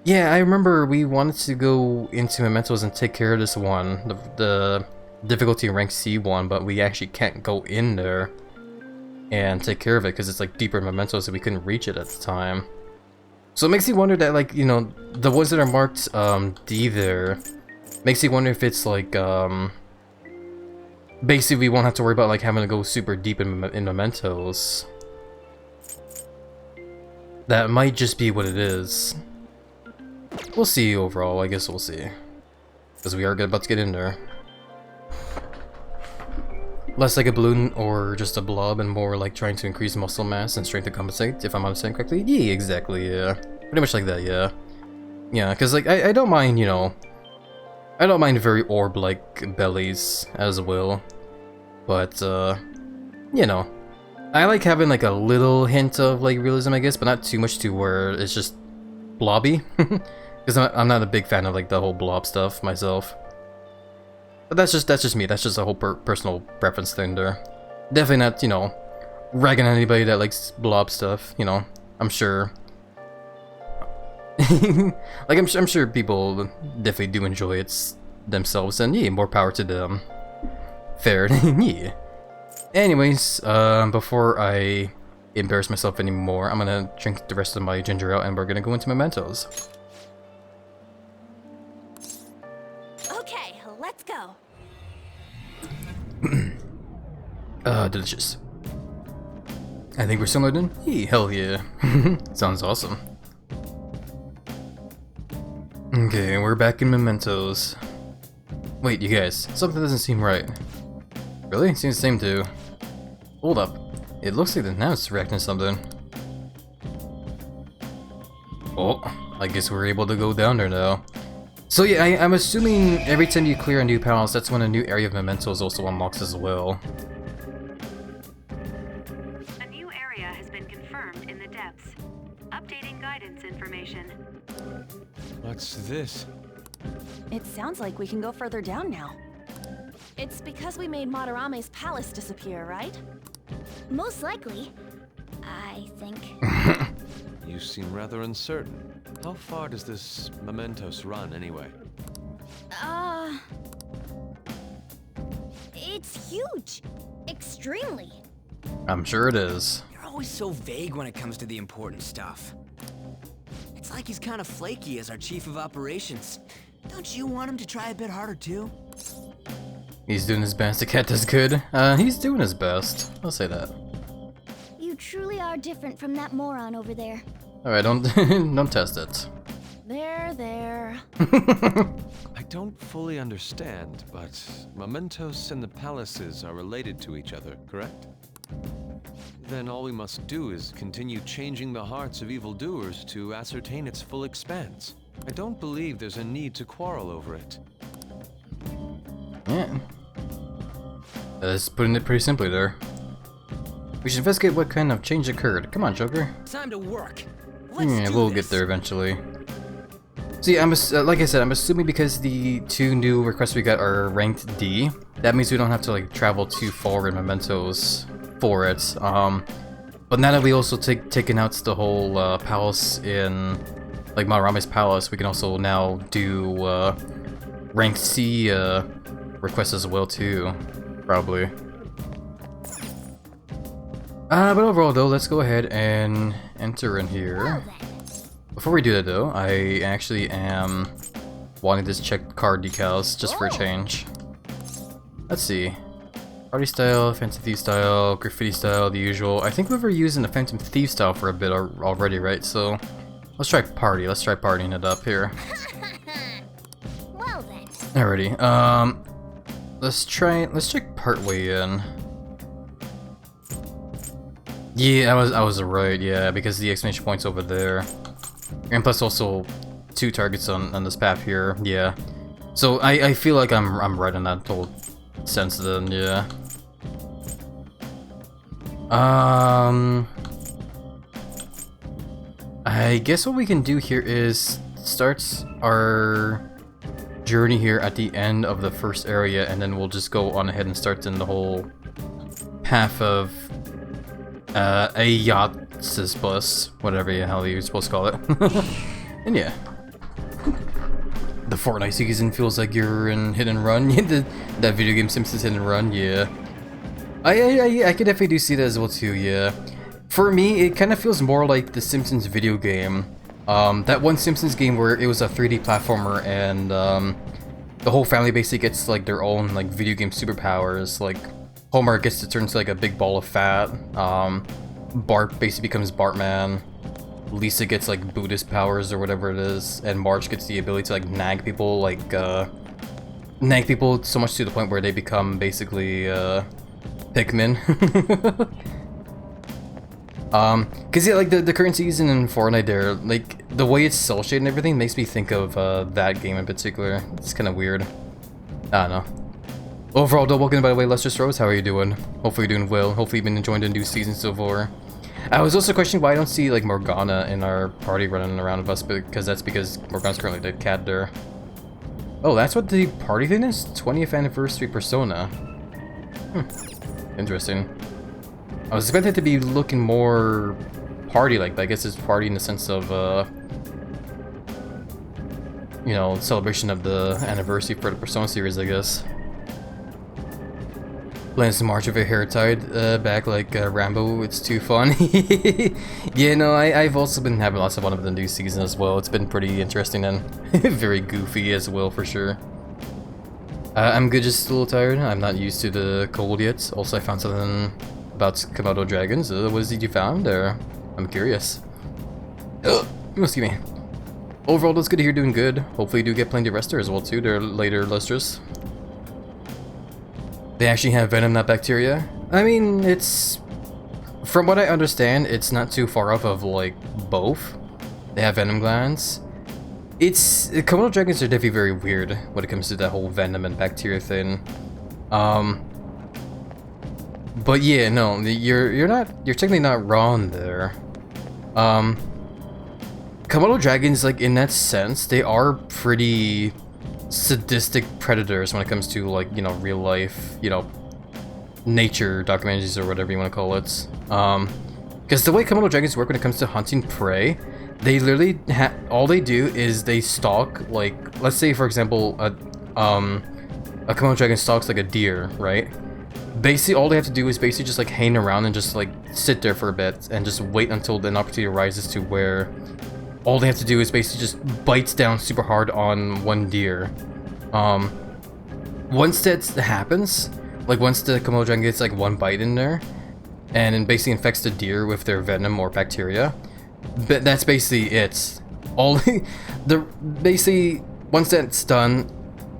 Yeah, I remember we wanted to go into Mementos and take care of this one, the difficulty rank C one, but we actually can't go in there and take care of it because it's like deeper in Memento, so we couldn't reach it at the time. So it makes you wonder that, like, you know, the ones that are marked D there, makes you wonder if it's like basically we won't have to worry about like having to go super deep in Mementos. That might just be what it is. We'll see overall, I guess we'll see. Because we are about to get in there. Less like a balloon or just a blob and more like trying to increase muscle mass and strength to compensate, if I'm understanding correctly. Yeah, exactly, yeah. Pretty much like that, yeah. Yeah, because like, I don't mind, you know, I don't mind very orb-like bellies as well. But, you know, I like having like a little hint of like realism, I guess, but not too much to where it's just blobby. Because I'm not a big fan of like the whole blob stuff myself. But that's just me. That's just a whole personal preference thing there. Definitely not, you know, ragging on anybody that likes blob stuff. You know, I'm sure. Like I'm sure people definitely do enjoy it themselves, and yeah, more power to them. Fair, yeah. Anyways, before I embarrass myself anymore, I'm gonna drink the rest of my ginger ale, and we're gonna go into Mementos. Okay, let's go. Delicious. I think we're similar then? Hey, hell yeah. Sounds awesome. Okay, we're back in Mementos. Wait, you guys, something doesn't seem right. Really? Seems the same too. Hold up. It looks like the now it's reacting to something. Oh, I guess we're able to go down there now. So yeah, I'm assuming every time you clear a new palace, that's when a new area of Mementos also unlocks as well. A new area has been confirmed in the depths. Updating guidance information. What's this? It sounds like we can go further down now. It's because we made Madarame's palace disappear, right? Most likely. I think. You seem rather uncertain. How far does this Mementos run, anyway? It's huge. Extremely. I'm sure it is. You're always so vague when it comes to the important stuff. It's like he's kind of flaky as our chief of operations. Don't you want him to try a bit harder too? He's doing his best to get this good. He's doing his best. I'll say that. You truly are different from that moron over there. Alright, don't test it. There. I don't fully understand, but Mementos and the palaces are related to each other, correct? Then all we must do is continue changing the hearts of evildoers to ascertain its full expanse. I don't believe there's a need to quarrel over it. Yeah. That's putting it pretty simply there. We should investigate what kind of change occurred. Come on, Joker. Time to work. Yeah, we'll get there eventually. See, like I said, I'm assuming because the two new requests we got are ranked D, that means we don't have to like travel too far in Mementos for it. But now that we also taken out the whole palace in like Madarame's palace, we can also now do rank C requests as well too, probably. But overall though, let's go ahead and enter in here. Before we do that though, I actually am wanting to check card decals just for a change. Let's see. Party style, Phantom Thief style, Graffiti style, the usual. I think we were using the Phantom Thief style for a bit already, right? So let's try party. Let's try partying it up here. Well then. Alrighty. Let's check partway in. Yeah, I was right. Yeah, because the exclamation point's over there, and plus also 2 targets on this path here. Yeah, so I feel like I'm right in that whole sense then. Yeah. I guess what we can do here is start our journey here at the end of the first area, and then we'll just go on ahead and start in the whole path of a yacht's bus, whatever the hell you're supposed to call it. And yeah, the Fortnite season feels like you're in Hit and Run. That video game Simpsons Hit and Run, yeah. I could definitely do see that as well too, yeah. For me, it kind of feels more like the Simpsons video game. That one Simpsons game where it was a 3D platformer and the whole family basically gets like their own like video game superpowers. Like Homer gets to turn into like a big ball of fat. Bart basically becomes Bartman. Lisa gets like Buddhist powers or whatever it is, and Marge gets the ability to like nag people so much to the point where they become basically Pikmin. Cause yeah, like the current season in Fortnite there, like the way it's cel shaded and everything makes me think of that game in particular. It's kind of weird. I don't know. Overall though, welcome by the way, Lester Rose, how are you doing? Hopefully you're doing well. Hopefully you've been enjoying the new season so far. I was also questioning why I don't see like Morgana in our party running around with us, because that's because Morgana's currently the cat there. Oh, that's what the party thing is? 20th anniversary Persona. Interesting. I was expecting it to be looking more party-like, but I guess it's party in the sense of, you know, celebration of the anniversary for the Persona series, I guess. Plans to march with your hair tied back like Rambo, it's too fun. Yeah, no, I've also been having lots of fun with the new season as well. It's been pretty interesting and very goofy as well, for sure. I'm good, just a little tired. I'm not used to the cold yet. Also, I found something about Komodo dragons. What is it you found there? I'm curious. Excuse me. Overall, it's good to hear doing good. Hopefully you do get plenty of rest there as well too. They're later lusters. They actually have venom, not bacteria. I mean, it's... From what I understand, it's not too far off of, like, both. They have venom glands. It's... Komodo dragons are definitely very weird when it comes to that whole venom and bacteria thing. But yeah, no, you're technically not wrong there. Komodo dragons, like, in that sense, they are pretty sadistic predators when it comes to, like, you know, real life, you know, nature documentaries or whatever you want to call it. Because the way Komodo dragons work when it comes to hunting prey, they literally all they do is they stalk, like, let's say for example a Komodo dragon stalks like a deer, right? Basically all they have to do is basically just like hang around and just like sit there for a bit and just wait until an opportunity arises to where all they have to do is basically just bites down super hard on one deer. Once that happens, like once the Komodo dragon gets like one bite in there and it basically infects the deer with their venom or bacteria, but that's basically it. Basically once that's done,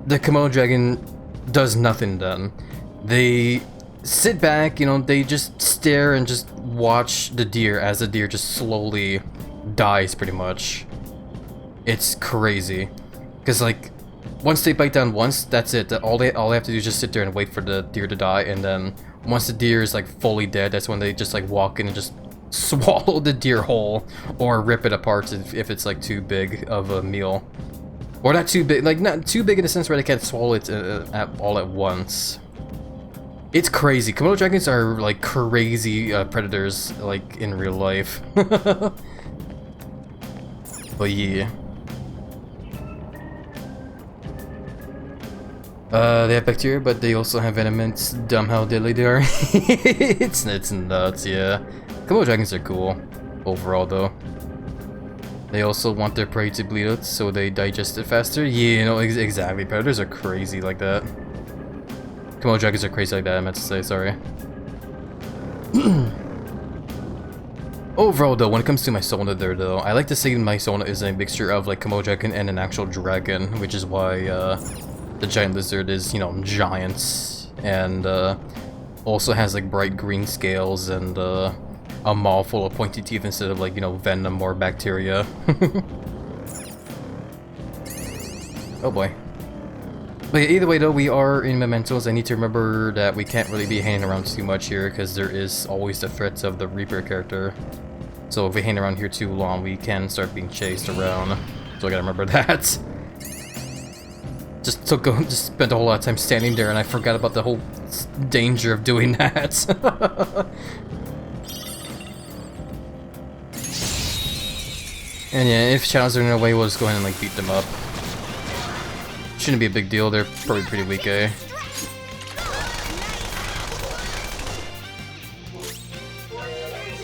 the Komodo dragon does nothing then. They sit back, you know, they just stare and just watch the deer as the deer just slowly dies pretty much. It's crazy. Because like, once they bite down once, that's it. All they have to do is just sit there and wait for the deer to die, and then once the deer is like fully dead, that's when they just like walk in and just swallow the deer whole, or rip it apart if it's like too big of a meal. Or not too big, like not too big in the sense where they can't swallow it all at once. It's crazy. Komodo dragons are like crazy predators, like in real life. But yeah. They have bacteria, but they also have venom. It's dumb how deadly they are. it's nuts, yeah. Komodo dragons are cool, overall though. They also want their prey to bleed out, so they digest it faster. Yeah, no, exactly. Predators are crazy like that. Komodo dragons are crazy like that, I meant to say, sorry. Overall though, when it comes to my Sona there though, I like to say my Sona is a mixture of like Komodo dragon and an actual dragon, which is why the giant lizard is, you know, giant, and also has like bright green scales and a maw full of pointy teeth instead of like, you know, venom or bacteria. Oh boy. But yeah, either way though, we are in Mementos. I need to remember that we can't really be hanging around too much here because there is always the threat of the Reaper character. So if we hang around here too long, we can start being chased around. So I gotta remember that. Just spent a whole lot of time standing there and I forgot about the whole danger of doing that. And yeah, if shadows are in our way, we'll just go ahead and like beat them up. Shouldn't be a big deal, they're probably pretty weak, eh?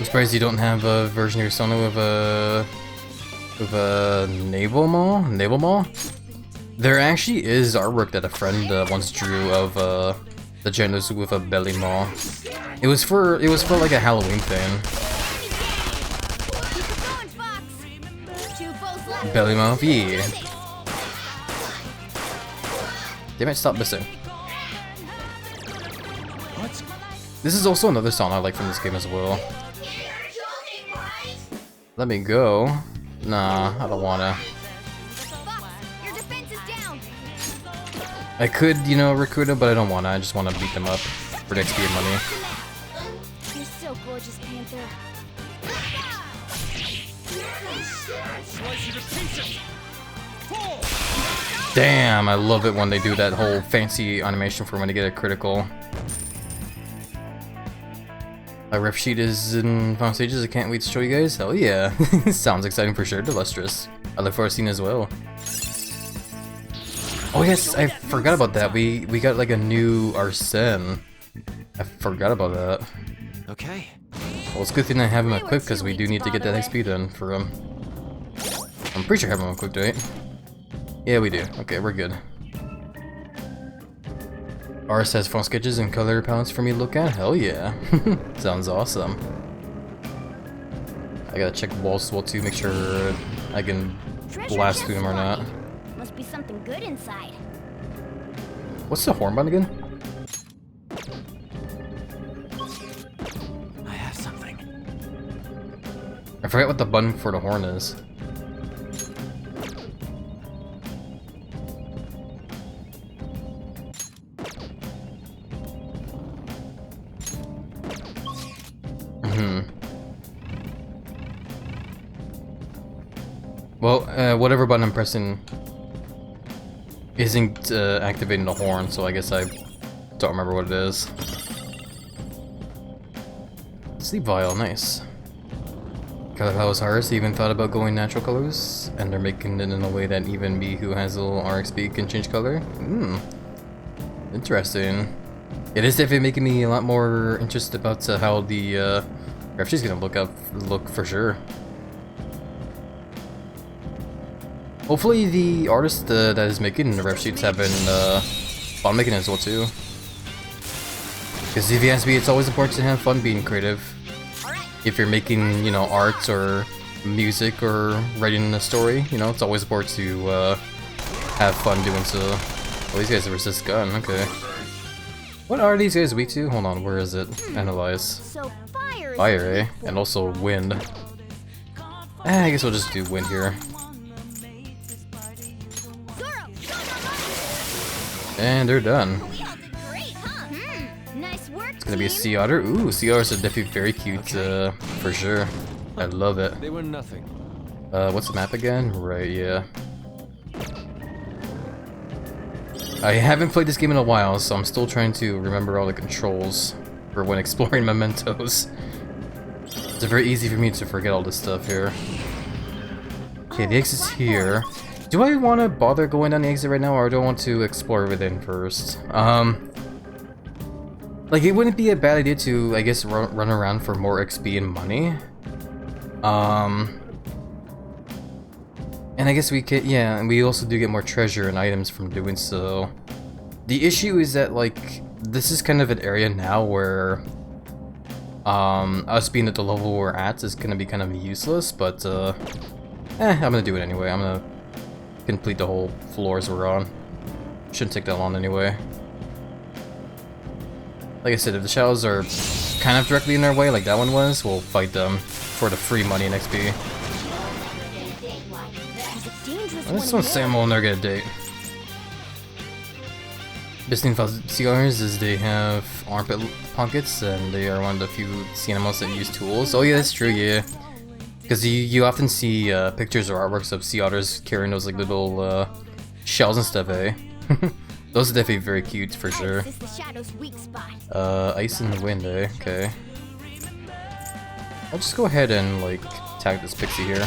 I'm surprised you don't have a version of your Sona with a navel maw. There actually is artwork that a friend once drew of the genders with a belly maw. It was for like a Halloween thing. Belly maw, yeah. They might stop missing. This is also another song I like from this game as well. Let me go. Nah, I don't wanna. I could, you know, recruit them, but I don't wanna. I just wanna beat them up for the XP and money. You're so gorgeous, Panther. Damn, I love it when they do that whole fancy animation for when they get a critical. My ref sheet is in final stages. I can't wait to show you guys. Hell yeah. Sounds exciting for sure. Delustrous. I look forward to seeing it as well. Oh yes, I forgot about that. We got like a new Arsene. I forgot about that. Okay. Well, it's a good thing I have him equipped because we do need to get that XP done for him. I'm pretty sure I have him equipped, right? Yeah, we do. Okay, we're good. Ars has font sketches and color palettes for me to look at? Hell yeah. Sounds awesome. I gotta check walls as well too, make sure I can blast through them or not. Must be something good inside. What's the horn button again? I have something. I forgot what the button for the horn is. Well, whatever button I'm pressing isn't activating the horn, so I guess I don't remember what it is. Sleep vial, nice. Color palette was hard, so even thought about going natural colors, and they're making it in a way that even me who has a little RXP can change color. Interesting. It is definitely making me a lot more interested about how the ref sheet's gonna look for sure. Hopefully the artist that is making the ref sheets have been fun making it as well too. Because if you ask me, it's always important to have fun being creative. If you're making, you know, art or music or writing a story, you know, it's always important to have fun doing so. Oh, these guys resist gun, okay. What are these guys weak to? Hold on, where is it? Analyze. So fire, Eh? And also wind. I guess we'll just do wind here. And they're done. Nice work, It's gonna be a sea otter. Ooh, sea otters are definitely very cute, for sure. I love it. They were nothing. What's the map again? Right, yeah. I haven't played this game in a while, so I'm still trying to remember all the controls for when exploring mementos. It's very easy for me to forget all this stuff here. Okay, the exit's here. Do I want to bother going down the exit right now, or do I want to explore everything first? Like, it wouldn't be a bad idea to, I guess, run around for more XP and money. And I guess we could, yeah, and we also do get more treasure and items from doing so. The issue is that, like, this is kind of an area now where, us being at the level we're at is gonna be kind of useless, but, I'm gonna do it anyway. I'm gonna complete the whole floors we're on. Shouldn't take that long anyway. Like I said, if the shadows are kind of directly in our way, like that one was, we'll fight them for the free money and XP. This one's Samuel and they're gonna date. Best thing about sea otters is they have armpit pockets, and they are one of the few sea animals that use tools. Oh yeah, that's true, yeah. Because you often see pictures or artworks of sea otters carrying those like little shells and stuff, eh? Those are definitely very cute for sure. Ice and wind, eh? Okay. I'll just go ahead and like tag this pixie here.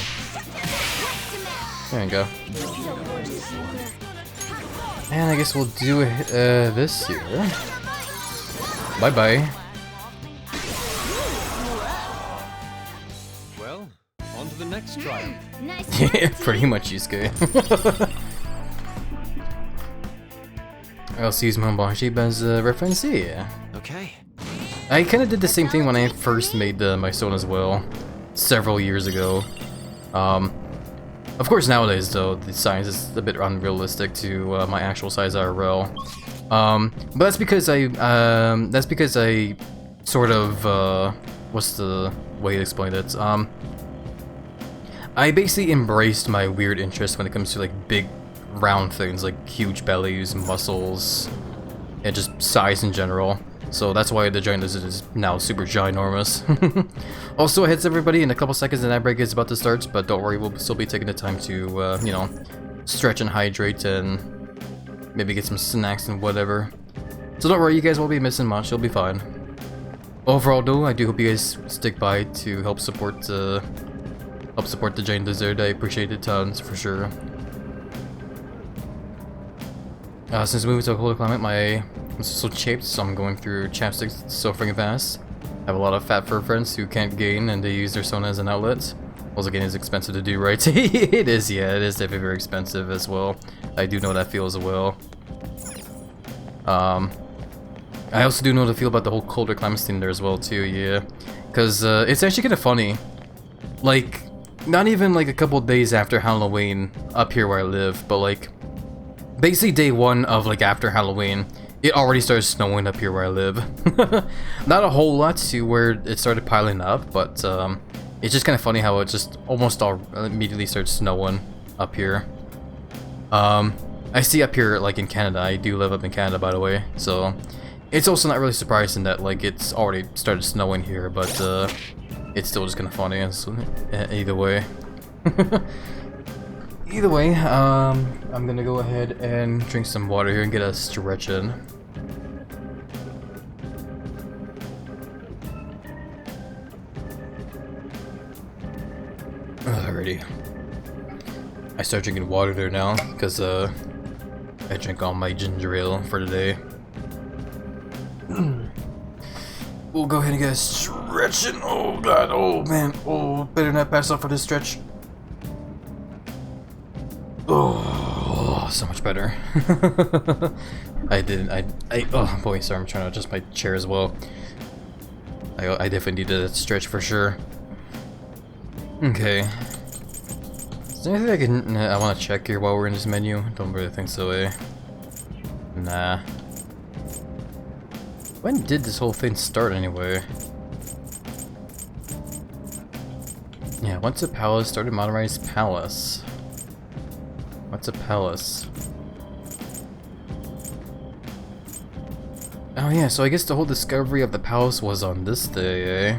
There we go. And I guess we'll do this here. Bye bye. Pretty much Yusuke. I'll use Mombashi as a reference here. Okay. I kind of did the same thing when I first made my Stone as well, several years ago. Of course nowadays though, the size is a bit unrealistic to my actual size IRL. But that's because I sort of, what's the way to explain it? I basically embraced my weird interest when it comes to like big round things like huge bellies, muscles, and just size in general. So that's why the giant lizard is now super ginormous. Also, a heads up everybody, in a couple seconds the night break is about to start, but don't worry, we'll still be taking the time to, you know, stretch and hydrate and maybe get some snacks and whatever. So don't worry, you guys won't be missing much, you'll be fine. Overall though, I do hope you guys stick by to help support the giant lizard. I appreciate it tons for sure. Since moving to a colder climate, I'm so chafed, so I'm going through chapsticks so freaking fast. I have a lot of fat fur friends who can't gain and they use their Sona as an outlet. Also, gain is expensive to do, right? It is, yeah, it is definitely very expensive as well. I do know that feel as well. I also do know the feel about the whole colder climate thing there as well too, yeah. Cause it's actually kind of funny. Like, not even like a couple days after Halloween up here where I live, but like basically day one of like after Halloween, it already started snowing up here where I live. Not a whole lot to where it started piling up, but it's just kind of funny how it just almost all immediately started snowing up here. I see up here like in Canada. I do live up in Canada, by the way, so it's also not really surprising that like it's already started snowing here, but it's still just kind of funny. So, either way. Either way, I'm gonna go ahead and drink some water here and get a stretch in. Alrighty. I start drinking water there now, because I drink all my ginger ale for today. We'll go ahead and get a stretch in. Oh god, oh man, oh, better not pass out for this stretch. Oh, so much better. Oh boy, sorry, I'm trying to adjust my chair as well. I definitely need a stretch for sure. Okay. Is there anything I want to check here while we're in this menu? Don't really think so, eh? Nah. When did this whole thing start anyway? Yeah, went to Palace, started Monterey's Palace. What's a palace? Oh yeah, so I guess the whole discovery of the palace was on this day, eh?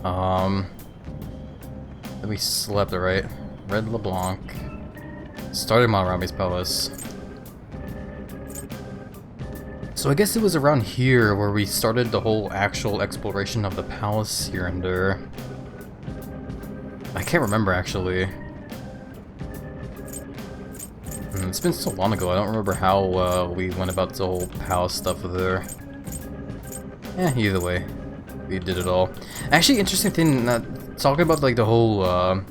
Then we slept, right? Red LeBlanc. Started Monterey's Palace. So I guess it was around here where we started the whole actual exploration of the palace here and there. I can't remember actually. It's been so long ago, I don't remember how we went about the whole palace stuff there. Either way, we did it all. Actually, interesting thing, talking about like the whole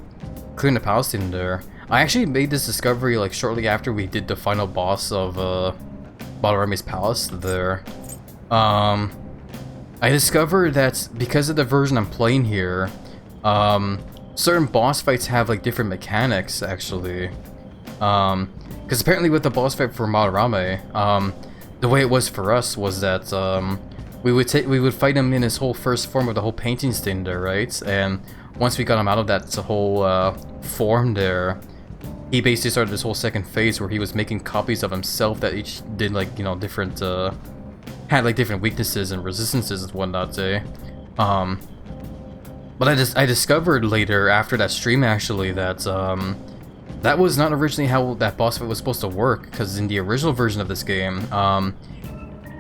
clearing the palace thing there, I actually made this discovery like shortly after we did the final boss of Balarame's Palace there. I discovered that because of the version I'm playing here, certain boss fights have like different mechanics actually. Because apparently with the boss fight for Madarame, the way it was for us was that we would fight him in his whole first form with the whole painting stain there, right? And once we got him out of that whole form there, he basically started this whole second phase where he was making copies of himself that each did like, you know, different had like different weaknesses and resistances and whatnot, eh? But I discovered later after that stream actually that that was not originally how that boss fight was supposed to work, because in the original version of this game,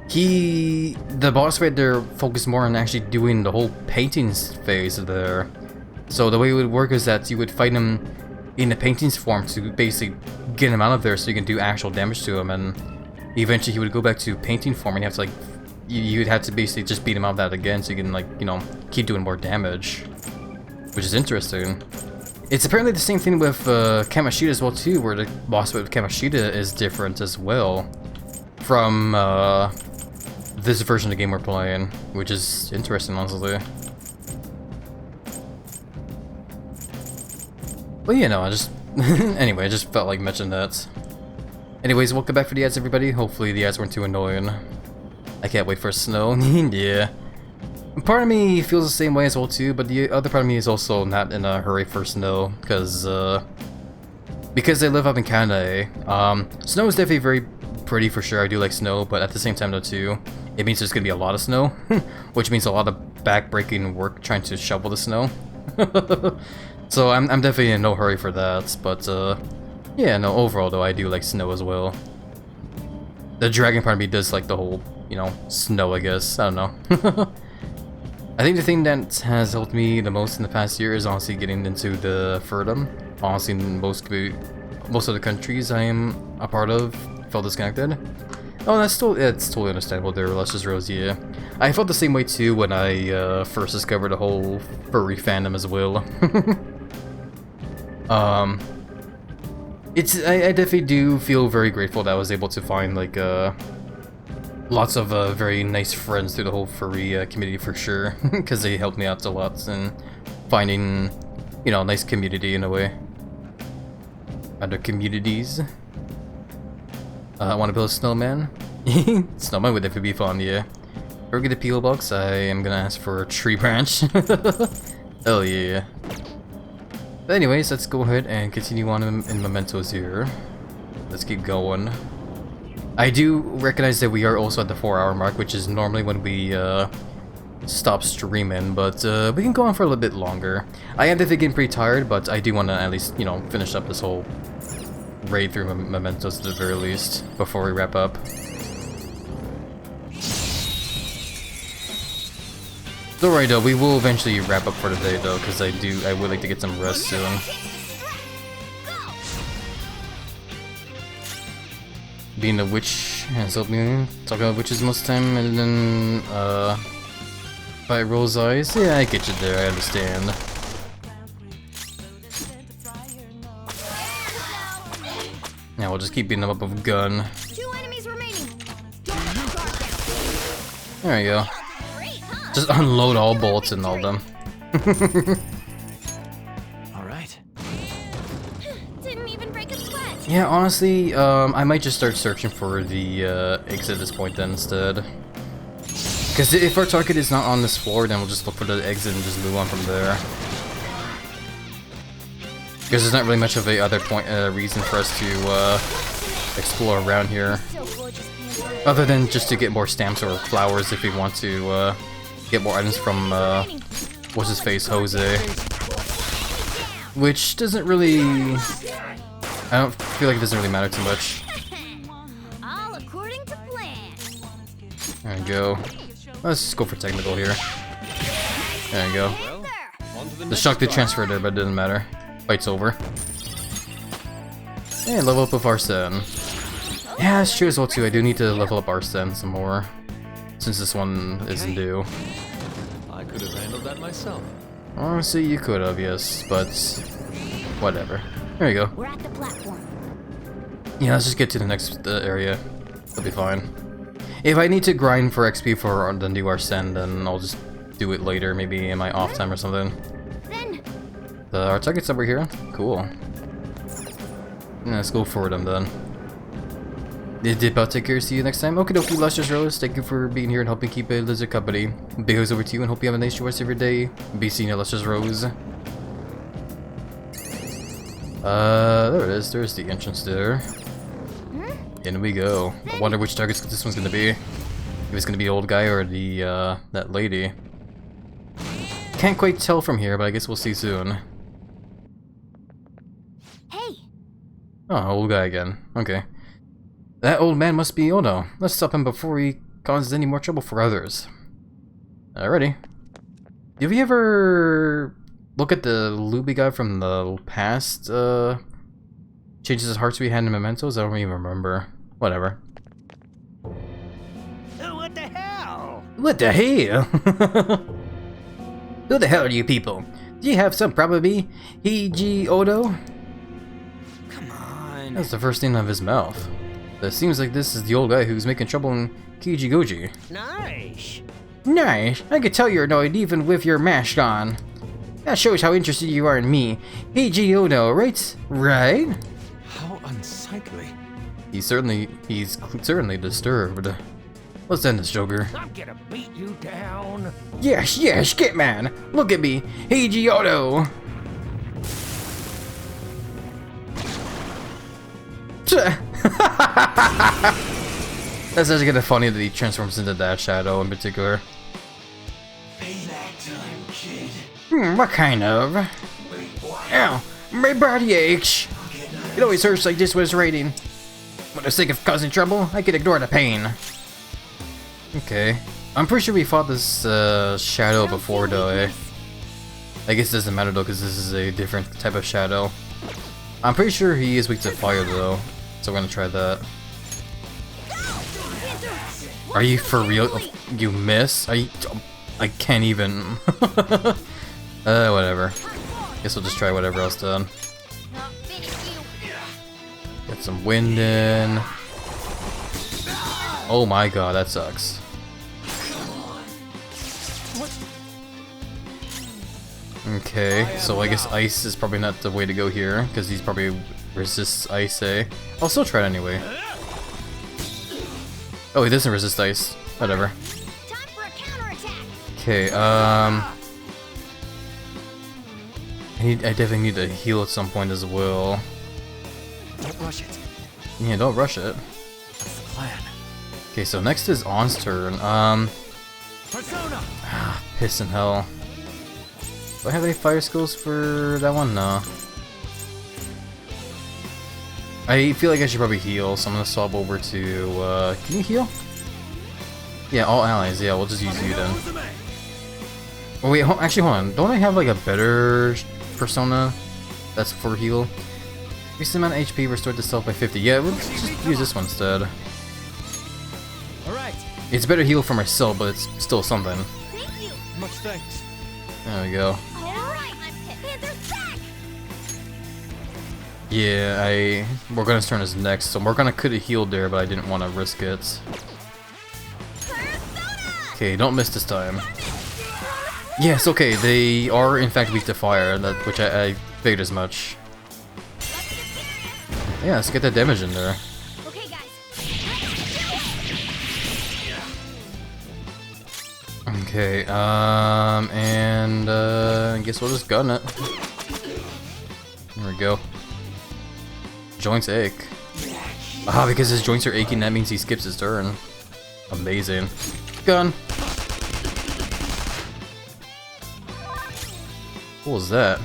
the boss fight there focused more on actually doing the whole paintings phase there. So the way it would work is that you would fight him in the paintings form to basically get him out of there so you can do actual damage to him, and eventually he would go back to painting form and you have to like, you'd have to basically just beat him out of that again so you can like, you know, keep doing more damage. Which is interesting. It's apparently the same thing with Kamoshida as well too, where the boss fight with Kamoshida is different as well from this version of the game we're playing, which is interesting, honestly. Well, you know, I just anyway, I just felt like mentioning that. Anyways, welcome back for the ads, everybody. Hopefully the ads weren't too annoying. I can't wait for snow. Yeah. Part of me feels the same way as well too, but the other part of me is also not in a hurry for snow, because I live up in Canada. Snow is definitely very pretty for sure. I do like snow, but at the same time though too, it means there's gonna be a lot of snow, which means a lot of back-breaking work trying to shovel the snow. So I'm definitely in no hurry for that, but yeah, no, overall though I do like snow as well. The dragon part of me does like the whole, you know, snow, I guess. I don't know. I think the thing that has helped me the most in the past year is honestly getting into the Furdom. Honestly, most of the countries I am a part of felt disconnected. Oh, it's totally understandable there, Luscious Rose, yeah. I felt the same way too when I first discovered the whole furry fandom as well. I definitely do feel very grateful that I was able to find like lots of very nice friends through the whole furry community for sure, because they helped me out a lot in finding, you know, a nice community in a way. Other communities. I want to build a snowman. Snowman would definitely be fun, yeah. Or get a peel box, I am gonna ask for a tree branch. Hell yeah. But anyways, let's go ahead and continue on in mementos here. Let's keep going. I do recognize that we are also at the 4-hour mark, which is normally when we stop streaming, but we can go on for a little bit longer. I am definitely getting pretty tired, but I do want to at least, you know, finish up this whole raid through mementos at the very least before we wrap up. Don't worry though, we will eventually wrap up for the day though, because I would like to get some rest soon. Being a witch has helped me talk about witches most of the time, and then by Rose Eyes. Yeah, I get you there, I understand. Yeah, we'll just keep beating them up with a gun. 2 enemies remaining. There you go. Just unload all bolts and all of them. Alright. Didn't even break a sweat. Yeah, honestly, I might just start searching for the exit at this point then instead. Because if our target is not on this floor, then we'll just look for the exit and just move on from there. Because there's not really much of a other reason for us to explore around here. Other than just to get more stamps or flowers if we want to get more items from, what's his face, Jose. Which doesn't really... I don't feel like it doesn't really matter too much. All according to plan. There we go. Let's just go for technical here. There you go. The shock did transfer there, but it doesn't matter. Fight's over. And level up with Arsene. Yeah, that's true as well too. I do need to level up Arsene some more, since this one isn't due. I could have handled that myself. Honestly, you could have, yes, but whatever. There you go. We're at the platform. Yeah, let's just get to the next area. It'll be fine. If I need to grind for XP for the new Arsene, then I'll just do it later, maybe in my off time or something. Our target's over here. Cool. Yeah, let's go for them then. Dip out, take care, see you next time. Okie dokie, Luscious Rose, thank you for being here and helping keep a lizard company. Big hugs over to you and hope you have a nice rest of your day. Be seeing you, Luscious Rose. There it is. There's the entrance there. In we go. I wonder which target this one's gonna be. If it's gonna be the old guy or the, that lady. Can't quite tell from here, but I guess we'll see soon. Hey! Oh, old guy again. Okay. That old man must be Ono. Let's stop him before he causes any more trouble for others. Alrighty. Did we ever look at the Luby guy from the past, Changes his hearts we had in Mementos? I don't even remember. Whatever. What the hell? What the hell? Who the hell are you people? Do you have some probably Heiji Odo? Come on. That's the first thing out of his mouth. But it seems like this is the old guy who's making trouble in Kijigoji. Nice. Nice. I could tell you're annoyed even with your mask on. That shows how interested you are in me. Heiji Odo, right? Right? How unsightly. He's certainly disturbed. Let's end this, Joker. I'm gonna beat you down. Yes, yes, get man. Look at me, Heiji Odo. That's actually kind of funny that he transforms into that shadow in particular. Payback time, kid. What kind of? Ow, my body aches. It always hurts like this when it's raining. For the sake of causing trouble, I can ignore the pain. Okay. I'm pretty sure we fought this shadow before though, eh? I guess it doesn't matter though, because this is a different type of shadow. I'm pretty sure he is weak to fire though, so we're gonna try that. Are you for real? You miss? I can't even. Whatever. Guess we'll just try whatever else then. Get some wind in. Oh my god, that sucks. Okay, so I guess ice is probably not the way to go here, because he's probably resists ice, eh? I'll still try it anyway. Oh, he doesn't resist ice. Whatever. Okay, I definitely need to heal at some point as well. Don't rush it. Yeah, don't rush it. That's the plan. Okay, so next is On's turn. Persona. Piss in hell. Do I have any fire skills for that one? No. I feel like I should probably heal, so I'm gonna swap over to, can you heal? Yeah, all allies, yeah, we'll just use you then. Oh wait, actually hold on, don't I have like a better persona that's for heal? Increase the amount of HP restored to self by 50. Yeah, we'll just use this one instead. Alright. It's better heal for myself, but it's still something. Thank you. Much thanks. There we go. Alright, Panther's back! Yeah, Morgana's turn is next, so Morgana could have healed there, but I didn't want to risk it. Okay, don't miss this time. Yes, okay, they are in fact weak to fire, which I figured as much. Yeah, let's get that damage in there. Okay, guys. Okay, and I guess we'll just gun it. There we go. Joints ache. Ah, because his joints are aching, that means he skips his turn. Amazing. Gun! What was that?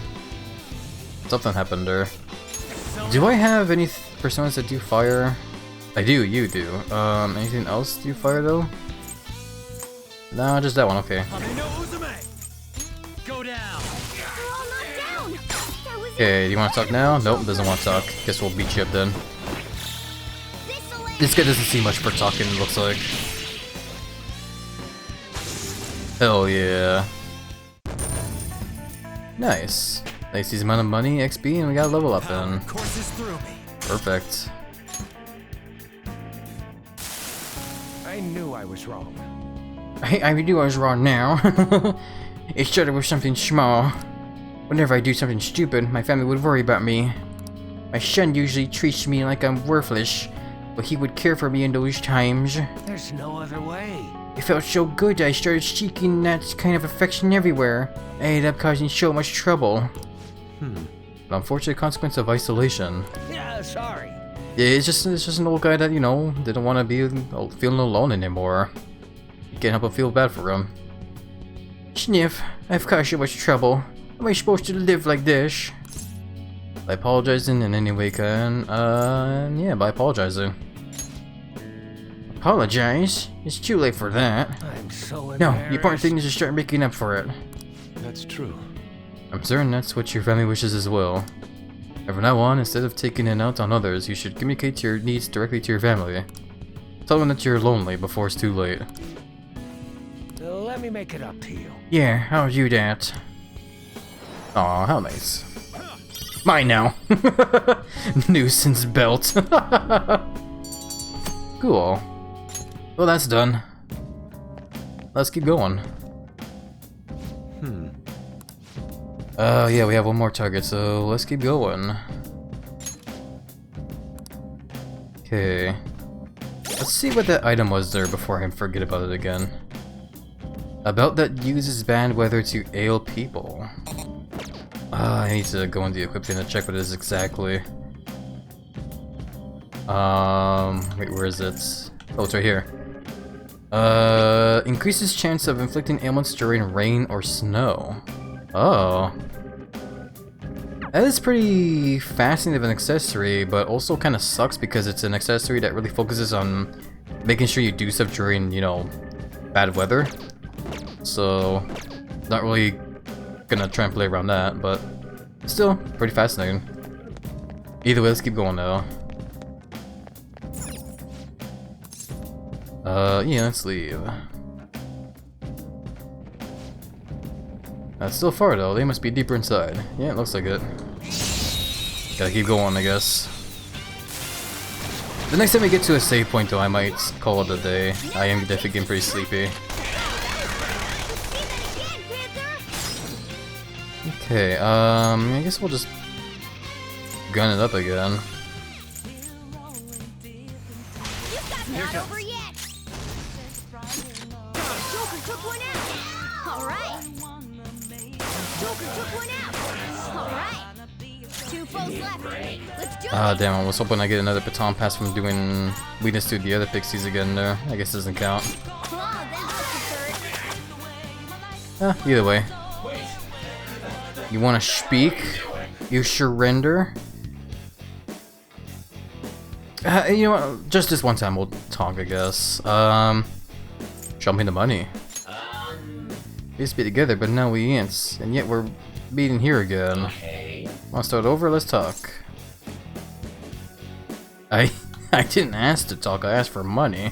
Something happened there. Do I have any personas that do fire? I do, you do. Anything else do fire though? No, just that one, okay. Go down. Okay, do you want to talk now? Nope, doesn't want to talk. Guess we'll beat you up then. This guy doesn't see much for talking, it looks like. Hell yeah. Nice. Nice easy amount of money, XP, and we got a level up then. Courses through me. Perfect. I knew I was wrong. I knew I was wrong now. It started with something small. Whenever I do something stupid, my family would worry about me. My son usually treats me like I'm worthless, but he would care for me in those times. There's no other way. It felt so good that I started seeking that kind of affection everywhere. I ended up causing so much trouble. An unfortunate consequence of isolation. Yeah, sorry. Yeah, it's just an old guy that, you know, didn't want to be feeling alone anymore. You can't help but feel bad for him. Sniff, I've caused you much trouble. Am I supposed to live like this? By apologizing in any way can, yeah, by apologizing. Apologize? It's too late for that. I'm so embarrassed. No, the important thing is to start making up for it. That's true. I'm certain that's what your family wishes as well. And from now on, instead of taking it out on others, you should communicate your needs directly to your family. Tell them that you're lonely before it's too late. Let me make it up to you. Yeah, I'll do that. Aw, how nice. Mine now. Nuisance belt. Cool. Well, that's done. Let's keep going. Yeah, we have one more target, so let's keep going. Okay. Let's see what that item was there before I forget about it again. A belt that uses bad weather to ail people. I need to go into the equipment and check what it is exactly. Wait, where is it? Oh, it's right here. Increases chance of inflicting ailments during rain or snow. Oh. That is pretty fascinating of an accessory, but also kind of sucks because it's an accessory that really focuses on making sure you do stuff during, you know, bad weather. So, not really gonna try and play around that, but still, pretty fascinating. Either way, let's keep going though. Yeah, let's leave. That's still far though, they must be deeper inside. Yeah, it looks like it. Gotta keep going, I guess. The next time we get to a save point though, I might call it a day. I am definitely getting pretty sleepy. Okay, I guess we'll just gun it up again. Not over yet. Joker took one out. All right. Joker took one out. All right. 2 foes left. Let's do it. Ah, damn! I was hoping I get another baton pass from doing weakness to the other pixies again. There, I guess it doesn't count. Either way. You want to speak? You surrender? You know what? Just this one time we'll talk, I guess. Show me the money. We used to be together, but now we ain't. And yet we're meeting here again. Wanna start over? Let's talk. I didn't ask to talk, I asked for money.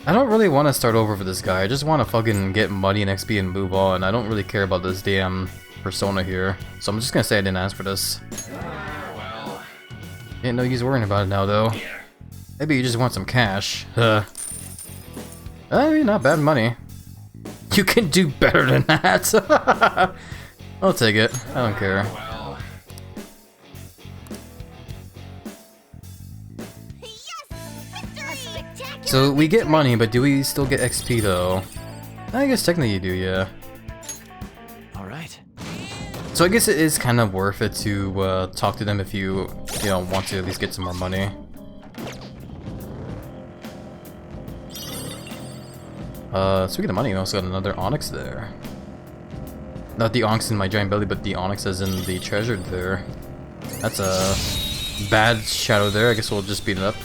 I don't really want to start over for this guy. I just want to fucking get money and XP and move on. I don't really care about this damn persona here. So I'm just gonna say I didn't ask for this. Ain't no use worrying about it now, though. Maybe you just want some cash. I mean, not bad money. You can do better than that. I'll take it. I don't care. So we get money, but do we still get XP though? I guess technically you do, yeah. Alright. So I guess it is kind of worth it to talk to them if you know, want to at least get some more money. Speaking of money, we also got another onyx there. Not the onyx in my giant belly, but the onyx as in the treasure there. That's a bad shadow there. I guess we'll just beat it up.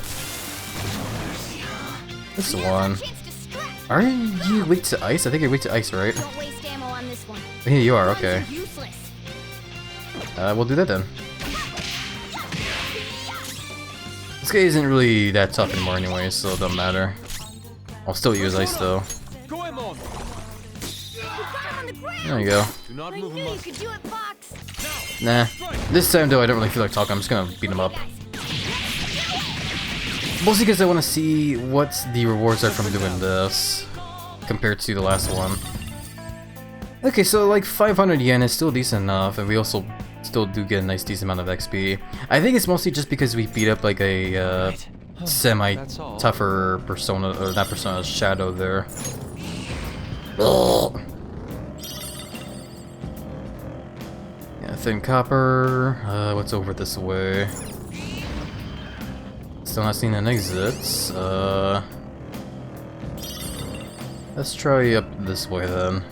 This one. Are you weak to ice? I think you're weak to ice, right? Yeah, you are, okay. We'll do that then. This guy isn't really that tough anymore anyway, so it doesn't matter. I'll still use ice though. There you go. Nah. This time though, I don't really feel like talking. I'm just gonna beat him up. Mostly because I want to see what the rewards are from doing this compared to the last one. Okay, so like 500 yen is still decent enough, and we also still do get a nice decent amount of XP. I think it's mostly just because we beat up like a semi-tougher persona, or not persona, shadow there. Yeah, thin copper. What's over this way? Still not seeing an exit. Let's try up this way then.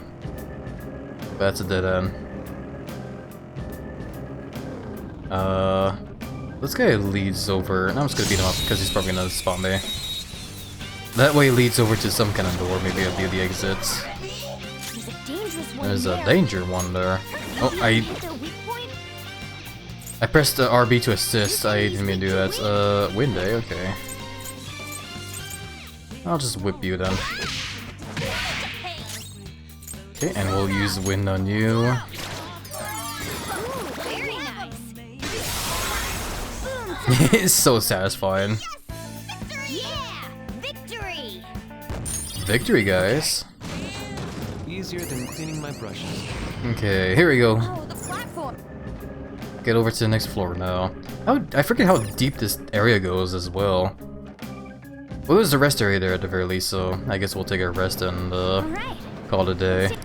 That's a dead end. This guy leads over, and I'm just gonna beat him up because he's probably gonna spawn me. That way leads over to some kind of door, maybe it'll be the exit. There's a danger one there. Oh, I pressed the RB to assist. I didn't mean to do that. Wind day, okay. I'll just whip you then. Okay, and we'll use wind on you. Very nice. It's so satisfying. Yeah! Victory! Victory, guys. Easier than cleaning my brushes. Okay, here we go. Oh, the platform. Get over to the next floor now. I forget how deep this area goes as well. Well, there's a rest area there at the very least, so I guess we'll take a rest and call it a day.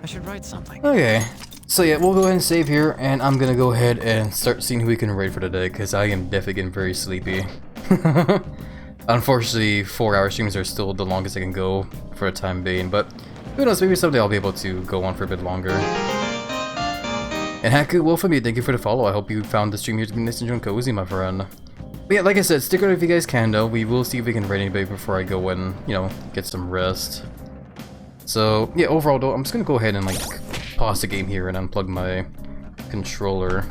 I should write something. Okay, so yeah, we'll go ahead and save here, and I'm gonna go ahead and start seeing who we can raid for today, because I am definitely getting very sleepy. Unfortunately, 4-hour streams are still the longest I can go for the time being, but who knows, maybe someday I'll be able to go on for a bit longer. And Haku Wolfamy, thank you for the follow. I hope you found the stream here to be nice and cozy, my friend. But yeah, like I said, stick around if you guys can, though. We will see if we can raid anybody before I go and, you know, get some rest. So, yeah, overall, though, I'm just gonna go ahead and, like, pause the game here and unplug my controller.